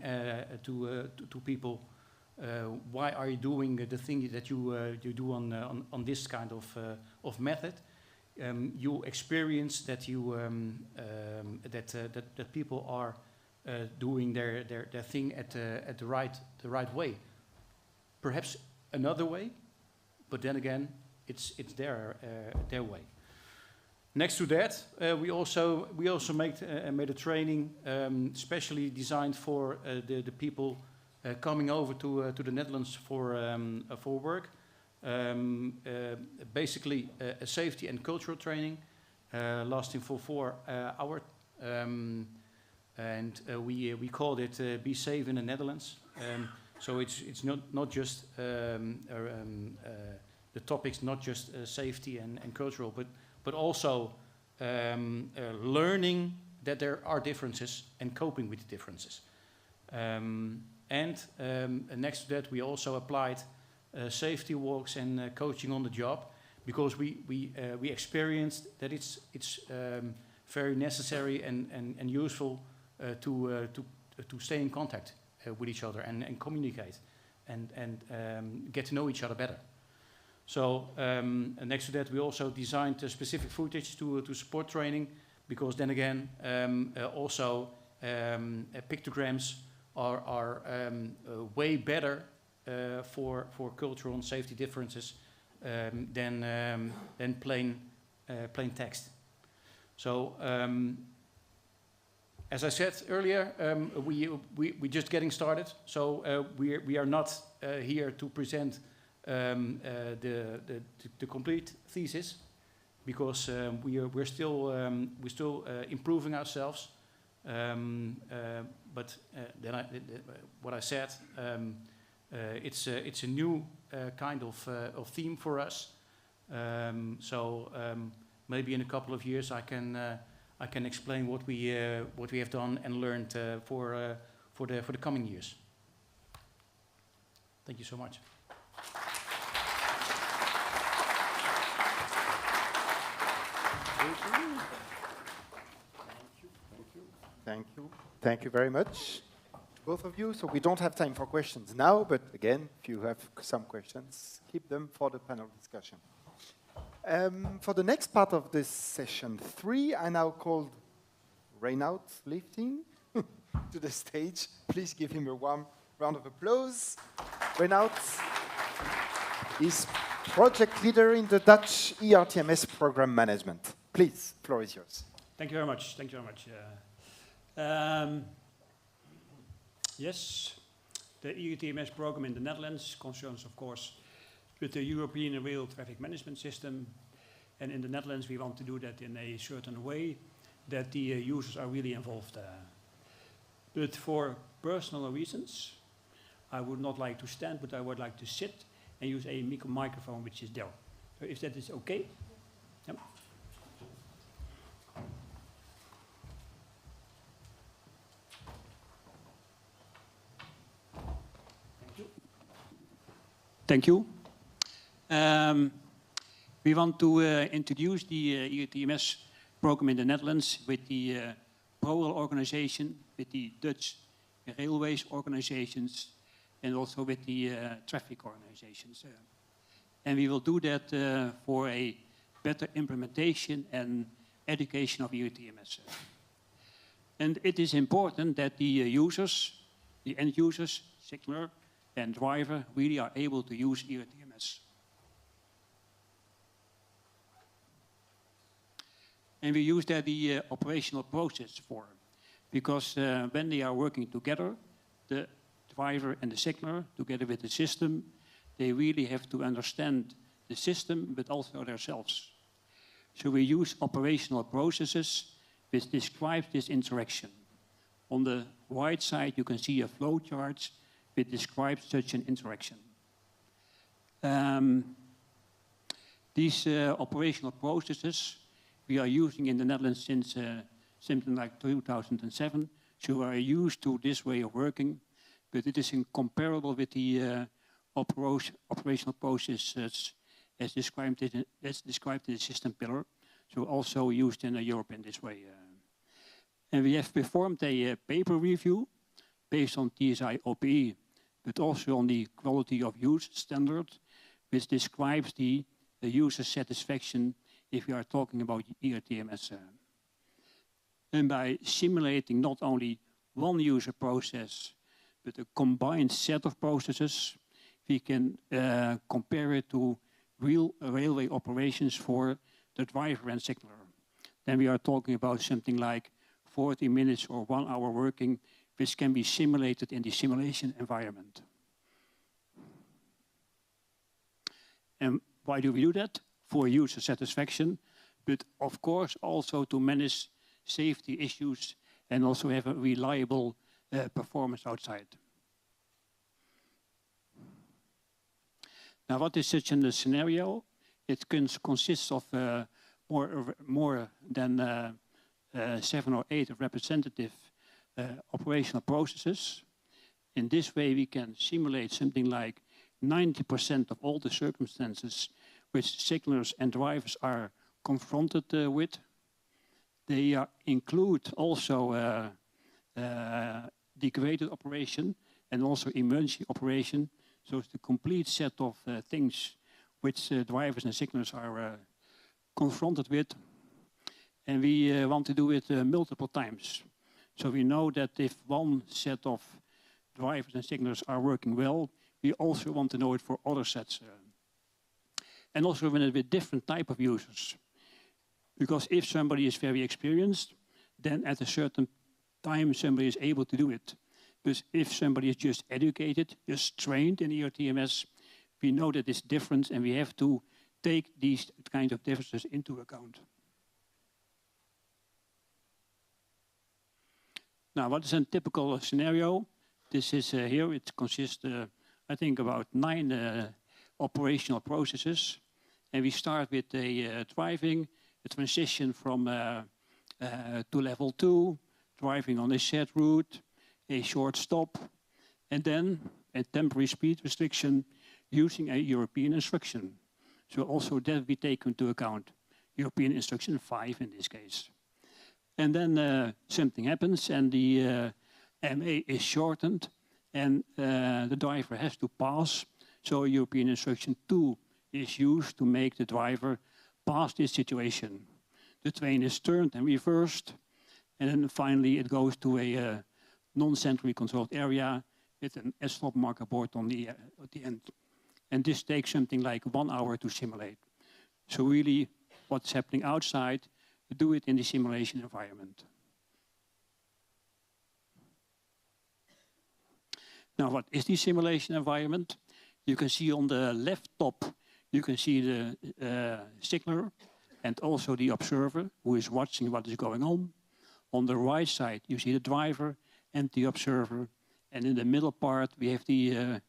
to people, why are you doing the thing that you do on this kind of method? You experience that that people are doing their thing at the right way. Perhaps another way, but then again, it's their way. Next to that, we also made a training specially designed for the people coming over to the Netherlands for work. Basically, a safety and cultural training lasting for 4 hours, and we called it "Be Safe in the Netherlands." So it's not just the topics, not just safety and cultural, but also learning that there are differences and coping with the differences. And next to that, we also applied safety walks and coaching on the job, because we experienced that it's very necessary and useful to stay in contact with each other and communicate and get to know each other better. So next to that, we also designed specific footage to support training, because then again, also pictograms are way better for cultural and safety differences than plain text. So, as I said earlier, we're just getting started. So we are not here to present the complete thesis, because we're still improving ourselves. But then what I said, it's a new kind of theme for us. So maybe in a couple of years I can explain what we have done and learned for the coming years. Thank you so much. Thank you very much, both of you. So we don't have time for questions now, but again, if you have some questions, keep them for the panel discussion. For the next part of this session 3, I now call Reinout Lifting to the stage. Please give him a warm round of applause. Reinout is project leader in the Dutch ERTMS program management. Please, floor is yours. Thank you very much. Thank you very much. Yes, the ERTMS program in the Netherlands concerns, of course, with the European Rail Traffic Management System. And in the Netherlands, we want to do that in a certain way that the users are really involved. But for personal reasons, I would not like to stand, but I would like to sit and use a microphone which is there. So if that is okay? Yep. Thank you. We want to introduce the ERTMS program in the Netherlands with the ProRail organization, with the Dutch railways organizations, and also with the traffic organizations. And we will do that for a better implementation and education of ERTMS. And it is important that the users, the end users, signaler and driver, really are able to use ERTMS. And we use that the operational process for, because when they are working together, the driver and the signaler, together with the system, they really have to understand the system, but also themselves. So we use operational processes which describe this interaction. On the right side, you can see a flow chart which describes such an interaction. These operational processes we are using in the Netherlands since something like 2007, so we are used to this way of working, but it is incomparable with the operational processes as described in the system pillar, so also used in Europe in this way. And we have performed a paper review based on TSI OPE, but also on the quality of use standard, which describes the user satisfaction if we are talking about ERTMS. And by simulating not only one user process, but a combined set of processes, we can compare it to real railway operations for the driver and signaler. Then we are talking about something like 40 minutes or 1 hour working, which can be simulated in the simulation environment. And why do we do that? For user satisfaction, but of course also to manage safety issues and also have a reliable performance outside. Now, what is such a scenario? It consists of more than 7 or 8 representative operational processes. In this way, we can simulate something like 90% of all the circumstances which signalers and drivers are confronted with. They include also degraded operation and also emergency operation. So it's the complete set of things which drivers and signalers are confronted with. And we want to do it multiple times. So we know that if one set of drivers and signalers are working well, we also want to know it for other sets. And also with different type of users. Because if somebody is very experienced, then at a certain time somebody is able to do it. But if somebody is just educated, just trained in ERTMS, we know that it's different and we have to take these kind of differences into account. Now, what is a typical scenario? This is here, it consists, I think, about 9 operational processes. And we start with a driving, a transition from to level 2, driving on a set route, a short stop, and then a temporary speed restriction using a European instruction. So also that we take into account, European instruction 5 in this case. And then something happens and the MA is shortened and the driver has to pass. So European instruction 2 is used to make the driver pass this situation. The train is turned and reversed, and then finally it goes to a non-centrally controlled area with an S-stop marker board on the at the end. And this takes something like 1 hour to simulate. So really what's happening outside, do it in the simulation environment. Now what is the simulation environment? You can see on the left top, you can see the signaler and also the observer who is watching what is going on. On the right side, you see the driver and the observer. And in the middle part, we have the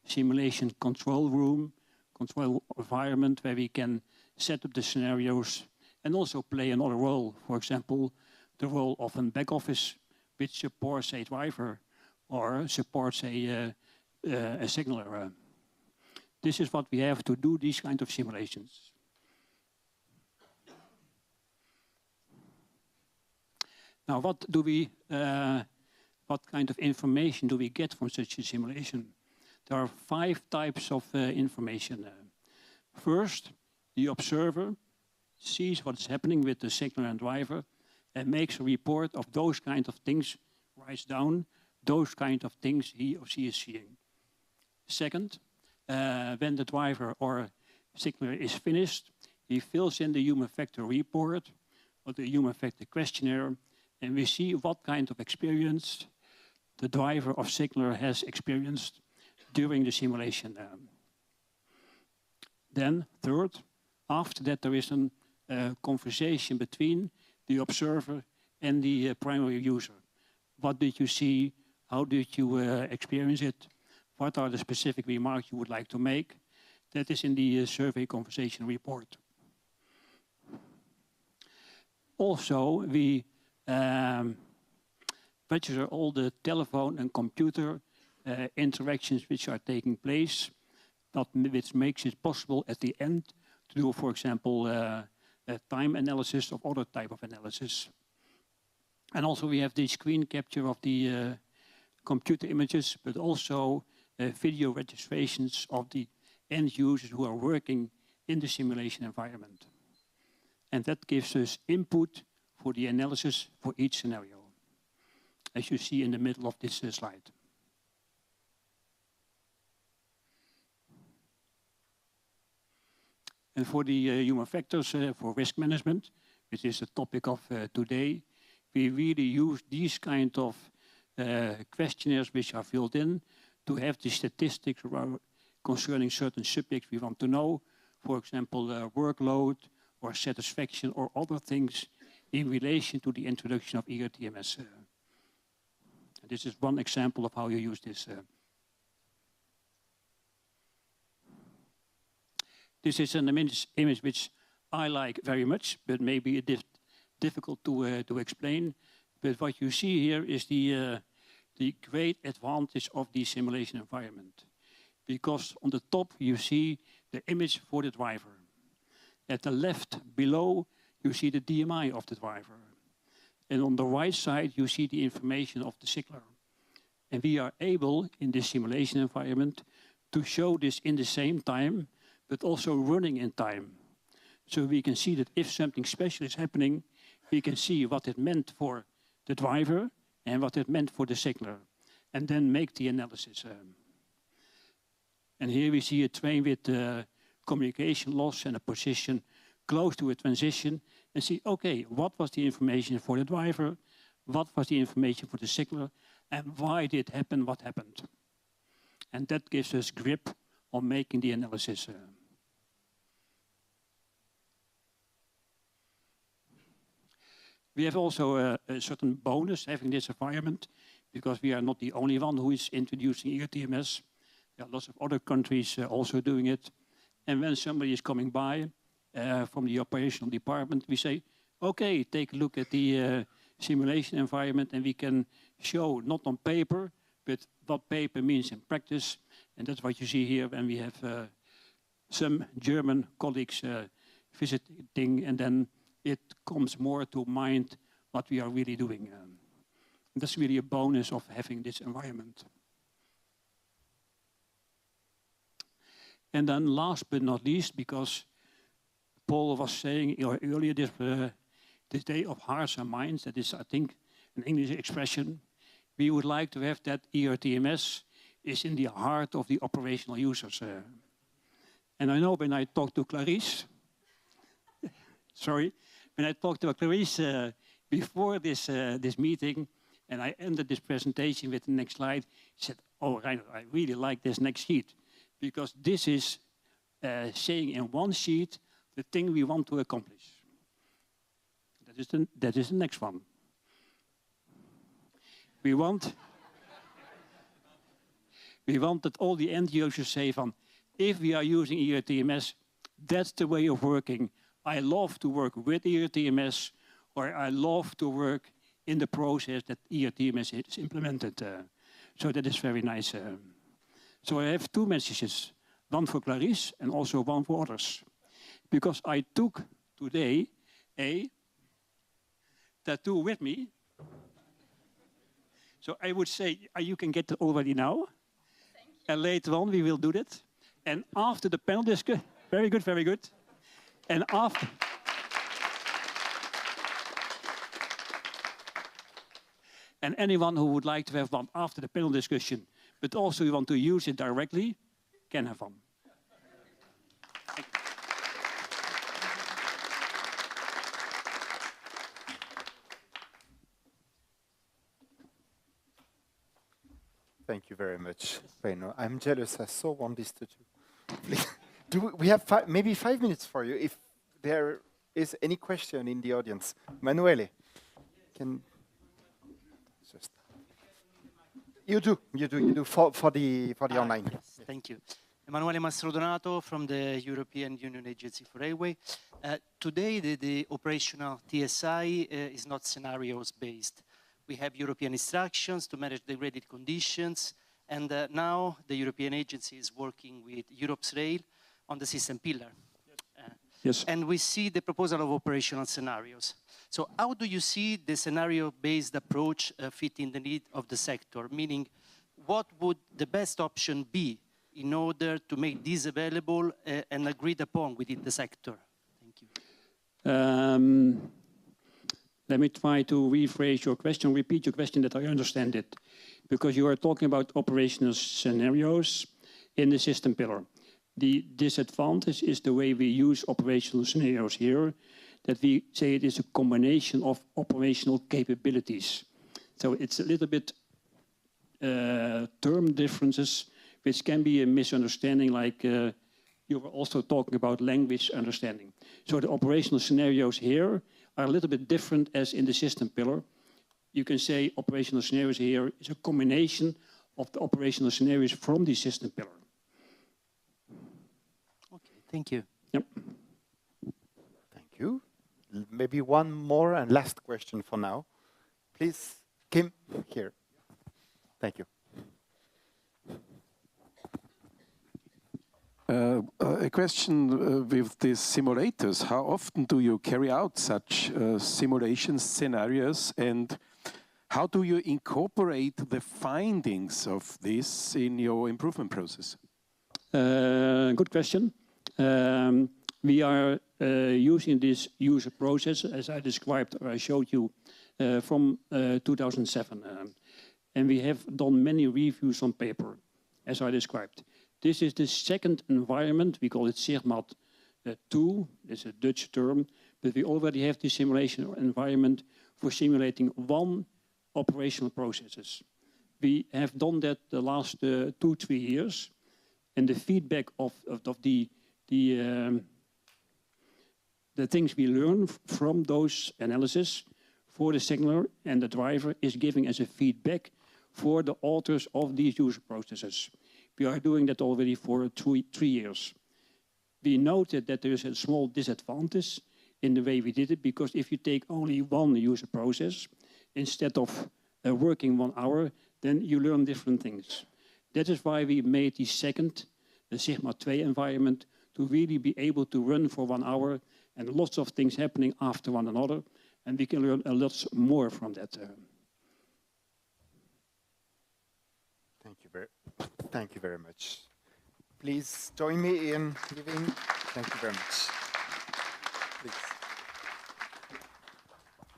simulation control room, control environment, where we can set up the scenarios and also play another role. For example, the role of a back office, which supports a driver or supports a signaler. This is what we have to do these kind of simulations. Now, what kind of information do we get from such a simulation? There are 5 types of information. First, the observer sees what's happening with the signaler and driver and makes a report of those kind of things, writes down those kind of things he or she is seeing. Second, when the driver or signaler is finished, he fills in the human factor report or the human factor questionnaire, and we see what kind of experience the driver or signaler has experienced during the simulation. Then, third, after that there is a conversation between the observer and the primary user. What did you see? How did you experience it? What are the specific remarks you would like to make? That is in the survey conversation report. Also, we register all the telephone and computer interactions which are taking place, which makes it possible at the end to do, for example, time analysis or other type of analysis. And also we have the screen capture of the computer images, but also video registrations of the end users who are working in the simulation environment. And that gives us input for the analysis for each scenario, as you see in the middle of this slide. And for the human factors for risk management, which is the topic of today, we really use these kind of questionnaires which are filled in to have the statistics concerning certain subjects we want to know, for example, workload or satisfaction or other things in relation to the introduction of ERTMS. This is one example of how you use this. This is an image which I like very much, but maybe it is difficult to explain. But what you see here is the great advantage of the simulation environment. Because on the top you see the image for the driver. At the left below you see the DMI of the driver. And on the right side you see the information of the signaler. And we are able in this simulation environment to show this in the same time, but also running in time. So we can see that if something special is happening, we can see what it meant for the driver and what it meant for the signaler, and then make the analysis. And here we see a train with communication loss and a position close to a transition, and see, okay, what was the information for the driver, what was the information for the signaler, and why did it happen, what happened. And that gives us grip on making the analysis. We have also a certain bonus having this environment, because we are not the only one who is introducing ERTMS. There are lots of other countries also doing it. And when somebody is coming by from the operational department, we say, okay, take a look at the simulation environment, and we can show, not on paper, but what paper means in practice. And that's what you see here when we have some German colleagues visiting, and then it comes more to mind what we are really doing. That's really a bonus of having this environment. And then last but not least, because Paul was saying earlier, this day of hearts and minds, that is, I think, an English expression, we would like to have that ERTMS is in the heart of the operational users. And I know when I talked to Clarice, when I talked to Clarice before this meeting, and I ended this presentation with the next slide, she said, oh, Reiner, I really like this next sheet, because this is saying in one sheet the thing we want to accomplish. That is the next one. We want that all the end users say, if we are using ERTMS, that's the way of working. I love to work with ERTMS, or I love to work in the process that ERTMS is implemented. So that is very nice. So I have two messages, one for Clarice and also one for others. Because I took today a tattoo with me. So I would say, you can get it already now. And later on we will do that. And after the panel discussion, very good, very good. And after... And anyone who would like to have one after the panel discussion, but also you want to use it directly, can have one. Thank you very much, Reino. I'm jealous. I so want this tattoo. We have maybe 5 minutes for you. If there is any question in the audience, Manuele, can just you do for the online. Yes, thank you. Emanuele Mastrodonato from the European Union Agency for Railway. Today, the operational TSI is not scenarios based. We have European instructions to manage degraded conditions, and now the European Agency is working with Europe's Rail on the system pillar. Yes. And we see the proposal of operational scenarios. So how do you see the scenario-based approach fitting the need of the sector? Meaning, what would the best option be in order to make this available and agreed upon within the sector? Thank you. Let me try to rephrase your question, repeat your question that I understand it. Because you are talking about operational scenarios in the system pillar. The disadvantage is the way we use operational scenarios here, that we say it is a combination of operational capabilities. So it's a little bit term differences, which can be a misunderstanding, like you were also talking about language understanding. So the operational scenarios here are a little bit different as in the system pillar. You can say operational scenarios here is a combination of the operational scenarios from the system pillar. Okay, thank you. Yep. Thank you. Maybe one more and last question for now. Please, Kim, here. Thank you. A question with these simulators. How often do you carry out such simulation scenarios, and how do you incorporate the findings of this in your improvement process? Good question. We are using this user process, as I described or I showed you, from 2007. And we have done many reviews on paper, as I described. This is the second environment. We call it SIGMAT 2. It's a Dutch term. But we already have the simulation environment for simulating one operational processes. We have done that the last 2-3 years. And the feedback of the things we learn from those analysis for the signaler and the driver is giving as a feedback for the authors of these user processes. We are doing that already for 3 years. We noted that there is a small disadvantage in the way we did it, because if you take only one user process, instead of working 1 hour, then you learn different things. That is why we made the second, the Sigma 2 environment, to really be able to run for 1 hour and lots of things happening after one another, and we can learn a lot more from that. Thank you very much. Please join me in giving. Thank you very much. Please.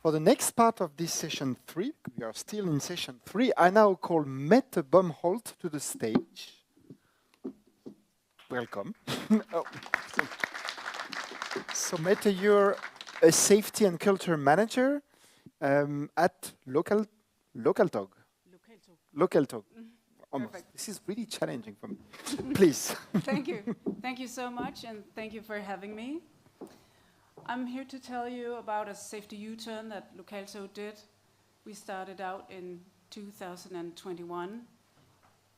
For the next part of this session 3, we are still in session 3, I now call Mette Bomholt to the stage. Welcome. Oh. So Mette, you're a safety and culture manager at Local Talk. Almost. Perfect. This is really challenging for me. Please. Thank you. Thank you so much, and thank you for having me. I'm here to tell you about a safety U-turn that Localto did. We started out in 2021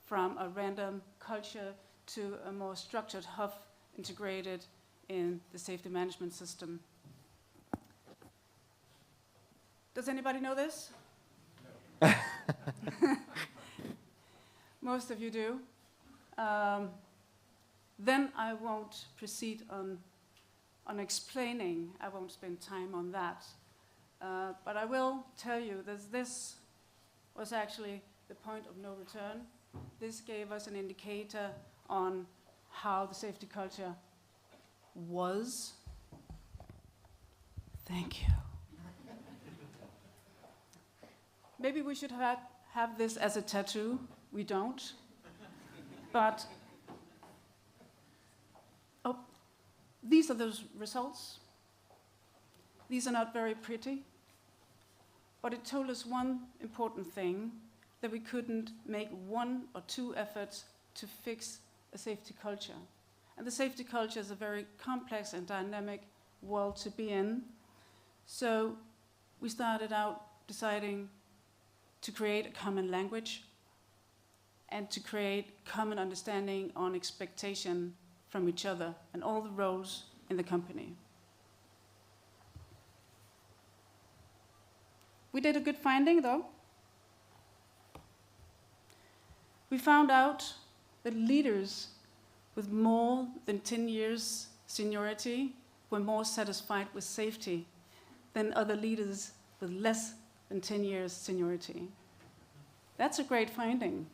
from a random culture to a more structured HOF integrated in the safety management system. Does anybody know this? No. Most of you do. Then I won't proceed on explaining. I won't spend time on that. But I will tell you that this was actually the point of no return. This gave us an indicator on how the safety culture was. Thank you. Maybe we should have this as a tattoo. We don't. But these are those results. These are not very pretty. But it told us one important thing, that we couldn't make 1 or 2 efforts to fix a safety culture. And the safety culture is a very complex and dynamic world to be in. So we started out deciding to create a common language and to create common understanding on expectation from each other and all the roles in the company. We did a good finding, though. We found out that leaders with more than 10 years seniority were more satisfied with safety than other leaders with less than 10 years seniority. That's a great finding.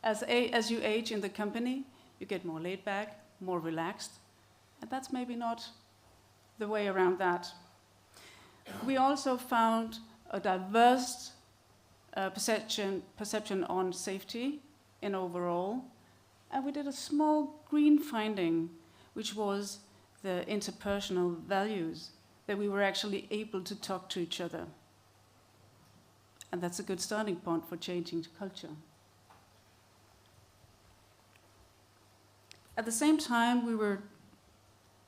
As you age in the company, you get more laid back, more relaxed, and that's maybe not the way around that. We also found a diverse perception on safety in overall, and we did a small green finding, which was the interpersonal values, that we were actually able to talk to each other. And that's a good starting point for changing culture. At the same time, we were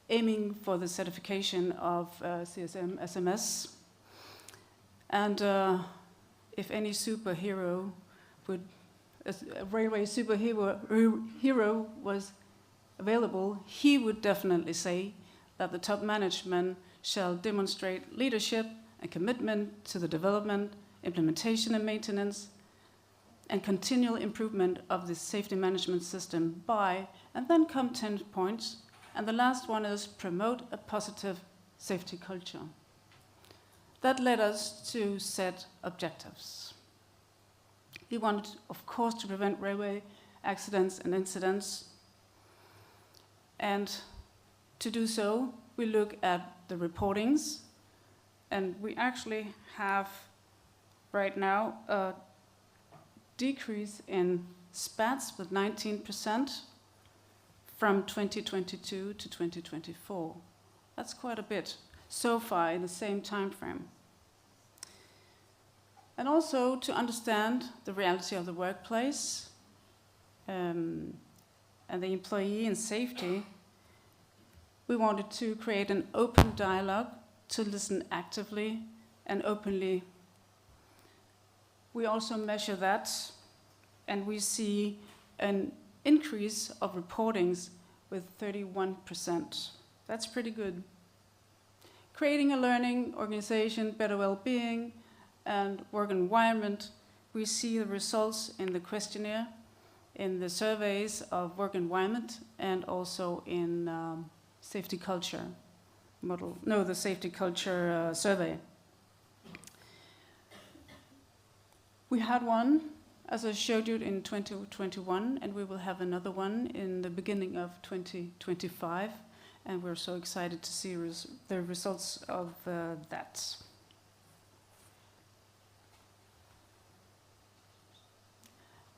aiming for the certification of CSM SMS. And if any superhero would, a railway superhero was available, he would definitely say that the top management shall demonstrate leadership and commitment to the development, implementation and maintenance, and continual improvement of the safety management system by, and then come 10 points. And the last one is promote a positive safety culture. That led us to set objectives. We wanted, of course, to prevent railway accidents and incidents. And To do so, we look at the reportings, and we actually have right now a decrease in SPATs with 19% from 2022 to 2024. That's quite a bit so far in the same time frame. And also to understand the reality of the workplace and the employee and safety, we wanted to create an open dialogue to listen actively and openly. We also measure that, and we see an increase of reportings with 31%. That's pretty good. Creating a learning organization, better well-being, and work environment, we see the results in the questionnaire, in the surveys of work environment, and also in safety culture model. No, the safety culture survey. We had one, as I showed you, in 2021, and we will have another one in the beginning of 2025, and we're so excited to see the results of that.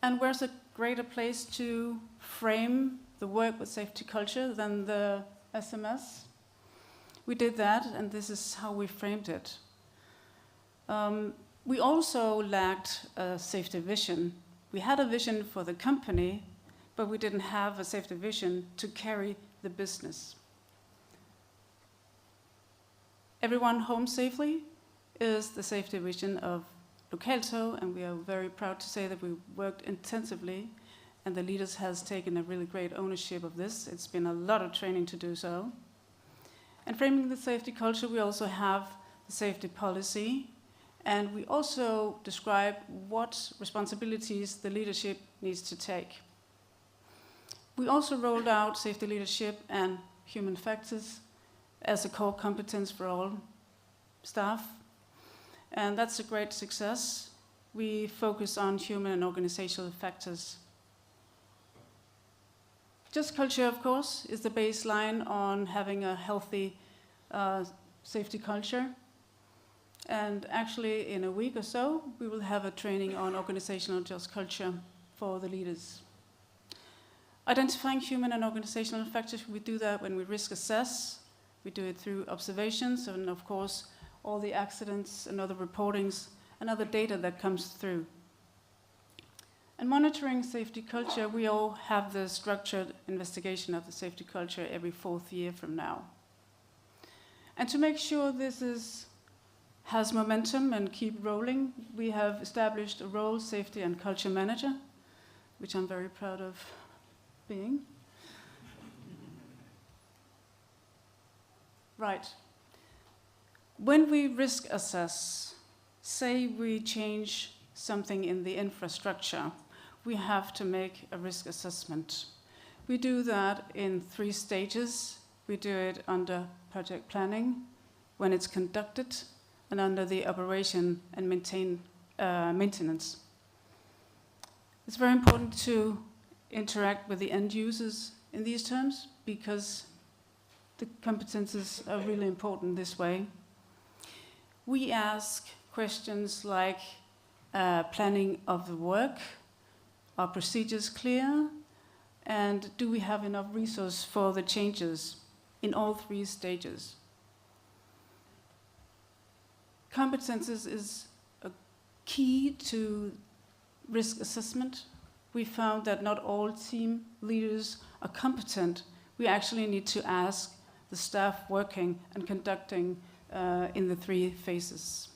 And where's a greater place to frame the work with safety culture than the SMS? We did that, and this is how we framed it. We also lacked a safety vision. We had a vision for the company, but we didn't have a safety vision to carry the business. Everyone home safely is the safety vision of Lokaltog, and we are very proud to say that we worked intensively, and the leaders has taken a really great ownership of this. It's been a lot of training to do so. And framing the safety culture, we also have the safety policy, and we also describe what responsibilities the leadership needs to take. We also rolled out safety leadership and human factors as a core competence for all staff, and that's a great success. We focus on human and organizational factors. Just culture, of course, is the baseline on having a healthy safety culture. And actually, in a week or so, we will have a training on organizational just culture for the leaders. Identifying human and organizational factors, we do that when we risk assess. We do it through observations and, of course, all the accidents and other reportings and other data that comes through. And monitoring safety culture, we all have the structured investigation of the safety culture every 4th year from now. And to make sure this has momentum and keep rolling, we have established a role safety and culture manager, which I'm very proud of being. Right. When we risk assess, say we change something in the infrastructure, we have to make a risk assessment. We do that in 3 stages. We do it under project planning, when it's conducted, and under the operation and maintenance. It's very important to interact with the end users in these terms, because the competences are really important this way. We ask questions like planning of the work, are procedures clear, and do we have enough resource for the changes in all 3 stages? Competences is a key to risk assessment. We found that not all team leaders are competent. We actually need to ask the staff working and conducting in the 3 phases.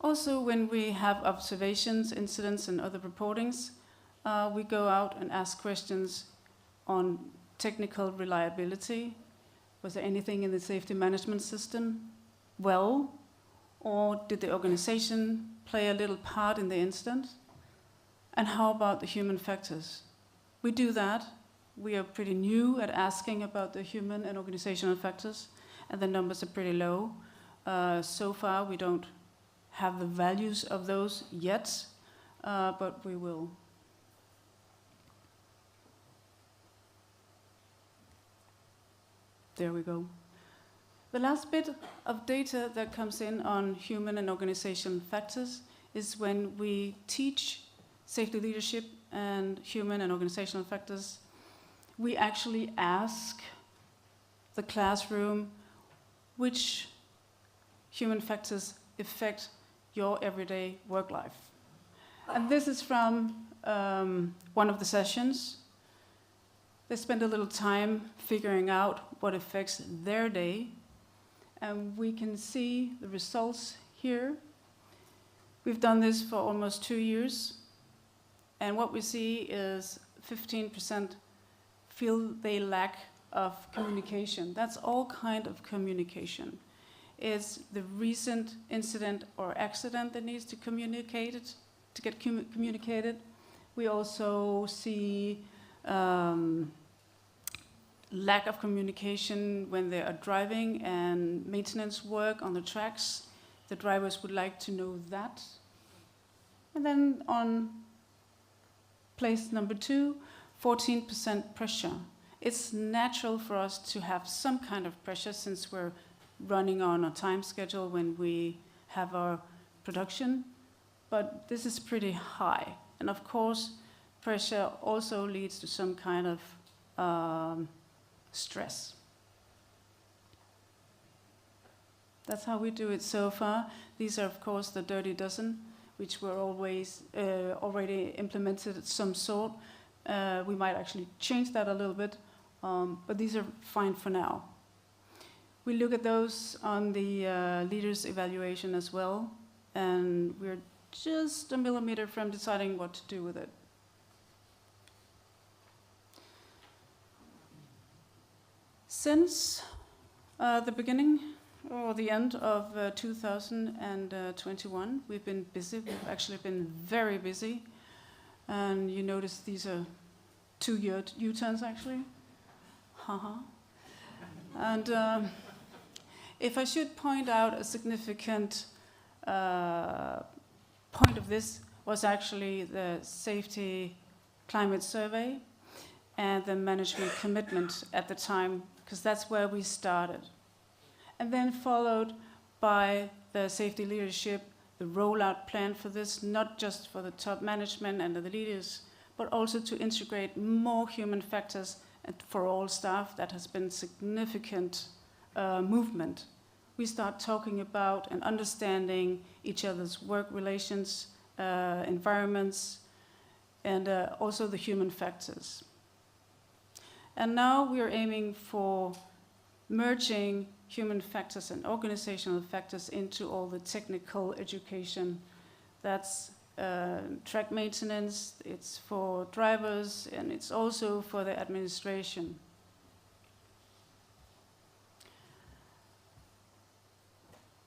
Also, when we have observations, incidents, and other reportings, we go out and ask questions on technical reliability. Was there anything in the safety management system well, or did the organization play a little part in the incident? And how about the human factors? We do that. We are pretty new at asking about the human and organizational factors, and the numbers are pretty low. So far, we don't have the values of those yet, but we will. There we go. The last bit of data that comes in on human and organizational factors is when we teach safety leadership and human and organizational factors, we actually ask the classroom which human factors affect your everyday work life. And this is from one of the sessions. They spend a little time figuring out what affects their day. And we can see the results here. We've done this for almost 2 years. And what we see is 15% feel they lack of communication. That's all kind of communication. It's the recent incident or accident that needs to get communicated. We also see lack of communication when they are driving and maintenance work on the tracks. The drivers would like to know that. And then on place number 2, 14% pressure. It's natural for us to have some kind of pressure since we're running on a time schedule when we have our production, but this is pretty high. And of course, pressure also leads to some kind of stress. That's how we do it so far. These are, of course, the dirty dozen, which were always already implemented of some sort. We might actually change that a little bit, but these are fine for now. We look at those on the leaders' evaluation as well, and we're just a millimeter from deciding what to do with it. Since the beginning or the end of 2021, we've been busy. We've actually been very busy. And you notice these are 2 U-turns actually. Haha. And if I should point out a significant point of this was actually the safety climate survey and the management commitment at the time, because that's where we started. And then followed by the safety leadership, the rollout plan for this, not just for the top management and the leaders, but also to integrate more human factors and for all staff. That has been significant movement. We start talking about and understanding each other's work relations, environments, and also the human factors. And now we are aiming for merging human factors and organizational factors into all the technical education. That's track maintenance, it's for drivers, and it's also for the administration.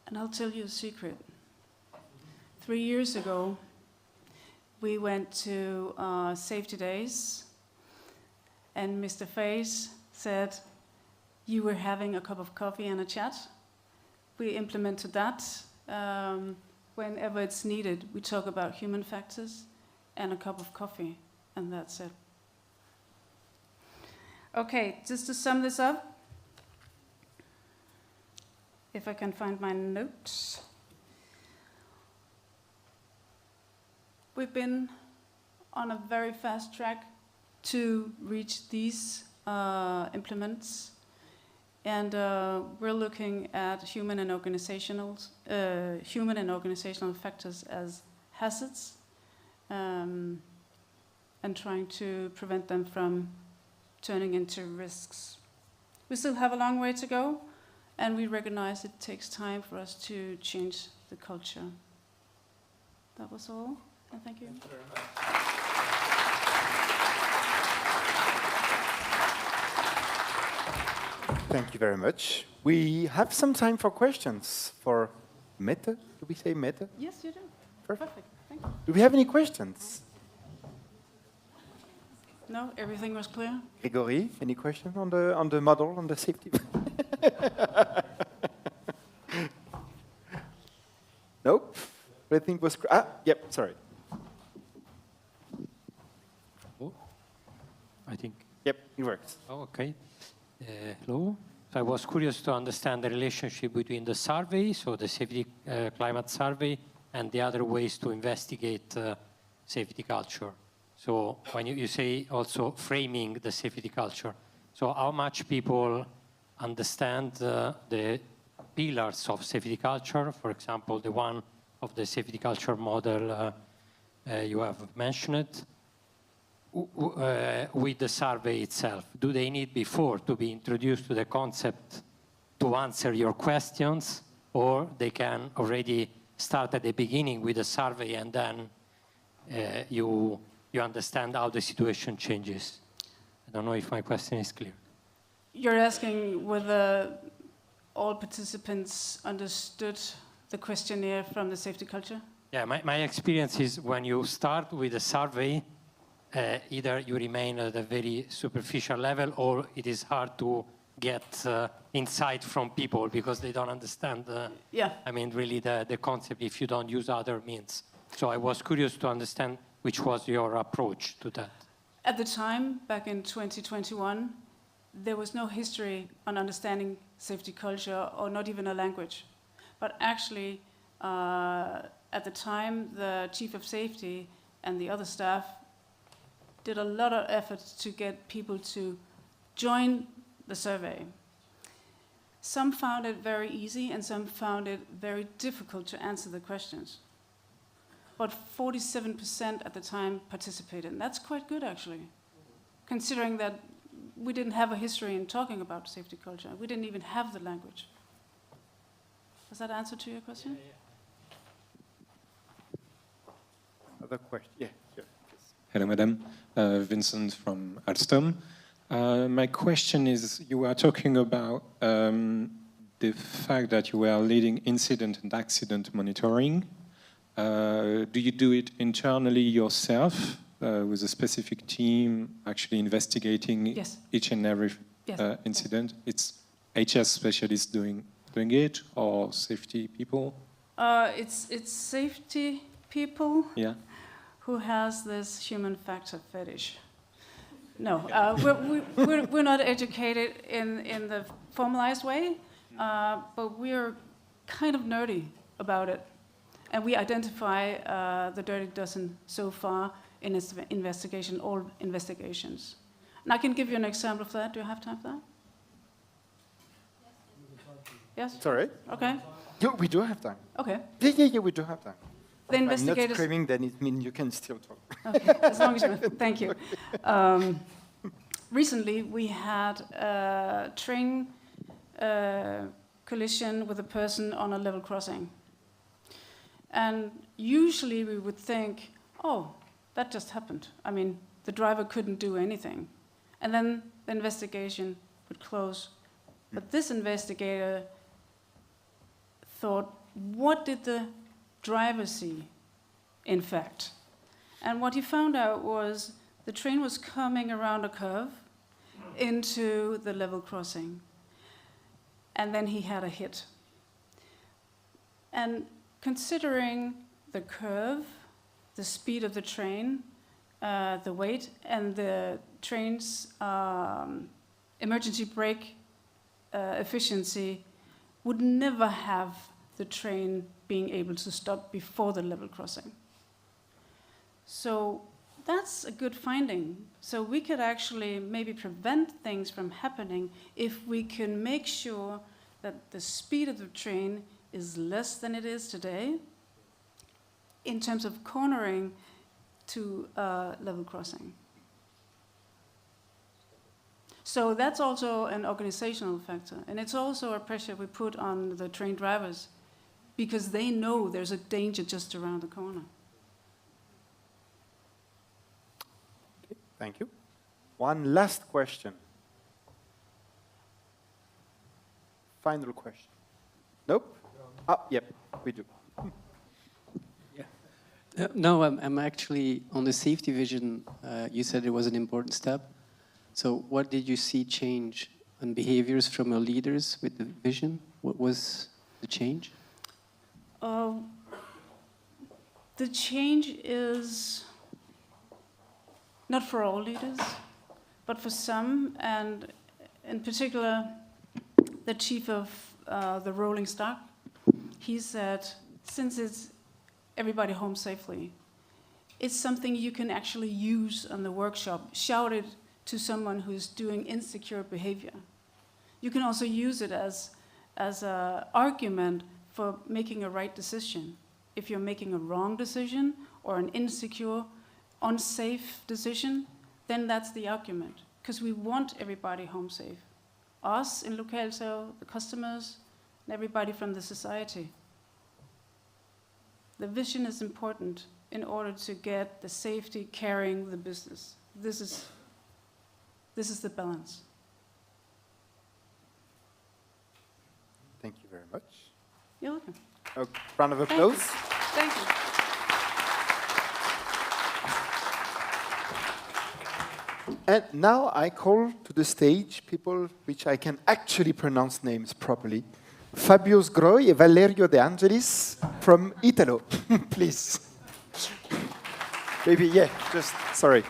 And I'll tell you a secret. 3 years ago, we went to Safety Days, and Mr. Faes said, you were having a cup of coffee and a chat. We implemented that. Whenever it's needed, we talk about human factors and a cup of coffee, and that's it. Okay, just to sum this up, if I can find my notes. We've been on a very fast track to reach these implements. And we're looking at human and organizational factors as hazards, and trying to prevent them from turning into risks. We still have a long way to go, and we recognize it takes time for us to change the culture. That was all, and thank you. Thank you very much. Thank you very much. We have some time for questions for Mette. Do we say Mette? Yes, you do. Perfect. Thank you. Do we have any questions? No, everything was clear. Gregory, any questions on the model, on the safety? Nope. Everything was. Yep. Sorry. Oh, I think. Yep, it works. Oh, okay. Hello. So I was curious to understand the relationship between the survey, so the safety climate survey, and the other ways to investigate safety culture. So when you say also framing the safety culture, so how much people understand the pillars of safety culture, for example, the one of the safety culture model you have mentioned, with the survey itself? Do they need before to be introduced to the concept to answer your questions, or they can already start at the beginning with the survey and then you understand how the situation changes? I don't know if my question is clear. You're asking whether all participants understood the questionnaire from the safety culture? Yeah, my experience is when you start with a survey, either you remain at a very superficial level or it is hard to get insight from people because they don't understand, I mean, really the concept if you don't use other means. So I was curious to understand which was your approach to that. At the time, back in 2021, there was no history on understanding safety culture or not even a language. But actually, at the time, the chief of safety and the other staff did a lot of efforts to get people to join the survey. Some found it very easy and some found it very difficult to answer the questions. But 47% at the time participated, and that's quite good actually, considering that we didn't have a history in talking about safety culture. We didn't even have the language. Does that answer to your question? Other question? Yeah. Hello, Madam. Vincent from Alstom. My question is, you were talking about the fact that you were leading incident and accident monitoring. Do you do it internally yourself with a specific team actually investigating each and every incident? It's HS specialists doing it or safety people? It's safety people. Yeah. Who has this human factor fetish. No, we're not educated in the formalized way, but we're kind of nerdy about it. And we identify the dirty dozen so far in this investigation, all investigations. And I can give you an example of that. Do you have time for that? Yes? It's all right. Okay. Yeah, we do have time. Okay. Yeah, we do have time. The If I'm investigators. not screaming, then it means you can still talk. Okay, as long as you. Thank you. Recently, we had a train collision with a person on a level crossing. And usually we would think, oh, that just happened. I mean, the driver couldn't do anything. And then the investigation would close. But this investigator thought, what did the driver see, in fact? And what he found out was the train was coming around a curve into the level crossing. And then he had a hit. And considering the curve, the speed of the train, the weight, and the train's emergency brake efficiency, would never have the train being able to stop before the level crossing. So that's a good finding. So we could actually maybe prevent things from happening if we can make sure that the speed of the train is less than it is today in terms of cornering to level crossing. So that's also an organizational factor. And it's also a pressure we put on the train drivers because they know there's a danger just around the corner. Okay, thank you. One last question. Final question. Nope? Yep, we do. No, I'm actually on the safety vision. You said it was an important step. So what did you see change on behaviors from your leaders with the vision? What was the change? The change is not for all leaders, but for some, and in particular, the chief of the rolling stock, he said, since it's everybody home safely, it's something you can actually use on the workshop, shout it to someone who's doing insecure behavior. You can also use it as an argument for making a right decision. If you're making a wrong decision or an insecure, unsafe decision, then that's the argument. Because we want everybody home safe. Us in Lokalso, the customers, and everybody from the society. The vision is important in order to get the safety carrying the business. This is the balance. Thank you very much. You're welcome. A round of applause. Thank you. And now I call to the stage people which I can actually pronounce names properly. Fabio Sgroi and Valerio De Angelis from Italo. Please. Maybe, yeah, just, sorry.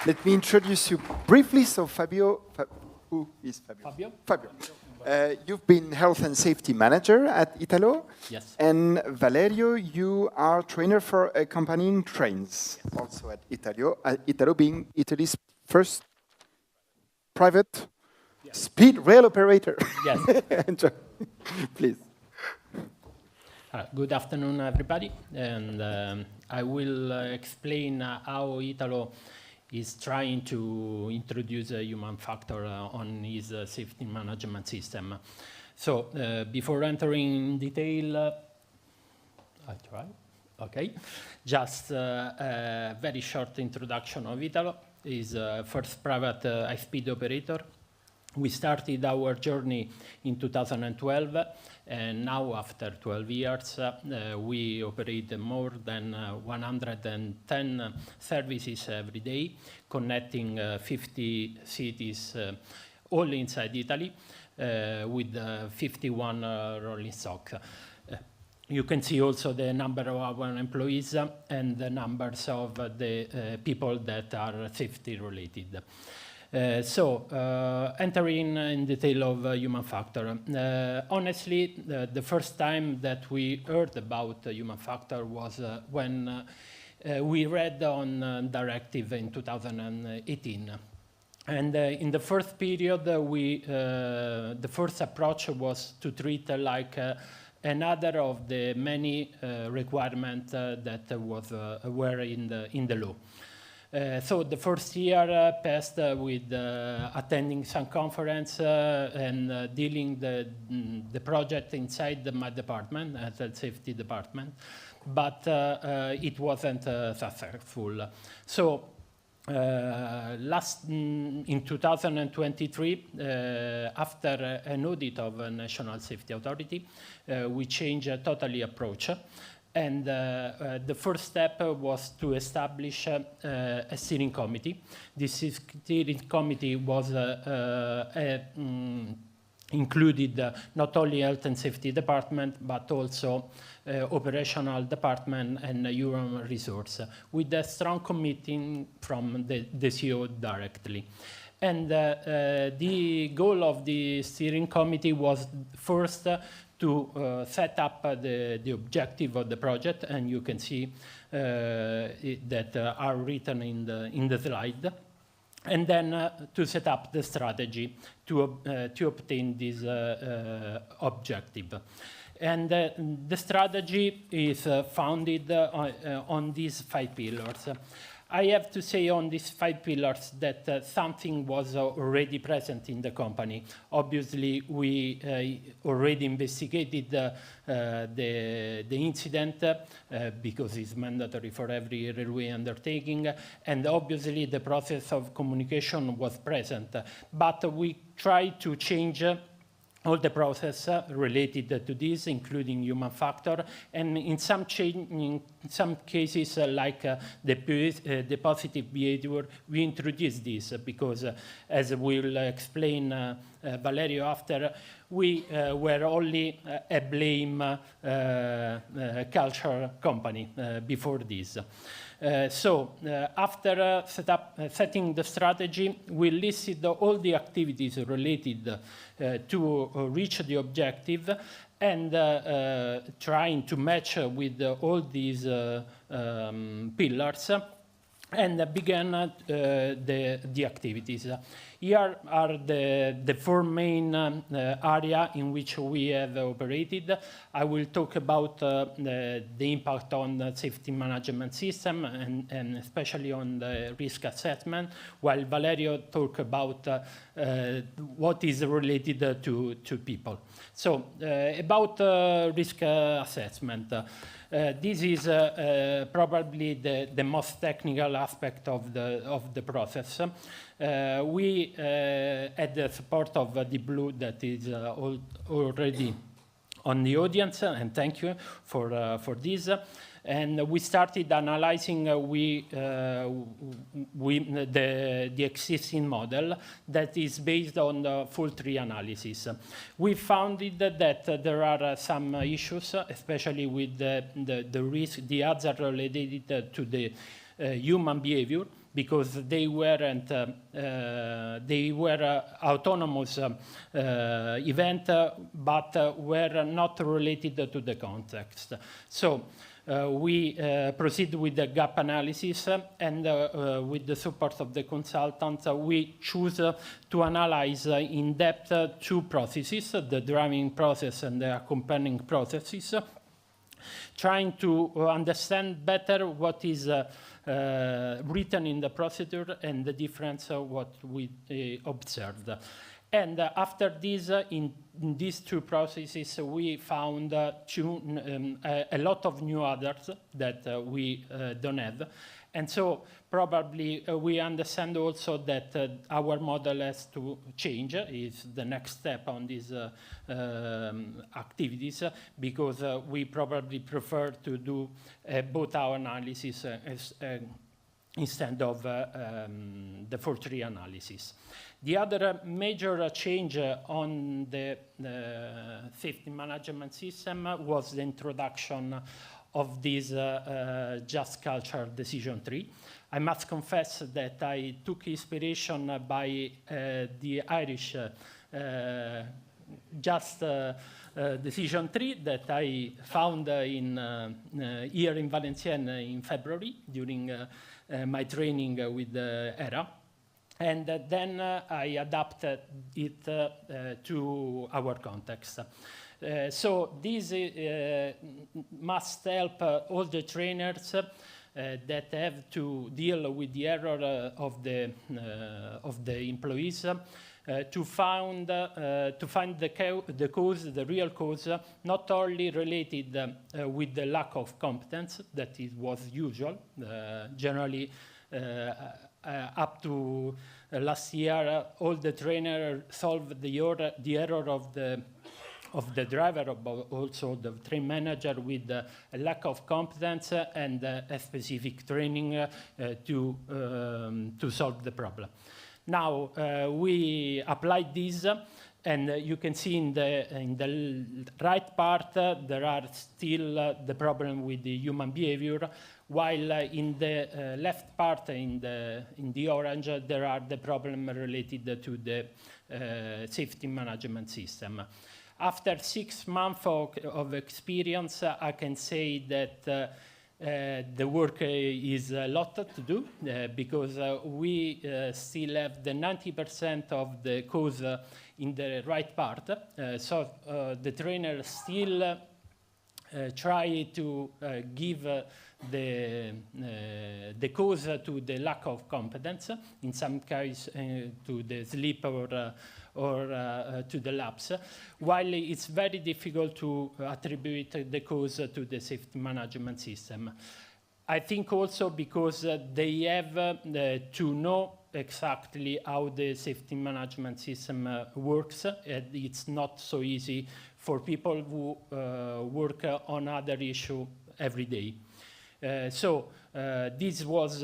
Let me introduce you briefly. So Fabio, who is Fabio? Fabio. You've been health and safety manager at Italo. Yes. And Valerio, you are trainer for accompanying trains, also at Italo. Italo being Italy's first private speed rail operator. Yes. Enjoy. Please. Good afternoon, everybody. And I will explain how Italo is trying to introduce a human factor on his safety management system. So before entering in detail, I try. Okay. Just a very short introduction of Italo. Is first private high-speed operator. We started our journey in 2012, and now after 12 years, we operate more than 110 services every day, connecting 50 cities, all inside Italy, with 51 rolling stock. You can see also the number of our employees and the numbers of the people that are safety related. Entering in detail of human factor. Honestly, the first time that we heard about human factor was when we read on directive in 2018. And in the first period, the first approach was to treat like another of the many requirements that were in the law. So the first year passed with attending some conference and dealing the project inside my department, health safety department, but it wasn't successful. So in 2023, after an audit of a National Safety Authority, we changed a totally approach. And the first step was to establish a steering committee. This steering committee was included not only health and safety department, but also operational department and human resource, with a strong commitment from the CEO directly. And the goal of the steering committee was first to set up the objective of the project, and you can see that are written in the slide. And then to set up the strategy to obtain this objective. And the strategy is founded on these 5 pillars. I have to say on these 5 pillars that something was already present in the company. Obviously, we already investigated the incident because it's mandatory for every railway undertaking, and obviously the process of communication was present. But we tried to change all the process related to this, including human factor, and in some cases, like the positive behavior, we introduced this because, as we'll explain Valerio after, we were only a blame culture company before this. After setting the strategy, we listed all the activities related to reach the objective and trying to match with all these pillars and began the activities. Here are the four main areas in which we have operated. I will talk about the impact on the safety management system and especially on the risk assessment, while Valerio talk about what is related to people. So about risk assessment. This is probably the most technical aspect of the process. We had the support of Deep Blue that is already on the audience, and thank you for this. And we started analyzing the existing model that is based on the full tree analysis. We found that there are some issues, especially with the risk, the hazard related to the human behavior, because they weren't they were autonomous event, but were not related to the context. So we proceed with the gap analysis, and with the support of the consultants, we choose to analyze in depth two processes, the driving process and the accompanying processes, trying to understand better what is written in the procedure and the difference of what we observed. And after this, in these two processes, we found a lot of new others that we don't have. And so probably we understand also that our model has to change, is the next step on these activities, because we probably prefer to do both our analysis instead of the full tree analysis. The other major change on the safety management system was the introduction of this just culture decision tree. I must confess that I took inspiration by the Irish just decision tree that I found here in Valenciennes in February during my training with ERA. And then I adapted it to our context. So this must help all the trainers that have to deal with the error of the employees to find the cause, the real cause, not only related with the lack of competence that was usual, generally. Up to last year, all the trainers solved the error of the driver, but also the train manager, with a lack of competence and a specific training to solve the problem. Now we applied this, and you can see in the right part there are still the problem with the human behavior, while in the left part, in the orange, there are the problem related to the safety management system. After 6 months of experience, I can say that the work is a lot to do, because we still have the 90% of the cause in the right part. So the trainer still try to give the cause to the lack of competence, in some cases to the sleep or to the lapse, while it's very difficult to attribute the cause to the safety management system. I think also because they have to know exactly how the safety management system works. It's not so easy for people who work on other issues every day. This was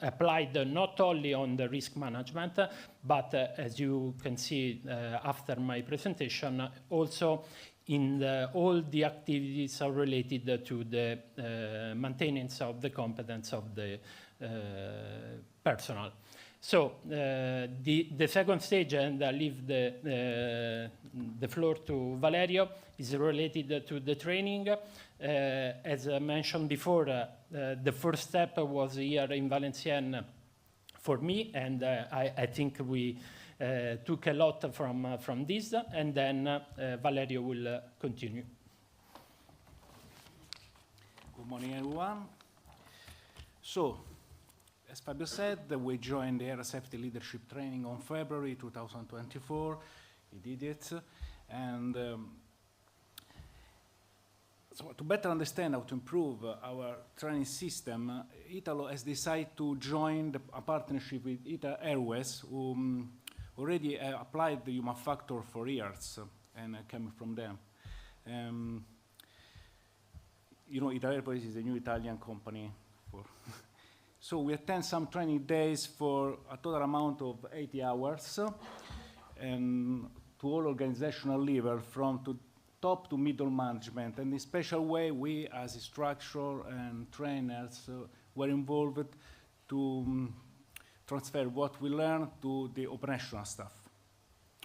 applied not only on the risk management, but as you can see after my presentation, also in all the activities are related to the maintenance of the competence of the personnel. So the second stage, and I leave the floor to Valerio, is related to the training. As I mentioned before, the first step was here in Valenciennes for me, and I think we took a lot from this, and then Valerio will continue. Good morning, everyone. So, as Fabio said, we joined the Air Safety Leadership Training on February 2024. We did it, and so to better understand how to improve our training system, Italo has decided to join a partnership with Ita Airways, who already applied the human factor for years, and coming from them. You know, Ita Airways is a new Italian company. So we attend some training days for a total amount of 80 hours, and to all organizational level, from top to middle management. And in a special way, we as instructors and trainers were involved to transfer what we learned to the operational stuff.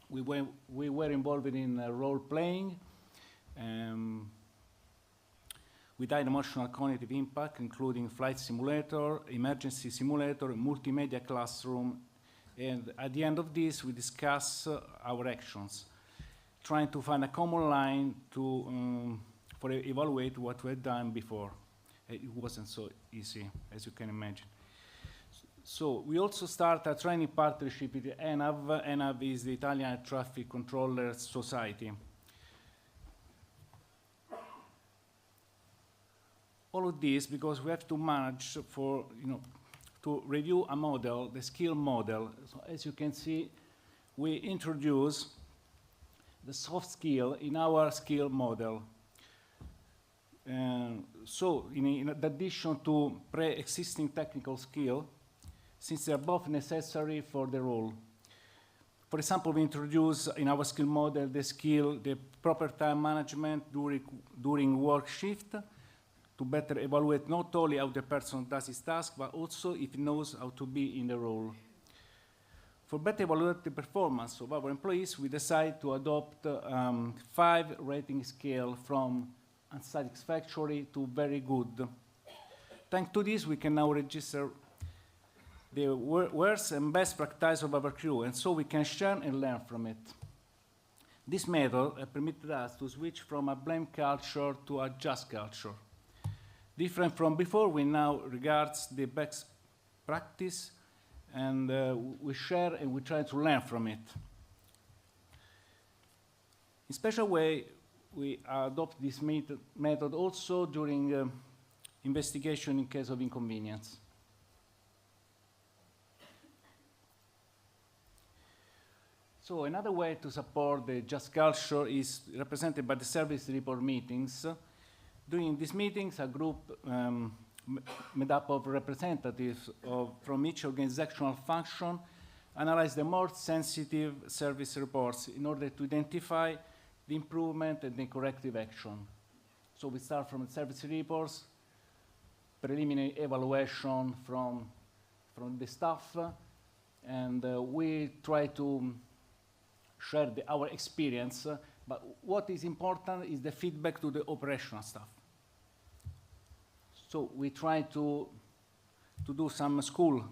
We were involved in role playing with high emotional cognitive impact, including flight simulator, emergency simulator, multimedia classroom. And at the end of this, we discuss our actions, trying to find a common line to for evaluate what we had done before. It wasn't so easy, as you can imagine. So we also start a training partnership with ENAV. ENAV is the Italian Air Traffic Controllers Society. All of this because we have to manage for, to review a model, the skill model. So as you can see, we introduce the soft skill in our skill model. So in addition to pre-existing technical skill, since they are both necessary for the role. For example, we introduce in our skill model the proper time management during work shift, to better evaluate not only how the person does his task, but also if he knows how to be in the role. For better evaluate the performance of our employees, we decide to adopt 5 rating scale from unsatisfactory to very good. Thanks to this, we can now register the worst and best practice of our crew, and so we can share and learn from it. This method permitted us to switch from a blame culture to a just culture. Different from before, we now regard the best practice, and we share and we try to learn from it. In a special way, we adopt this method also during investigation in case of inconvenience. So another way to support the just culture is represented by the service report meetings. During these meetings, a group made up of representatives from each organizational function analyze the more sensitive service reports in order to identify the improvement and the corrective action. So we start from the service reports, preliminary evaluation from the staff, and we try to share our experience, but what is important is the feedback to the operational staff. So we try to do some school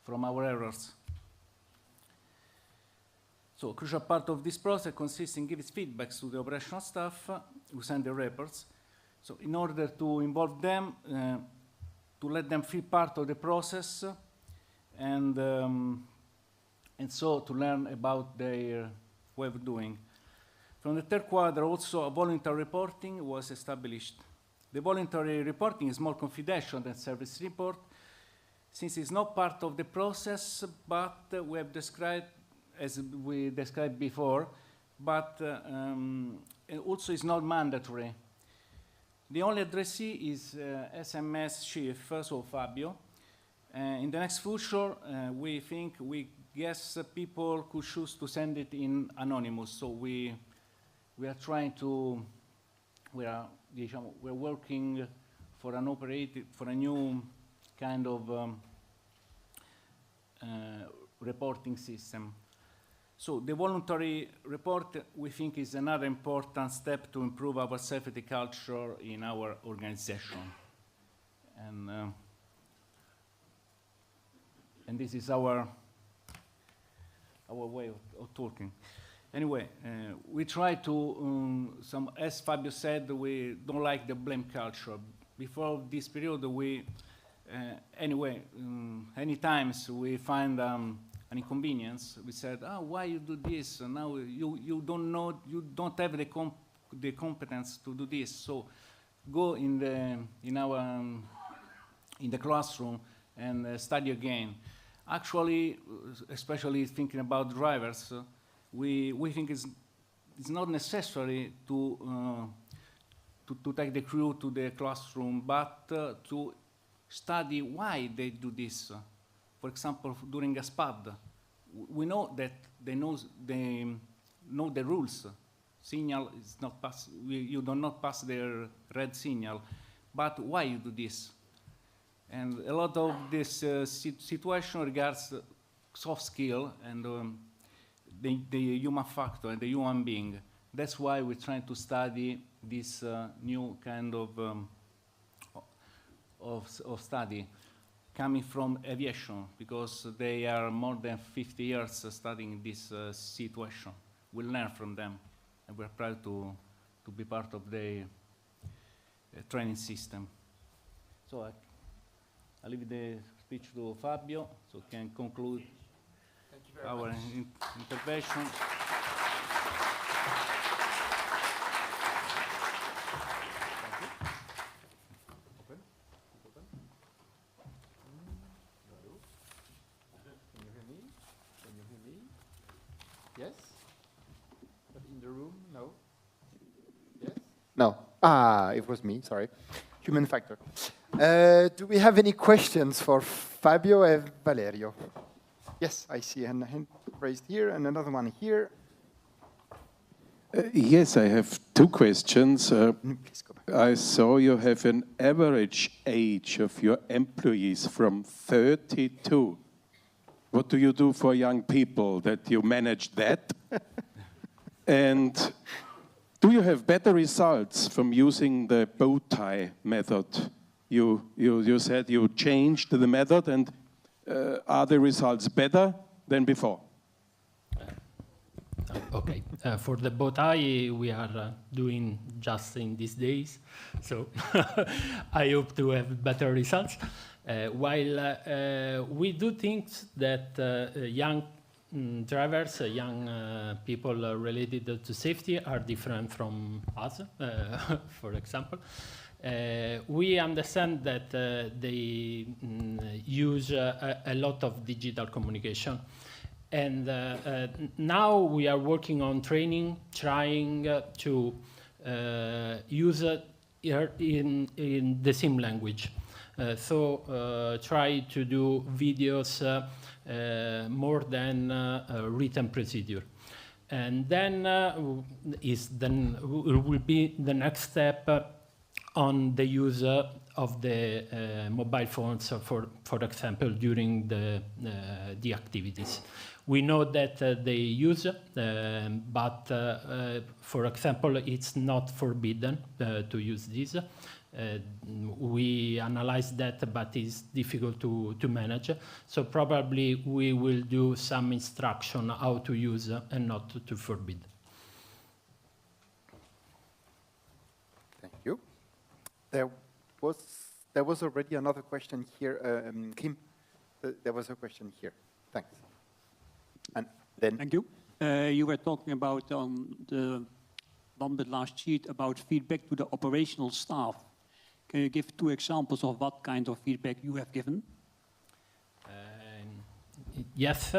from our errors. So a crucial part of this process consists in giving feedbacks to the operational staff who send the reports. So in order to involve them, to let them feel part of the process, and so to learn about their way of doing. From the third quarter, also a voluntary reporting was established. The voluntary reporting is more confidential than service report, since it's not part of the process, but we have described, as we described before, but also it's not mandatory. The only addressee is SMS chief, so Fabio. In the next future, we guess people could choose to send it in anonymous. So we are trying to, we're working for a new kind of reporting system. So the voluntary report, we think, is another important step to improve our safety culture in our organization. And this is our way of talking. Anyway, we try to, as Fabio said, we don't like the blame culture. Before this period, any times we find an inconvenience, we said, why you do this? Now you don't know, you don't have the competence to do this. So go in the classroom and study again. Actually, especially thinking about drivers, we think it's not necessary to take the crew to the classroom, but to study why they do this. For example, during a SPAD, we know that they know the rules. Signal is not pass. You do not pass the red signal, but why you do this? And a lot of this situation regards soft skill and the human factor and the human being. That's why we're trying to study this new kind of study coming from aviation, because they are more than 50 years studying this situation. We learn from them, and we're proud to be part of the training system. So I leave the speech to Fabio, so can conclude our intervention. Yes? But in the room, no? Yes? No. It was me, sorry. Human factor. Do we have any questions for Fabio and Valerio? Yes, I see a hand raised here and another one here. Yes, I have two questions. Please go back. I saw you have an average age of your employees from 32. What do you do for young people that you manage that? And do you have better results from using the bow tie method? You said you changed the method, and are the results better than before? Okay, for the bow tie, we are doing just in these days, so I hope to have better results. While we do think that young drivers, young people related to safety are different from us, for example. We understand that they use a lot of digital communication. And now we are working on training, trying to use it in the same language. So try to do videos more than written procedure. And then will be the next step on the use of the mobile phones, for example, during the activities. We know that they use, but for example, it's not forbidden to use this. We analyze that, but it's difficult to manage. So probably we will do some instruction how to use and not to forbid. Thank you. There was already another question here. Kim, there was a question here. Thanks. And then. Thank you. You were talking about on the last sheet about feedback to the operational staff. Can you give 2 examples of what kind of feedback you have given? Yes,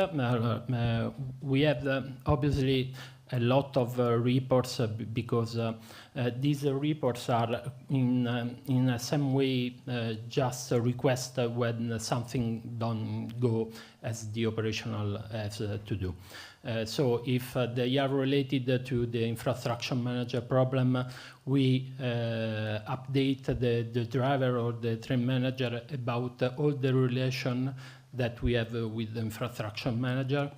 we have obviously a lot of reports because these reports are in some way just a request when something don't go as the operational has to do. So if they are related to the infrastructure manager problem, we update the driver or the train manager about all the relation that we have with the infrastructure manager.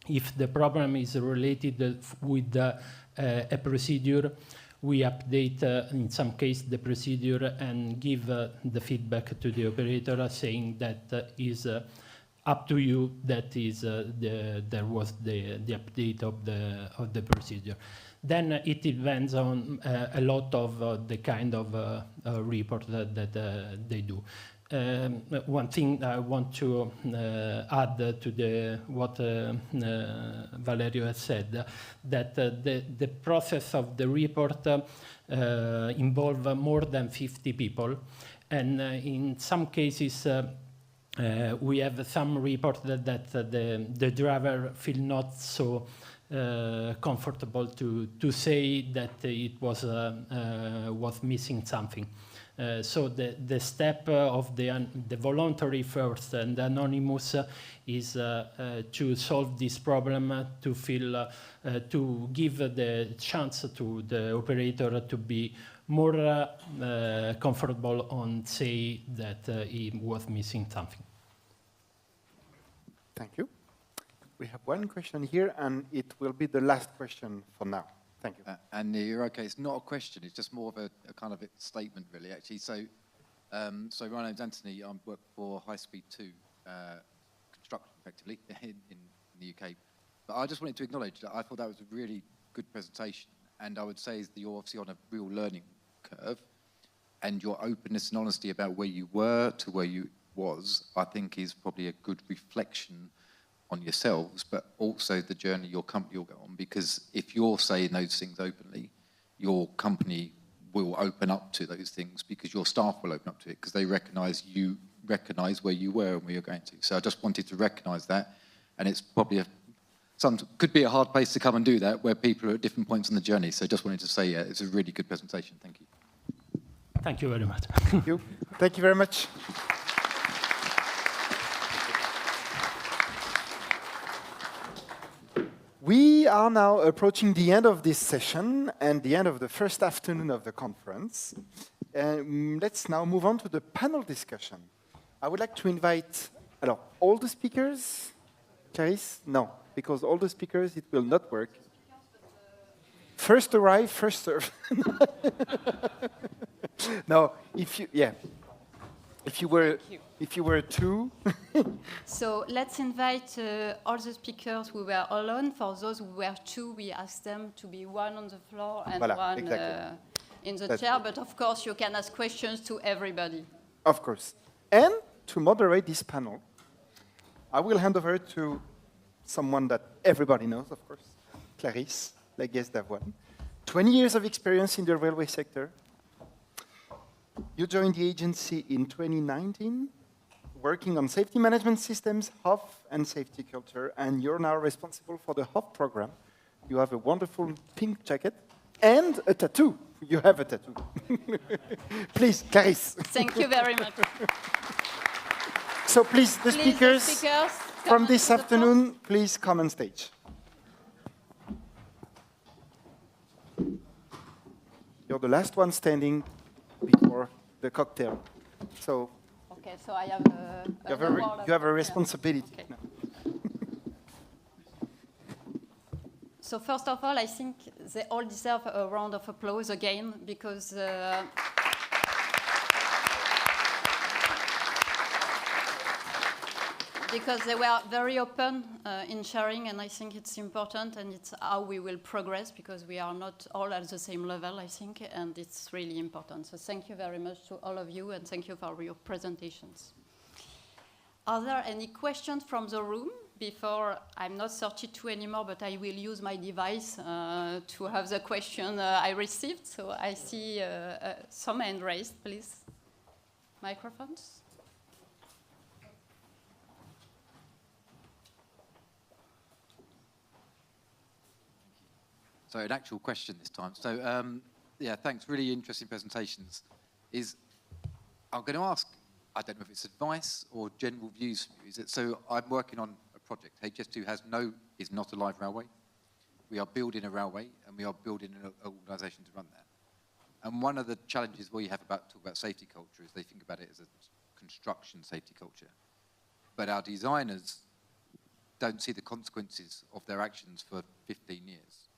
If the problem is related with a procedure, we update, in some case, the procedure and give the feedback to the operator saying that is up to you, that is there was the update of the procedure. Then it depends on a lot of the kind of report that they do. One thing I want to add to what Valerio has said, that the process of the report involve more than 50 people, and in some cases we have some report that the driver feel not so comfortable to say that it was missing something. So the step of the voluntary first and the anonymous is to solve this problem, to feel to give the chance to the operator to be more comfortable on say that he was missing something. Thank you. We have one question here, and it will be the last question for now. Thank you. And you're okay. It's not a question. It's just more of a kind of a statement, really. Actually, so my name's Anthony. I work for High Speed 2 construction, effectively, in the UK. But I just wanted to acknowledge that I thought that was a really good presentation, and I would say that you're obviously on a real learning curve, and your openness and honesty about where you were to where you was, I think, is probably a good reflection on yourselves, but also the journey your company will go on. Because if you're saying those things openly, your company will open up to those things, because your staff will open up to it, because they recognise where you were and where you're going to. So I just wanted to recognise that, and it's probably could be a hard place to come and do that, where people are at different points on the journey. So just wanted to say, yeah, it's a really good presentation. Thank you. Thank you very much. Thank you. Thank you very much. We are now approaching the end of this session and the end of the first afternoon of the conference. Let's now move on to the panel discussion. I would like to invite all the speakers. Clarisse? No, because all the speakers, it will not work. First arrive, first serve. No, if you were two. So let's invite all the speakers who were alone. For those who were two, we asked them to be one on the floor and one exactly. In the chair. But of course, you can ask questions to everybody. Of course. And to moderate this panel, I will hand over to someone that everybody knows, of course, Clarisse Laguesse-Davoine. 20 years of experience in the railway sector. You joined the agency in 2019, working on safety management systems, HOF, and safety culture, and you're now responsible for the HOF program. You have a wonderful pink jacket and a tattoo. You have a tattoo. Please, Clarisse. Thank you very much. So please, the speakers from this afternoon, please come on stage. You're the last one standing before the cocktail. So okay, so I have you have a responsibility. Yeah. Okay. So first of all, I think they all deserve a round of applause again, because they were very open in sharing, and I think it's important, and it's how we will progress, because we are not all at the same level, I think, and it's really important. So thank you very much to all of you, and thank you for your presentations. Are there any questions from the room? Before, I'm not 32 anymore, but I will use my device to have the question I received. So I see some hand raised, please. Microphones. So an actual question this time. So yeah, thanks. Really interesting presentations. I'm going to ask, I don't know if it's advice or general views from you. So I'm working on a project. HS2 is not a live railway. We are building a railway, and we are building an organisation to run that. And one of the challenges we have talk about safety culture is they think about it as a construction safety culture. But our designers don't see the consequences of their actions for 15 years.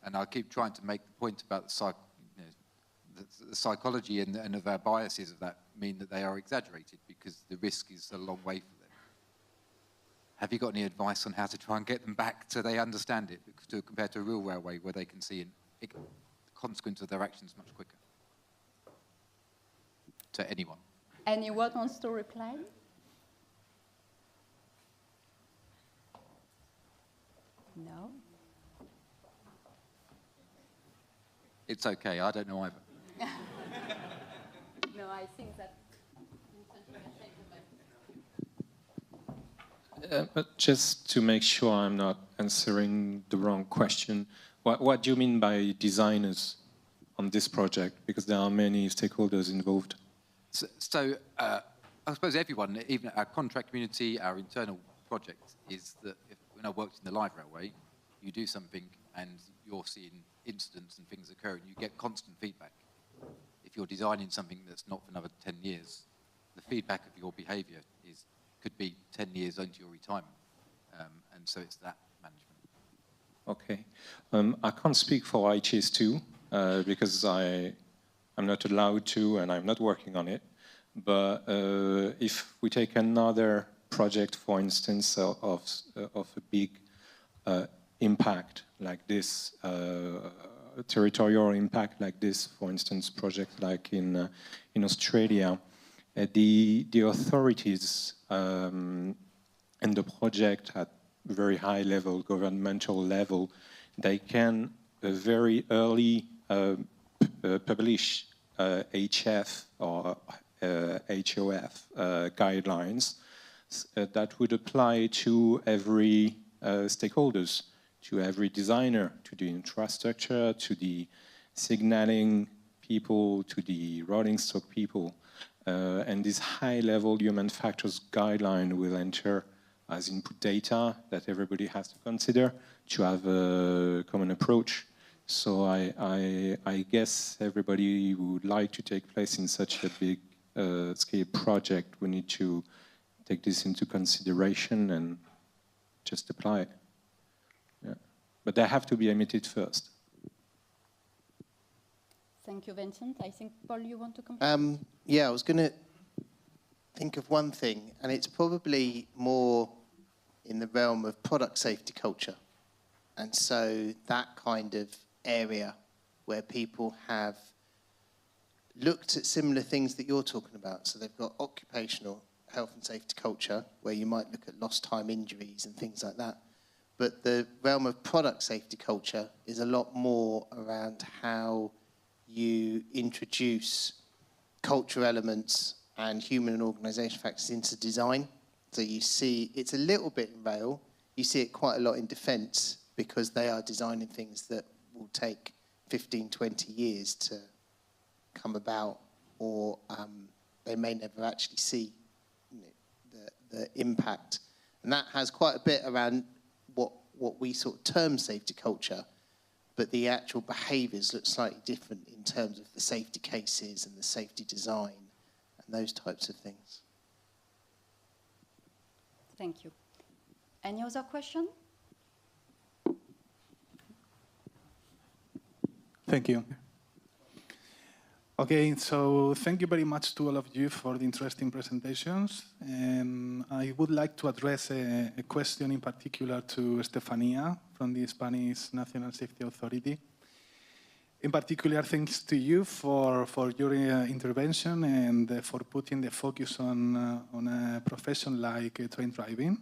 And I keep trying to make the point about the psychology and of our biases of that mean that they are exaggerated because the risk is a long way for them. Have you got any advice on how to try and get them back so they understand it compared to a real railway where they can see the consequence of their actions much quicker? To anyone. Anyone wants to reply? No? It's okay, I don't know either. No, I think that... But just to make sure I'm not answering the wrong question, what do you mean by designers on this project? Because there are many stakeholders involved. So I suppose everyone, even our contract community, our internal project, is that when I worked in the live railway, you do something and you're seeing incidents and things occur and you get constant feedback. If you're designing something that's not for another 10 years, the feedback of your behaviour could be 10 years into your retirement. And so it's that management. Okay. I can't speak for HS2 because I'm not allowed to and I'm not working on it. But if we take another project, for instance, of a big impact like this, territorial impact like this, for instance, project like in Australia, the authorities and the project at very high level, governmental level, they can very early publish HF or HOF guidelines that would apply to every stakeholders, to every designer, to the infrastructure, to the signaling people, to the rolling stock people. And this high-level human factors guideline will enter as input data that everybody has to consider to have a common approach. So I guess everybody who would like to take place in such a big scale project, we need to take this into consideration and just apply it. Yeah. But they have to be emitted first. Thank you, Vincent. I think, Paul, you want to comment? Yeah, I was going to think of one thing, and it's probably more in the realm of product safety culture. And so that kind of area where people have looked at similar things that you're talking about. So they've got occupational health and safety culture, where you might look at lost time injuries and things like that. But the realm of product safety culture is a lot more around how you introduce cultural elements and human and organisation factors into design. So you see, it's a little bit in rail, you see it quite a lot in defence, because they are designing things that will take 15, 20 years to come about, or they may never actually see the impact. And that has quite a bit around what we sort of term safety culture, but the actual behaviours look slightly different in terms of the safety cases and the safety design and those types of things. Thank you. Any other question? Thank you. Okay, so thank you very much to all of you for the interesting presentations. I would like to address a question in particular to Estefania from the Spanish National Safety Authority. In particular, thanks to you for your intervention and for putting the focus on a profession like train driving.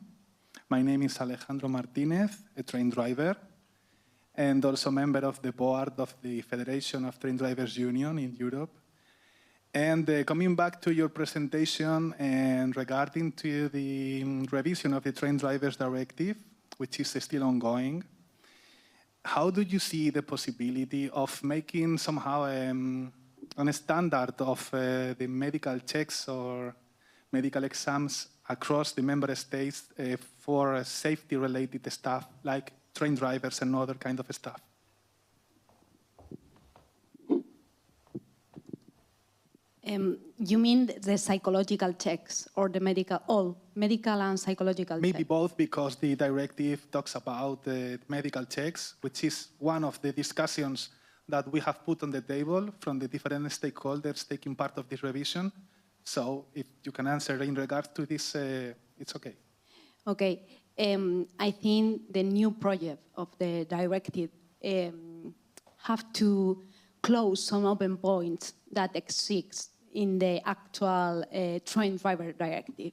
My name is Alejandro Martinez, a train driver, and also member of the board of the Federation of Train Drivers Union in Europe. And coming back to your presentation and regarding to the revision of the Train Drivers Directive, which is still ongoing, how do you see the possibility of making somehow a standard of the medical checks or medical exams across the member states for safety-related stuff like train drivers and other kind of stuff? You mean the psychological checks or the medical and psychological Maybe checks? both, because the directive talks about the medical checks, which is one of the discussions that we have put on the table from the different stakeholders taking part of this revision. So if you can answer in regards to this, it's okay. Okay. I think the new project of the directive have to close some open points that exist in the actual train driver directive.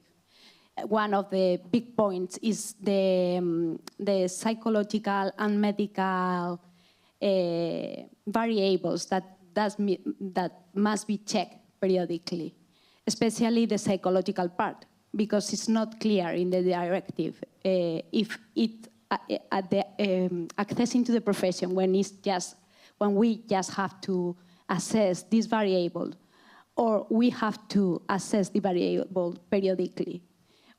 One of the big points is the psychological and medical variables that must be checked periodically, especially the psychological part, because it's not clear in the directive if it accessing to the profession when we just have to assess this variable, or we have to assess the variable periodically.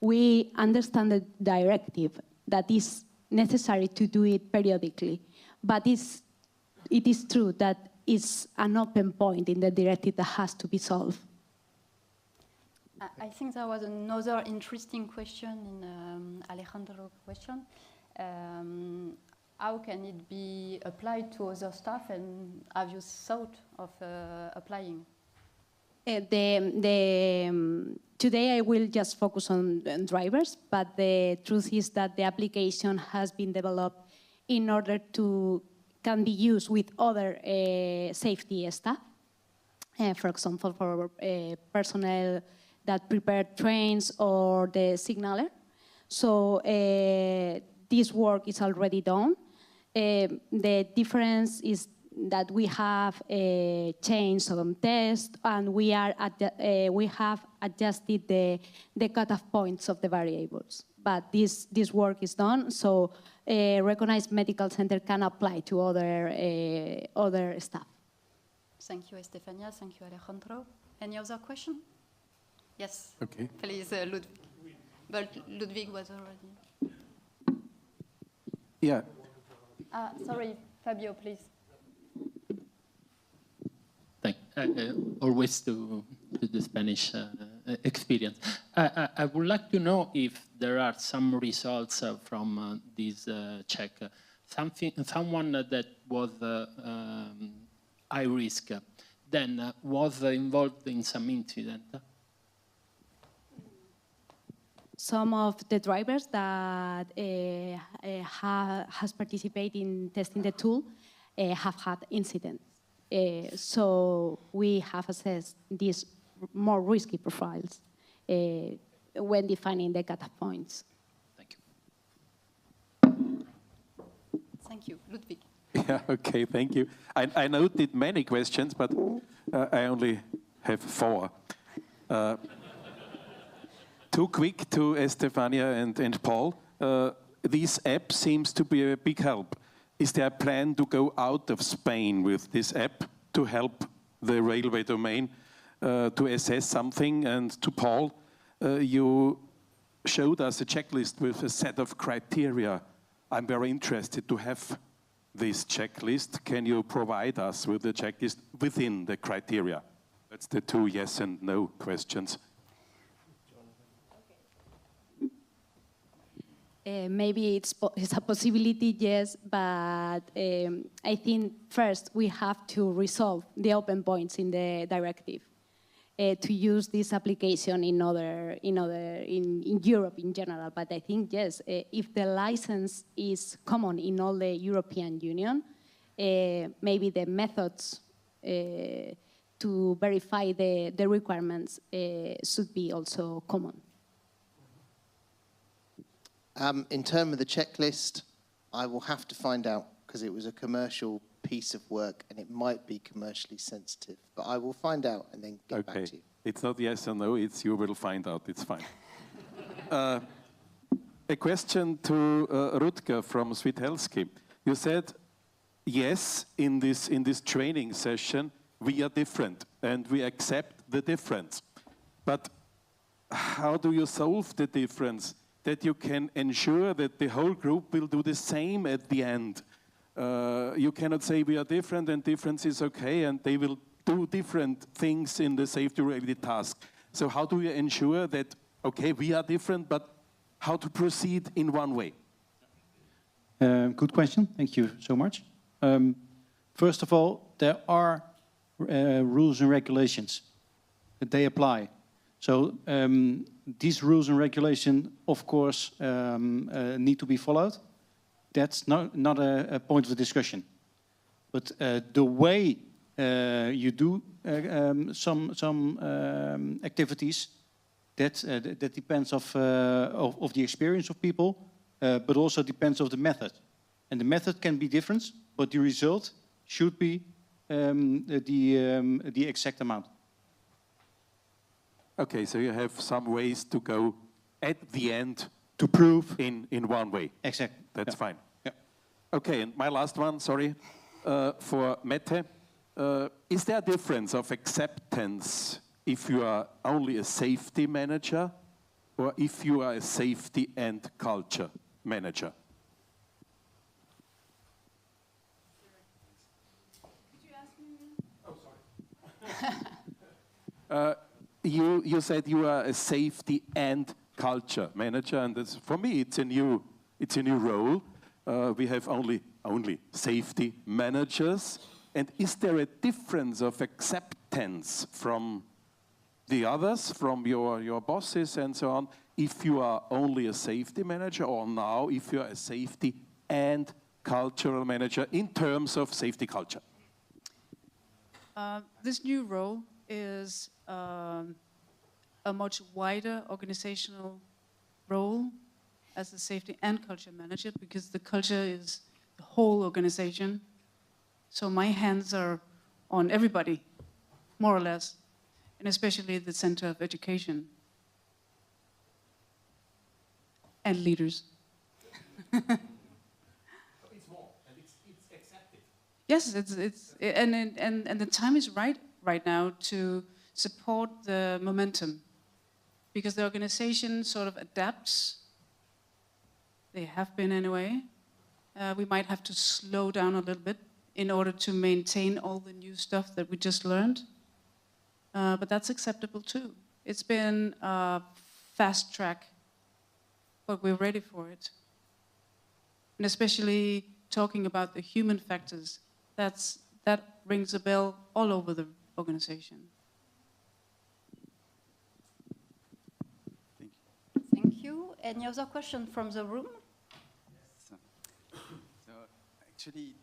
We understand the directive that is necessary to do it periodically, but it is true that it's an open point in the directive that has to be solved. I think there was another interesting question in Alejandro's question. How can it be applied to other staff, and have you thought of applying? Today I will just focus on drivers, but the truth is that the application has been developed in order to can be used with other safety staff. For example, for personnel that prepare trains or the signaler. So this work is already done. The difference is that we have changed some tests, and we have adjusted the cutoff points of the variables. But this work is done, so recognized medical center can apply to other staff. Thank you, Estefania. Thank you, Alejandro. Any other question? Yes. Okay. Please, Ludwig. But Ludwig was already. Yeah. Sorry, Fabio, please. Always to the Spanish experience. I would like to know if there are some results from this check. Someone that was high risk, then was involved in some incident. Some of the drivers that has participated in testing the tool have had incidents. So we have assessed these more risky profiles when defining the cutoff points. Thank you. Thank you. Ludwig. Yeah, okay, thank you. I noted many questions, but I only have 4. Too quick to Estefania and Paul. This app seems to be a big help. Is there a plan to go out of Spain with this app to help the railway domain to assess something? And to Paul, you showed us a checklist with a set of criteria. I'm very interested to have this checklist. Can you provide us with the checklist within the criteria? That's the 2 yes and no questions. Maybe it's a possibility, yes, but I think first we have to resolve the open points in the directive to use this application in Europe in general. But I think yes, if the license is common in all the European Union, maybe the methods to verify the requirements should be also common. In terms of the checklist, I will have to find out, because it was a commercial piece of work and it might be commercially sensitive. But I will find out and then get back to you. It's not yes or no, it's you will find out, it's fine. A question to Rutger from Sweet Healthscape. You said yes, in this training session, we are different and we accept the difference. But how do you solve the difference that you can ensure that the whole group will do the same at the end? You cannot say we are different and difference is okay and they will do different things in the safety-related task. So how do you ensure that, okay, we are different, but how to proceed in one way? Good question. Thank you so much. First of all, there are rules and regulations that they apply. So these rules and regulations, of course, need to be followed. That's not a point of discussion. But the way you do some activities, that depends of the experience of people, but also depends of the method. And the method can be different, but the result should be the exact amount. Okay, so you have some ways to go at the end to prove in one way. Exactly. That's fine. Yeah. Okay, and my last one, sorry, for Mette. Is there a difference of acceptance if you are only a safety manager or if you are a safety and culture manager? You said you are a safety and culture manager, and that's, for me it's a new role. We have only safety managers. And is there a difference of acceptance from the others, from your bosses and so on, if you are only a safety manager, or now if you are a safety and cultural manager in terms of safety culture? This new role is a much wider organizational role as a safety and culture manager, because the culture is the whole organization. So my hands are on everybody, more or less, and especially the Center of Education and leaders. It's more, and it's accepted. Yes, and the time is right now to support the momentum, because the organization sort of adapts. They have been anyway. We might have to slow down a little bit in order to maintain all the new stuff that we just learned. But that's acceptable too. It's been a fast track, but we're ready for it. And especially talking about the human factors, that rings a bell all over the organization. Thank you. Any other question from the room? Yes. So actually,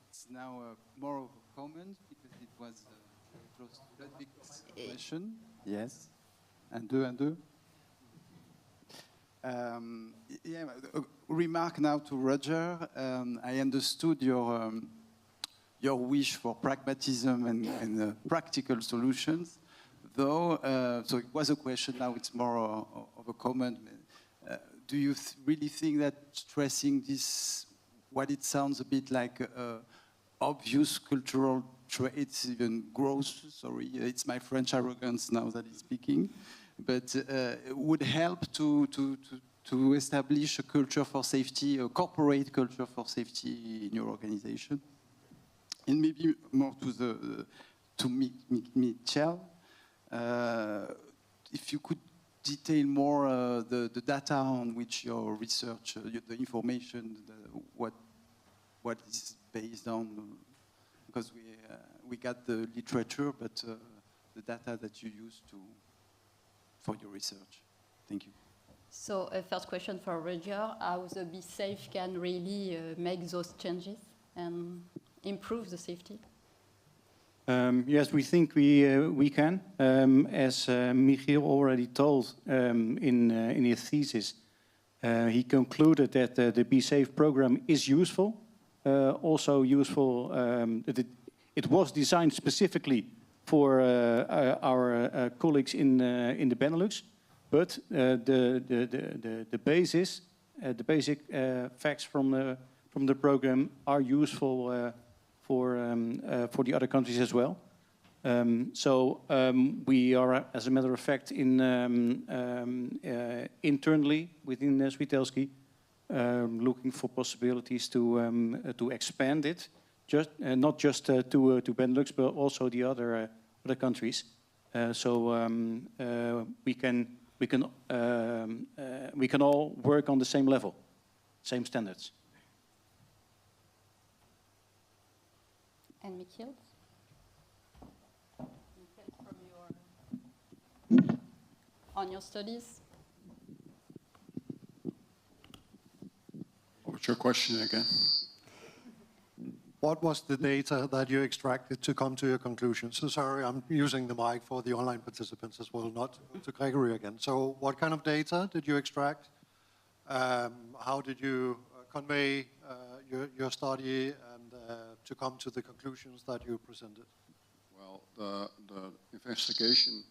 it's now more of a comment because it was very close to Ludwig's question. Yes. And deux. Yeah, a remark now to Roger. I understood your wish for pragmatism and practical solutions, though. So it was a question. Now it's more of a comment. Do you really think that stressing this, what it sounds a bit like obvious cultural traits, even gross, sorry, it's my French arrogance now that is speaking, but would help to establish a culture for safety, a corporate culture for safety in your organization? And maybe more to Michel, if you could detail more the data on which your research, the information, what is based on, because we got the literature, but the data that you use for your research. Thank you. So first question for Roger, how the Be Safe can really make those changes and improve the safety? Yes, we think we can. As Michiel already told in his thesis, he concluded that the Be Safe program is useful. Also useful, it was designed specifically for our colleagues in the Benelux, but the basis, the basic facts from the program are useful for the other countries as well. We are, as a matter of fact, internally within Switelski, looking for possibilities to expand it, not just to Benelux, but also the other countries. We can all work on the same level, same standards. And Michiel? On your studies? What's your question again? What was the data that you extracted to come to your conclusion? So sorry, I'm using the mic for the online participants as well, not to Gregory again. So what kind of data did you extract? How did you convey your study and to come to the conclusions that you presented? Well, the investigation,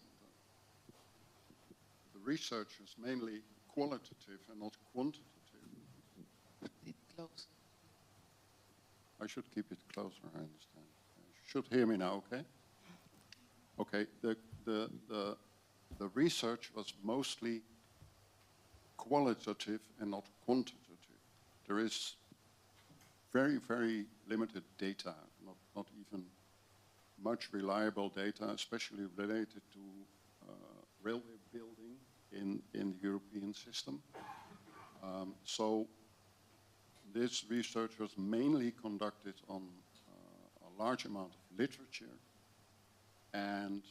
the research is mainly qualitative and not quantitative. Close. I should keep it closer, I understand. You should hear me now, okay? Okay, the research was mostly qualitative and not quantitative. There is very, very limited data, not even much reliable data, especially related to railway building in the European system. So this research was mainly conducted on a large amount of literature and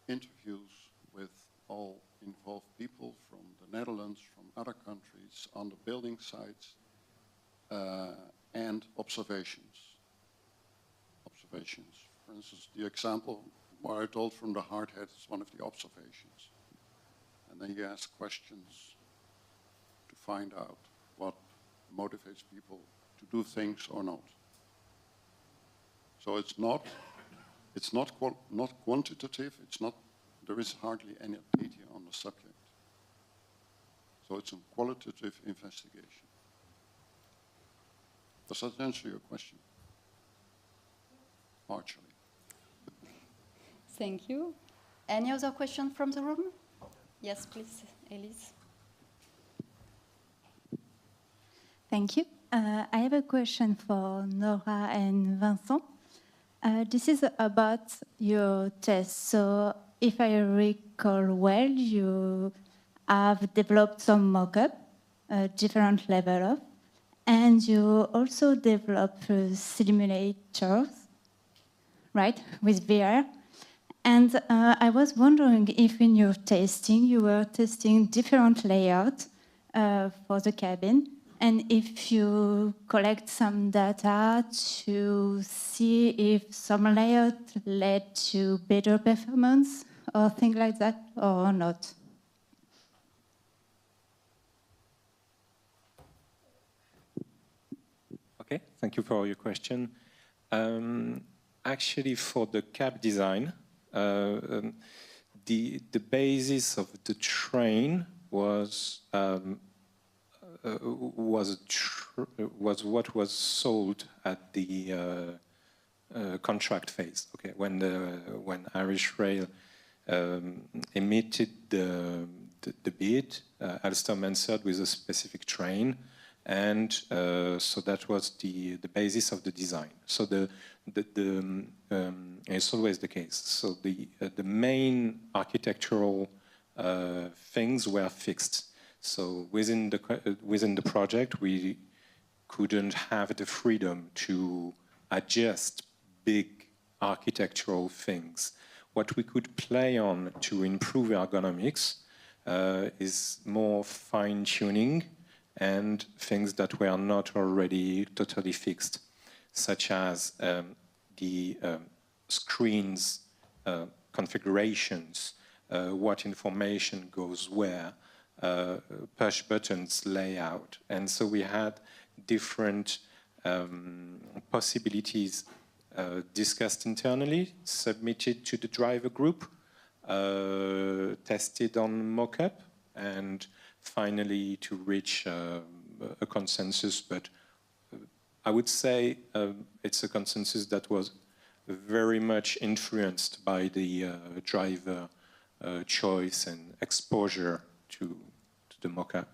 interviews with all involved people from the Netherlands, from other countries, on the building sites, and observations. For instance, the example what I told from the hard hat is one of the observations. And then you ask questions to find out what motivates people to do things or not. So it's not quantitative. There is hardly any data on the subject. So it's a qualitative investigation. Does that answer your question? Partially. Thank you. Any other question from the room? Yes, please, Elise. Thank you. I have a question for Nora and Vincent. This is about your test. So if I recall well, you have developed some mock-up, different level of, and you also developed simulators, right, with VR. And I was wondering if in your testing, you were testing different layouts for the cabin, and if you collect some data to see if some layout led to better performance or things like that, or not. Okay, thank you for your question. Actually, for the cab design, the basis of the train was what was sold at the contract phase. Okay, when Irish Rail emitted the bid, Alstom answered with a specific train, and so that was the basis of the design. So it's always the case. So the main architectural things were fixed. So within the project, we couldn't have the freedom to adjust big architectural things. What we could play on to improve ergonomics is more fine-tuning and things that were not already totally fixed, such as the screens configurations, what information goes where, push buttons layout. And so we had different possibilities discussed internally, submitted to the driver group, tested on mock-up, and finally to reach a consensus, but I would say it's a consensus that was very much influenced by the driver choice and exposure to the mock-up.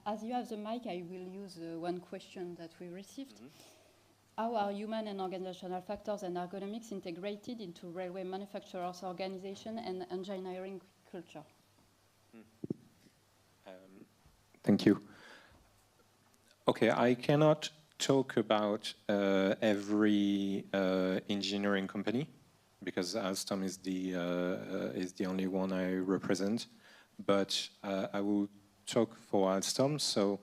As you have the mic, I will use one question that we received. How are human and organizational factors and ergonomics integrated into railway manufacturers' organization and engineering culture? Thank you. Okay, I cannot talk about every engineering company because Alstom is the only one I represent. But I will talk for Alstom. So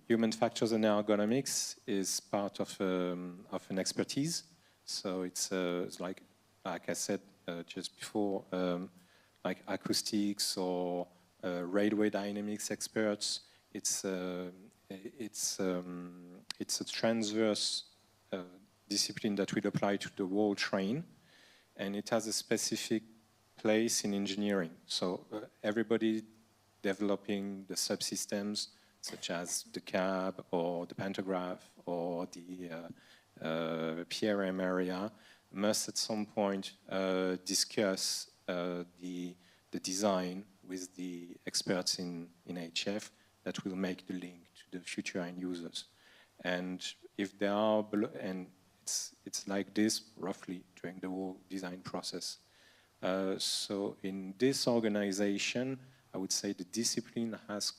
human factors and ergonomics is part of an expertise. So it's like I said just before, like acoustics or railway dynamics experts. It's a transverse discipline that will apply to the whole train, and it has a specific place in engineering. So everybody developing the subsystems, such as the cab or the pantograph or the PRM area, must at some point discuss the design with the experts in HF that will make the link to the future end users. And if there are, and it's like this roughly during the whole design process. So in this organization, I would say the discipline has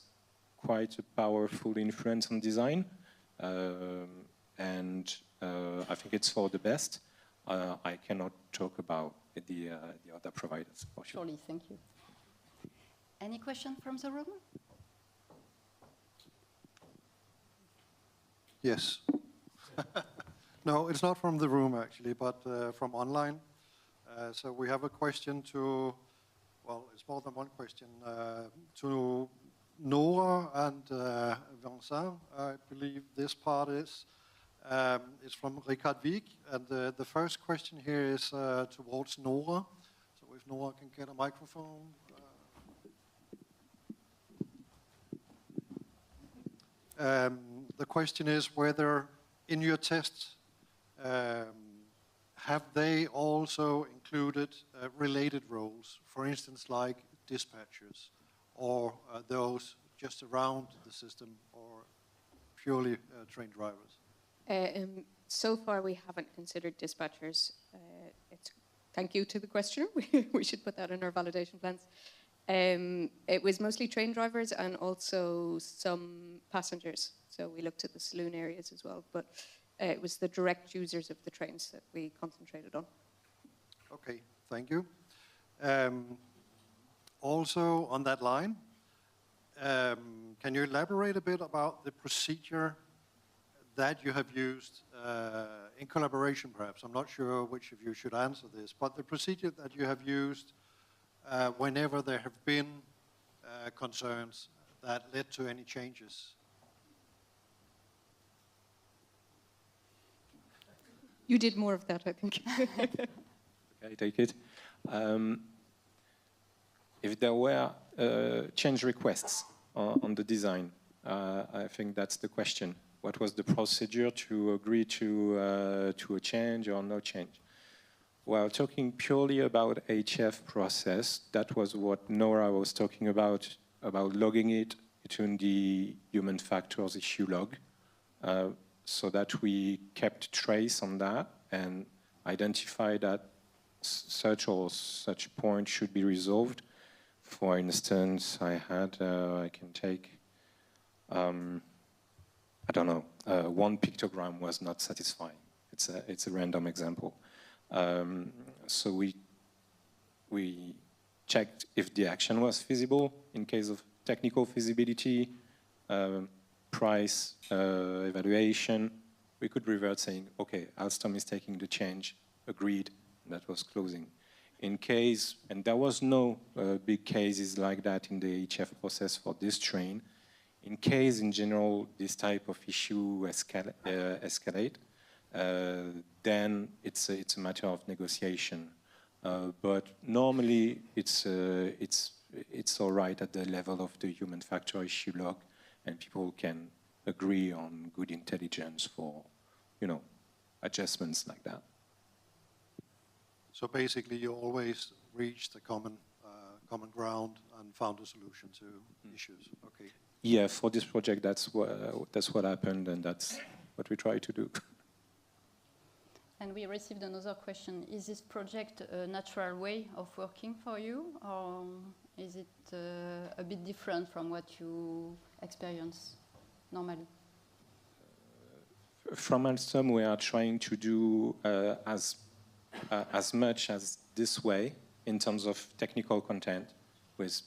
quite a powerful influence on design, and I think it's for the best. I cannot talk about the other providers, for sure. Surely, thank you. Any question from the room? Yes. No, it's not from the room actually, but from online. So we have a question to, well, it's more than one question, to Nora and Vincent, I believe this part is. It's from Richard Wieck, and the first question here is towards Nora. So if Nora can get a microphone. The question is whether in your tests, have they also included related roles, for instance, like dispatchers, or those just around the system, or purely train drivers? So far, we haven't considered dispatchers. Thank you to the questioner. We should put that in our validation plans. It was mostly train drivers and also some passengers. So we looked at the saloon areas as well, but it was the direct users of the trains that we concentrated on. Okay, thank you. Also on that line, can you elaborate a bit about the procedure that you have used in collaboration, perhaps? I'm not sure which of you should answer this, but the procedure that you have used whenever there have been concerns that led to any changes. You did more of that, I think. Okay, take it. If there were change requests on the design, I think that's the question. What was the procedure to agree to a change or no change? Well, talking purely about HF process, that was what Nora was talking about logging it between the human factors issue log, so that we kept trace on that and identified that such or such point should be resolved. For instance, I can take, I don't know, one pictogram was not satisfying. It's a random example. So we checked if the action was feasible in case of technical feasibility, price, evaluation. We could revert saying, okay, Alstom is taking the change, agreed, that was closing. In case, and there was no big cases like that in the HF process for this train, in case, in general, this type of issue escalate, then it's a matter of negotiation. But normally, it's all right at the level of the human factor issue log, and people can agree on good intelligence for, adjustments like that. So basically, you always reached a common ground and found a solution to issues. Okay. Yeah, for this project, that's what happened, and that's what we try to do. And we received another question. Is this project a natural way of working for you, or is it a bit different from what you experience normally? From Alstom, we are trying to do as much as this way in terms of technical content with,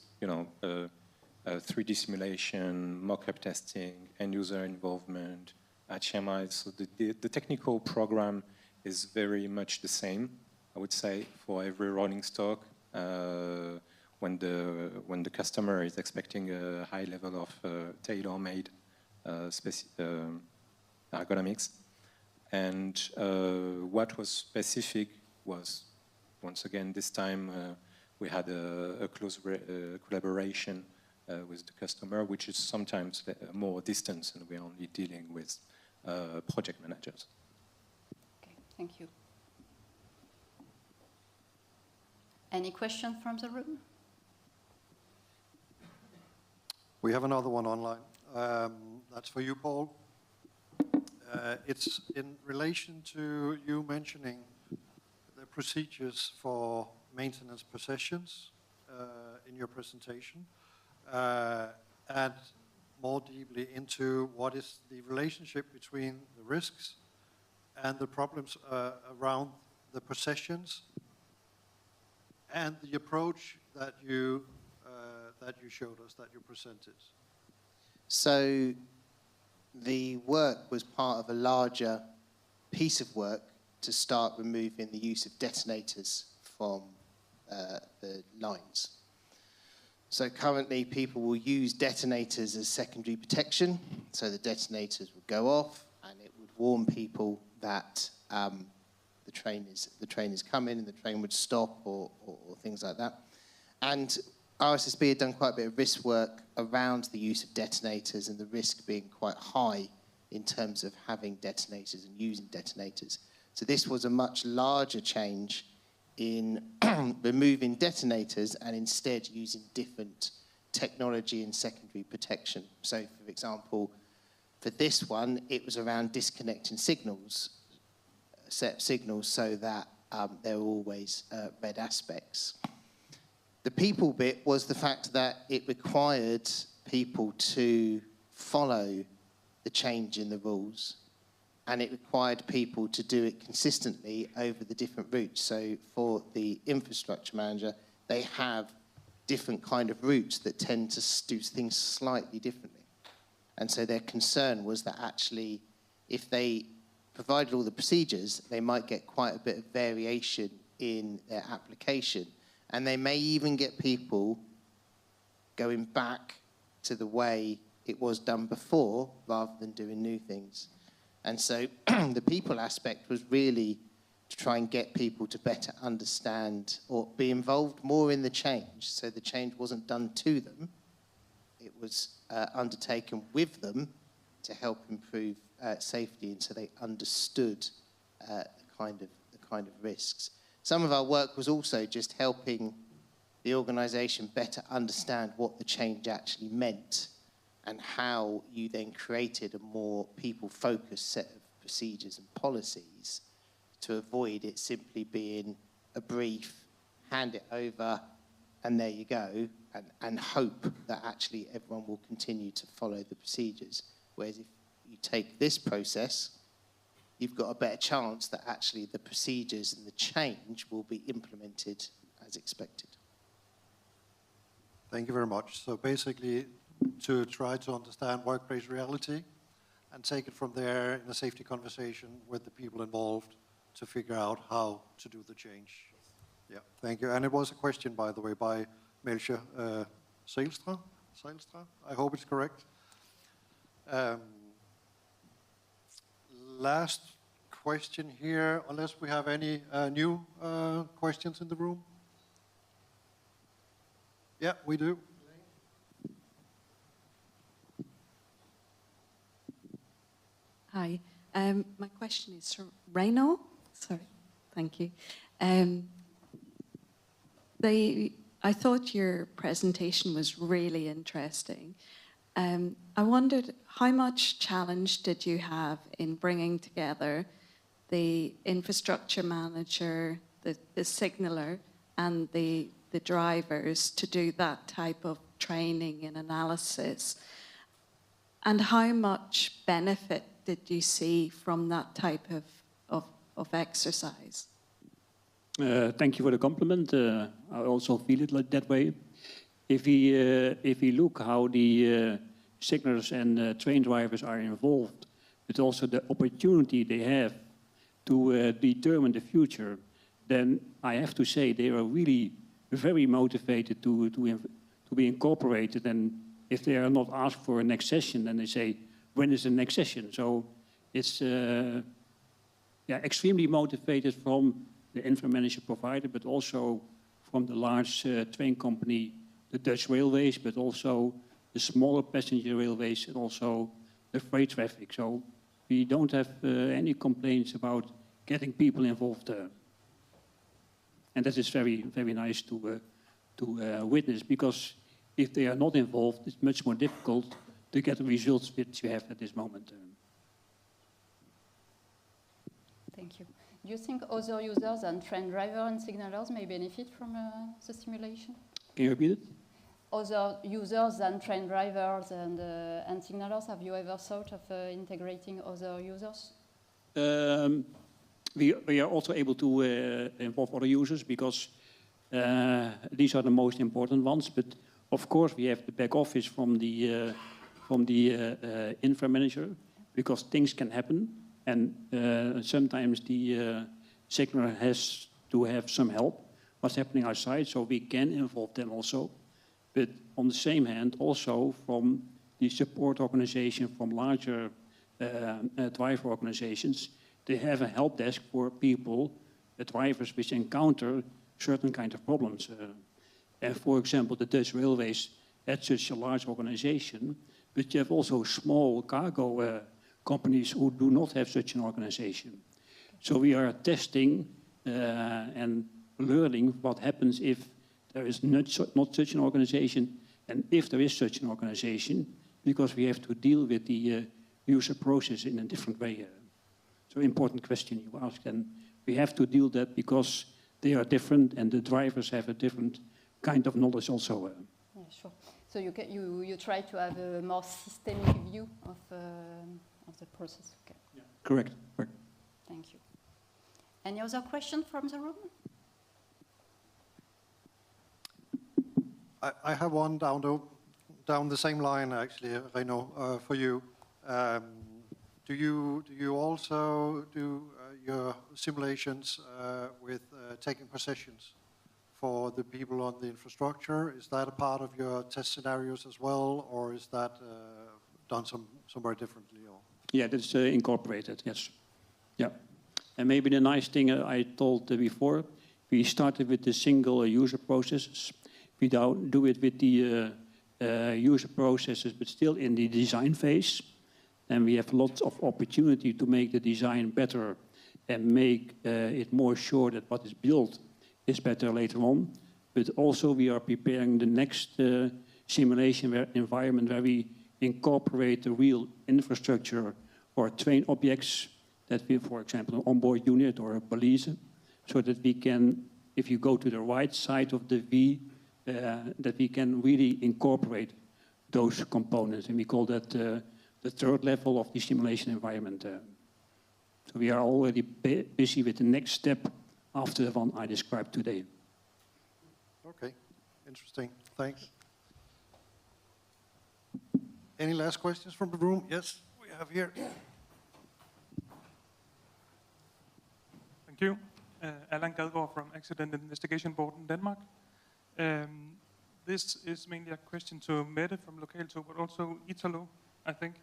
3D simulation, mock-up testing, end-user involvement, HMI. So the technical program is very much the same, I would say, for every rolling stock. When the customer is expecting a high level of tailor-made ergonomics. And what was specific was, once again, this time we had a close collaboration with the customer, which is sometimes more distance, and we're only dealing with project managers. Okay, thank you. Any question from the room? We have another one online. That's for you, Paul. It's in relation to you mentioning the procedures for maintenance processions in your presentation, and more deeply into what is the relationship between the risks and the problems around the processions and the approach that you showed us, that you presented. So the work was part of a larger piece of work to start removing the use of detonators from the lines. So currently people will use detonators as secondary protection, so the detonators would go off and it would warn people that the train is coming and the train would stop or things like that. And RSSB had done quite a bit of risk work around the use of detonators and the risk being quite high in terms of having detonators and using detonators. So this was a much larger change in removing detonators and instead using different technology and secondary protection. So, for example, for this one, it was around disconnecting signals, set signals so that there were always red aspects. The people bit was the fact that it required people to follow the change in the rules, and it required people to do it consistently over the different routes. So for the infrastructure manager, they have different kind of routes that tend to do things slightly differently. And so their concern was that actually, if they provided all the procedures, they might get quite a bit of variation in their application. And they may even get people going back to the way it was done before rather than doing new things. And so the people aspect was really to try and get people to better understand or be involved more in the change. So the change wasn't done to them. It was undertaken with them to help improve safety, and so they understood the kind of risks. Some of our work was also just helping the organisation better understand what the change actually meant and how you then created a more people-focused set of procedures and policies to avoid it simply being a brief, hand it over, and there you go, and hope that actually everyone will continue to follow the procedures. Whereas if you take this process, you've got a better chance that actually the procedures and the change will be implemented as expected. Thank you very much. So basically, to try to understand workplace reality and take it from there in a safety conversation with the people involved to figure out how to do the change. Yeah, thank you. And it was a question, by the way, by Melchior Seilstra. I hope it's correct. Last question here, unless we have any new questions in the room. Yeah, we do. Hi. My question is for Reino. Sorry. Thank you. I thought your presentation was really interesting. I wondered how much challenge did you have in bringing together the infrastructure manager, the signaler, and the drivers to do that type of training and analysis? And how much benefit did you see from that type of exercise? Thank you for the compliment. I also feel it like that way. If we look how the signalers and train drivers are involved, but also the opportunity they have to determine the future, then I have to say they are really very motivated to be incorporated. And if they are not asked for a next session, then they say, when is the next session? So it's extremely motivated from the infra manager provider, but also from the large train company, the Dutch railways, but also the smaller passenger railways and also the freight traffic. So we don't have any complaints about getting people involved there. And that is very, very nice to witness, because if they are not involved, it's much more difficult to get the results which you have at this moment. Thank you. Do you think other users than train drivers and signalers may benefit from the simulation? Can you repeat it? Other users than train drivers and signalers, have you ever thought of integrating other users? We are also able to involve other users, because these are the most important ones. But of course, we have the back office from the infra manager, because things can happen, and sometimes the signaler has to have some help what's happening outside, so we can involve them also. But on the same hand, also from the support organization, from larger driver organizations, they have a help desk for people, the drivers which encounter certain kind of problems. And for example, the Dutch railways had such a large organization, but you have also small cargo companies who do not have such an organization. So we are testing and learning what happens if there is not such an organization, and if there is such an organization, because we have to deal with the user process in a different way. So important question you asked, and we have to deal that because they are different, and the drivers have a different kind of knowledge also. Yeah, sure. So you try to have a more systemic view of the process. Okay. Yeah. Correct. Thank you. Any other question from the room? I have one down the same line, actually, Reino, for you. Do you also do your simulations with taking possessions for the people on the infrastructure? Is that a part of your test scenarios as well, or is that done somewhere differently? Or? Yeah, that's incorporated, yes. Yeah. And maybe the nice thing I told before, we started with the single user processes. We don't do it with the user processes, but still in the design phase. And we have lots of opportunity to make the design better and make it more sure that what is built is better later on. But also we are preparing the next simulation environment where we incorporate the real infrastructure or train objects that we, for example, an onboard unit or a police, so that we can, if you go to the right side of the V, that we can really incorporate those components. And we call that the third level of the simulation environment. So we are already busy with the next step after the one I described today. Okay, interesting. Thanks. Any last questions from the room? Yes, we have here. Thank you. Allan Gadgaard from Accident Investigation Board in Denmark. This is mainly a question to Mette from Lokaltog, but also Italo, I think.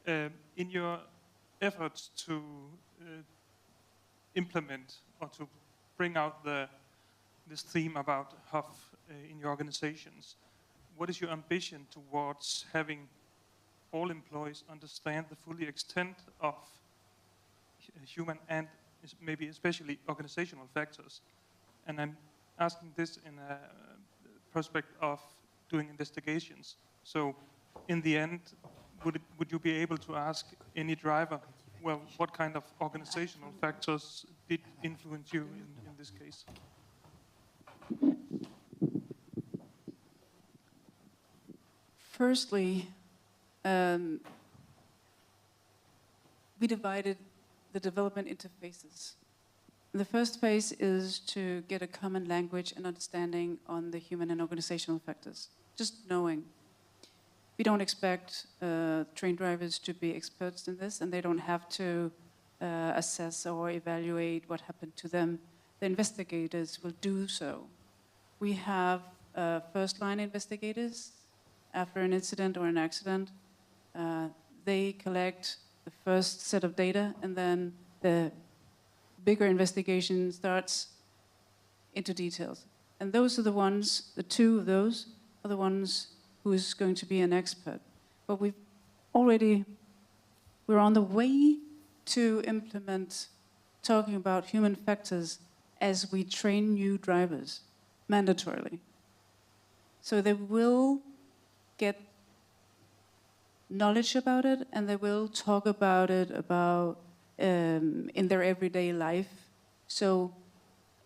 In your efforts to implement or to bring out this theme about HOF in your organizations, what is your ambition towards having all employees understand the full extent of human and maybe especially organizational factors. And I'm asking this in a prospect of doing investigations. So in the end, would you be able to ask any driver, well, what kind of organizational factors did influence you in this case? Firstly, we divided the development into phases. The first phase is to get a common language and understanding on the human and organizational factors. Just knowing. We don't expect train drivers to be experts in this, and they don't have to assess or evaluate what happened to them. The investigators will do so. We have first-line investigators after an incident or an accident. They collect the first set of data, and then the bigger investigation starts into details. And those are the ones, the two of those are the ones who is going to be an expert. But we're on the way to implement talking about human factors as we train new drivers, mandatorily. So they will get knowledge about it, and they will talk about it in their everyday life. So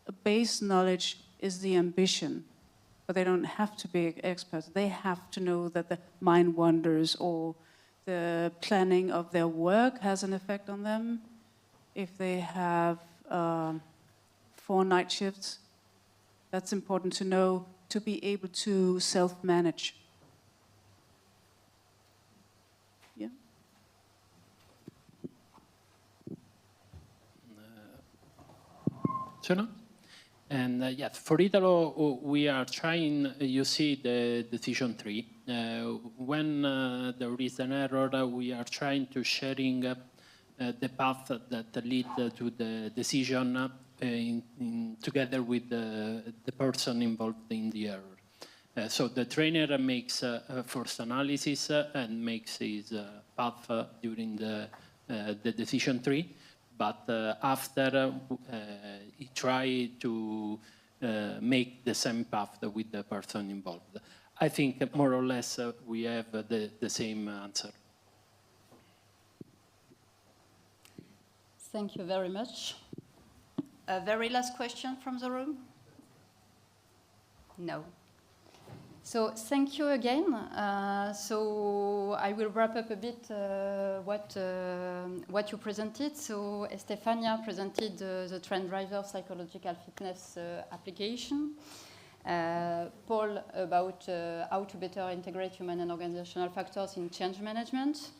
a base knowledge is the ambition, but they don't have to be experts. They have to know that the mind wanders or the planning of their work has an effect on them. If they have 4 night shifts, that's important to know to be able to self-manage. Yeah. And yes, for Italo, we are trying, you see the decision tree. When there is an error, we are trying to sharing the path that lead to the decision together with the person involved in the error. So the trainer makes first analysis and makes his path during the decision tree. But after, he try to make the same path with the person involved. I think more or less we have the same answer. Thank you very much. A very last question from the room? No. So thank you again. So I will wrap up a bit what you presented. So Estefania presented the train driver psychological fitness application. Paul about how to better integrate human and organizational factors in change management.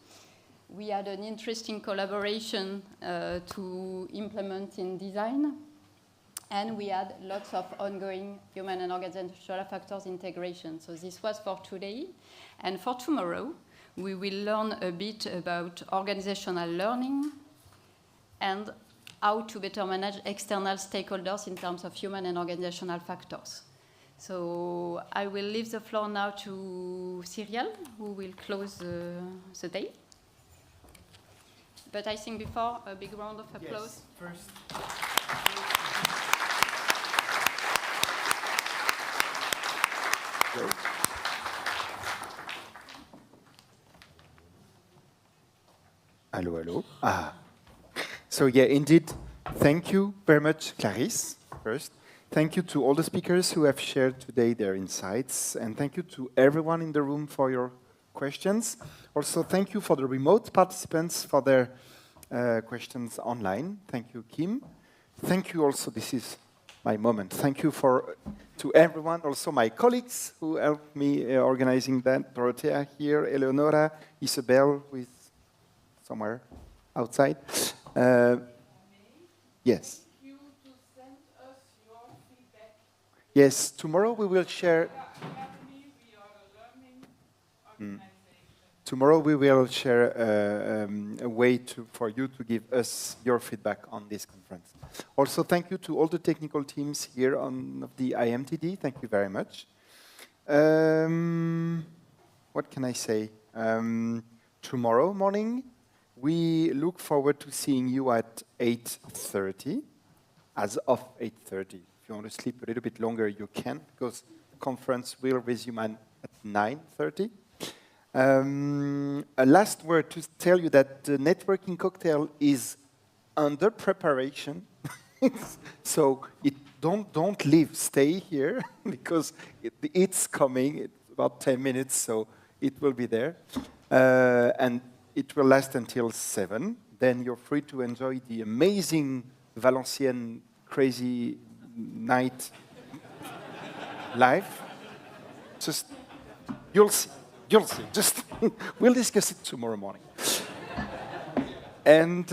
We had an interesting collaboration to implement in design. And we had lots of ongoing human and organizational factors integration. So this was for today. And for tomorrow, we will learn a bit about organizational learning and how to better manage external stakeholders in terms of human and organizational factors. So I will leave the floor now to Cyrielle, who will close the day. But I think before, a big round of applause. Yes, first. Hello, hello. So yeah, indeed, thank you very much, Clarisse, first. Thank you to all the speakers who have shared today their insights, and thank you to everyone in the room for your questions. Also, thank you for the remote participants for their questions online. Thank you, Kim. Thank you also, this is my moment. Thank you to everyone, also my colleagues who helped me organizing that. Dorothea here, Eleonora, Isabel with somewhere outside. Yes. Yes, tomorrow we will share. Tomorrow we will share a way for you to give us your feedback on this conference. Also, thank you to all the technical teams here on the IMTD. Thank you very much. What can I say? tomorrow morning. We look forward to seeing you at 8:30, as of 8:30. If you want to sleep a little bit longer, you can, because the conference will resume at 9:30. A last word to tell you that the networking cocktail is under preparation. So don't leave, stay here, because it's coming. It's about 10 minutes, so it will be there. And it will last until 7. Then you're free to enjoy the amazing Valenciennes crazy night live. Just, you'll see. Just, we'll discuss it tomorrow morning. And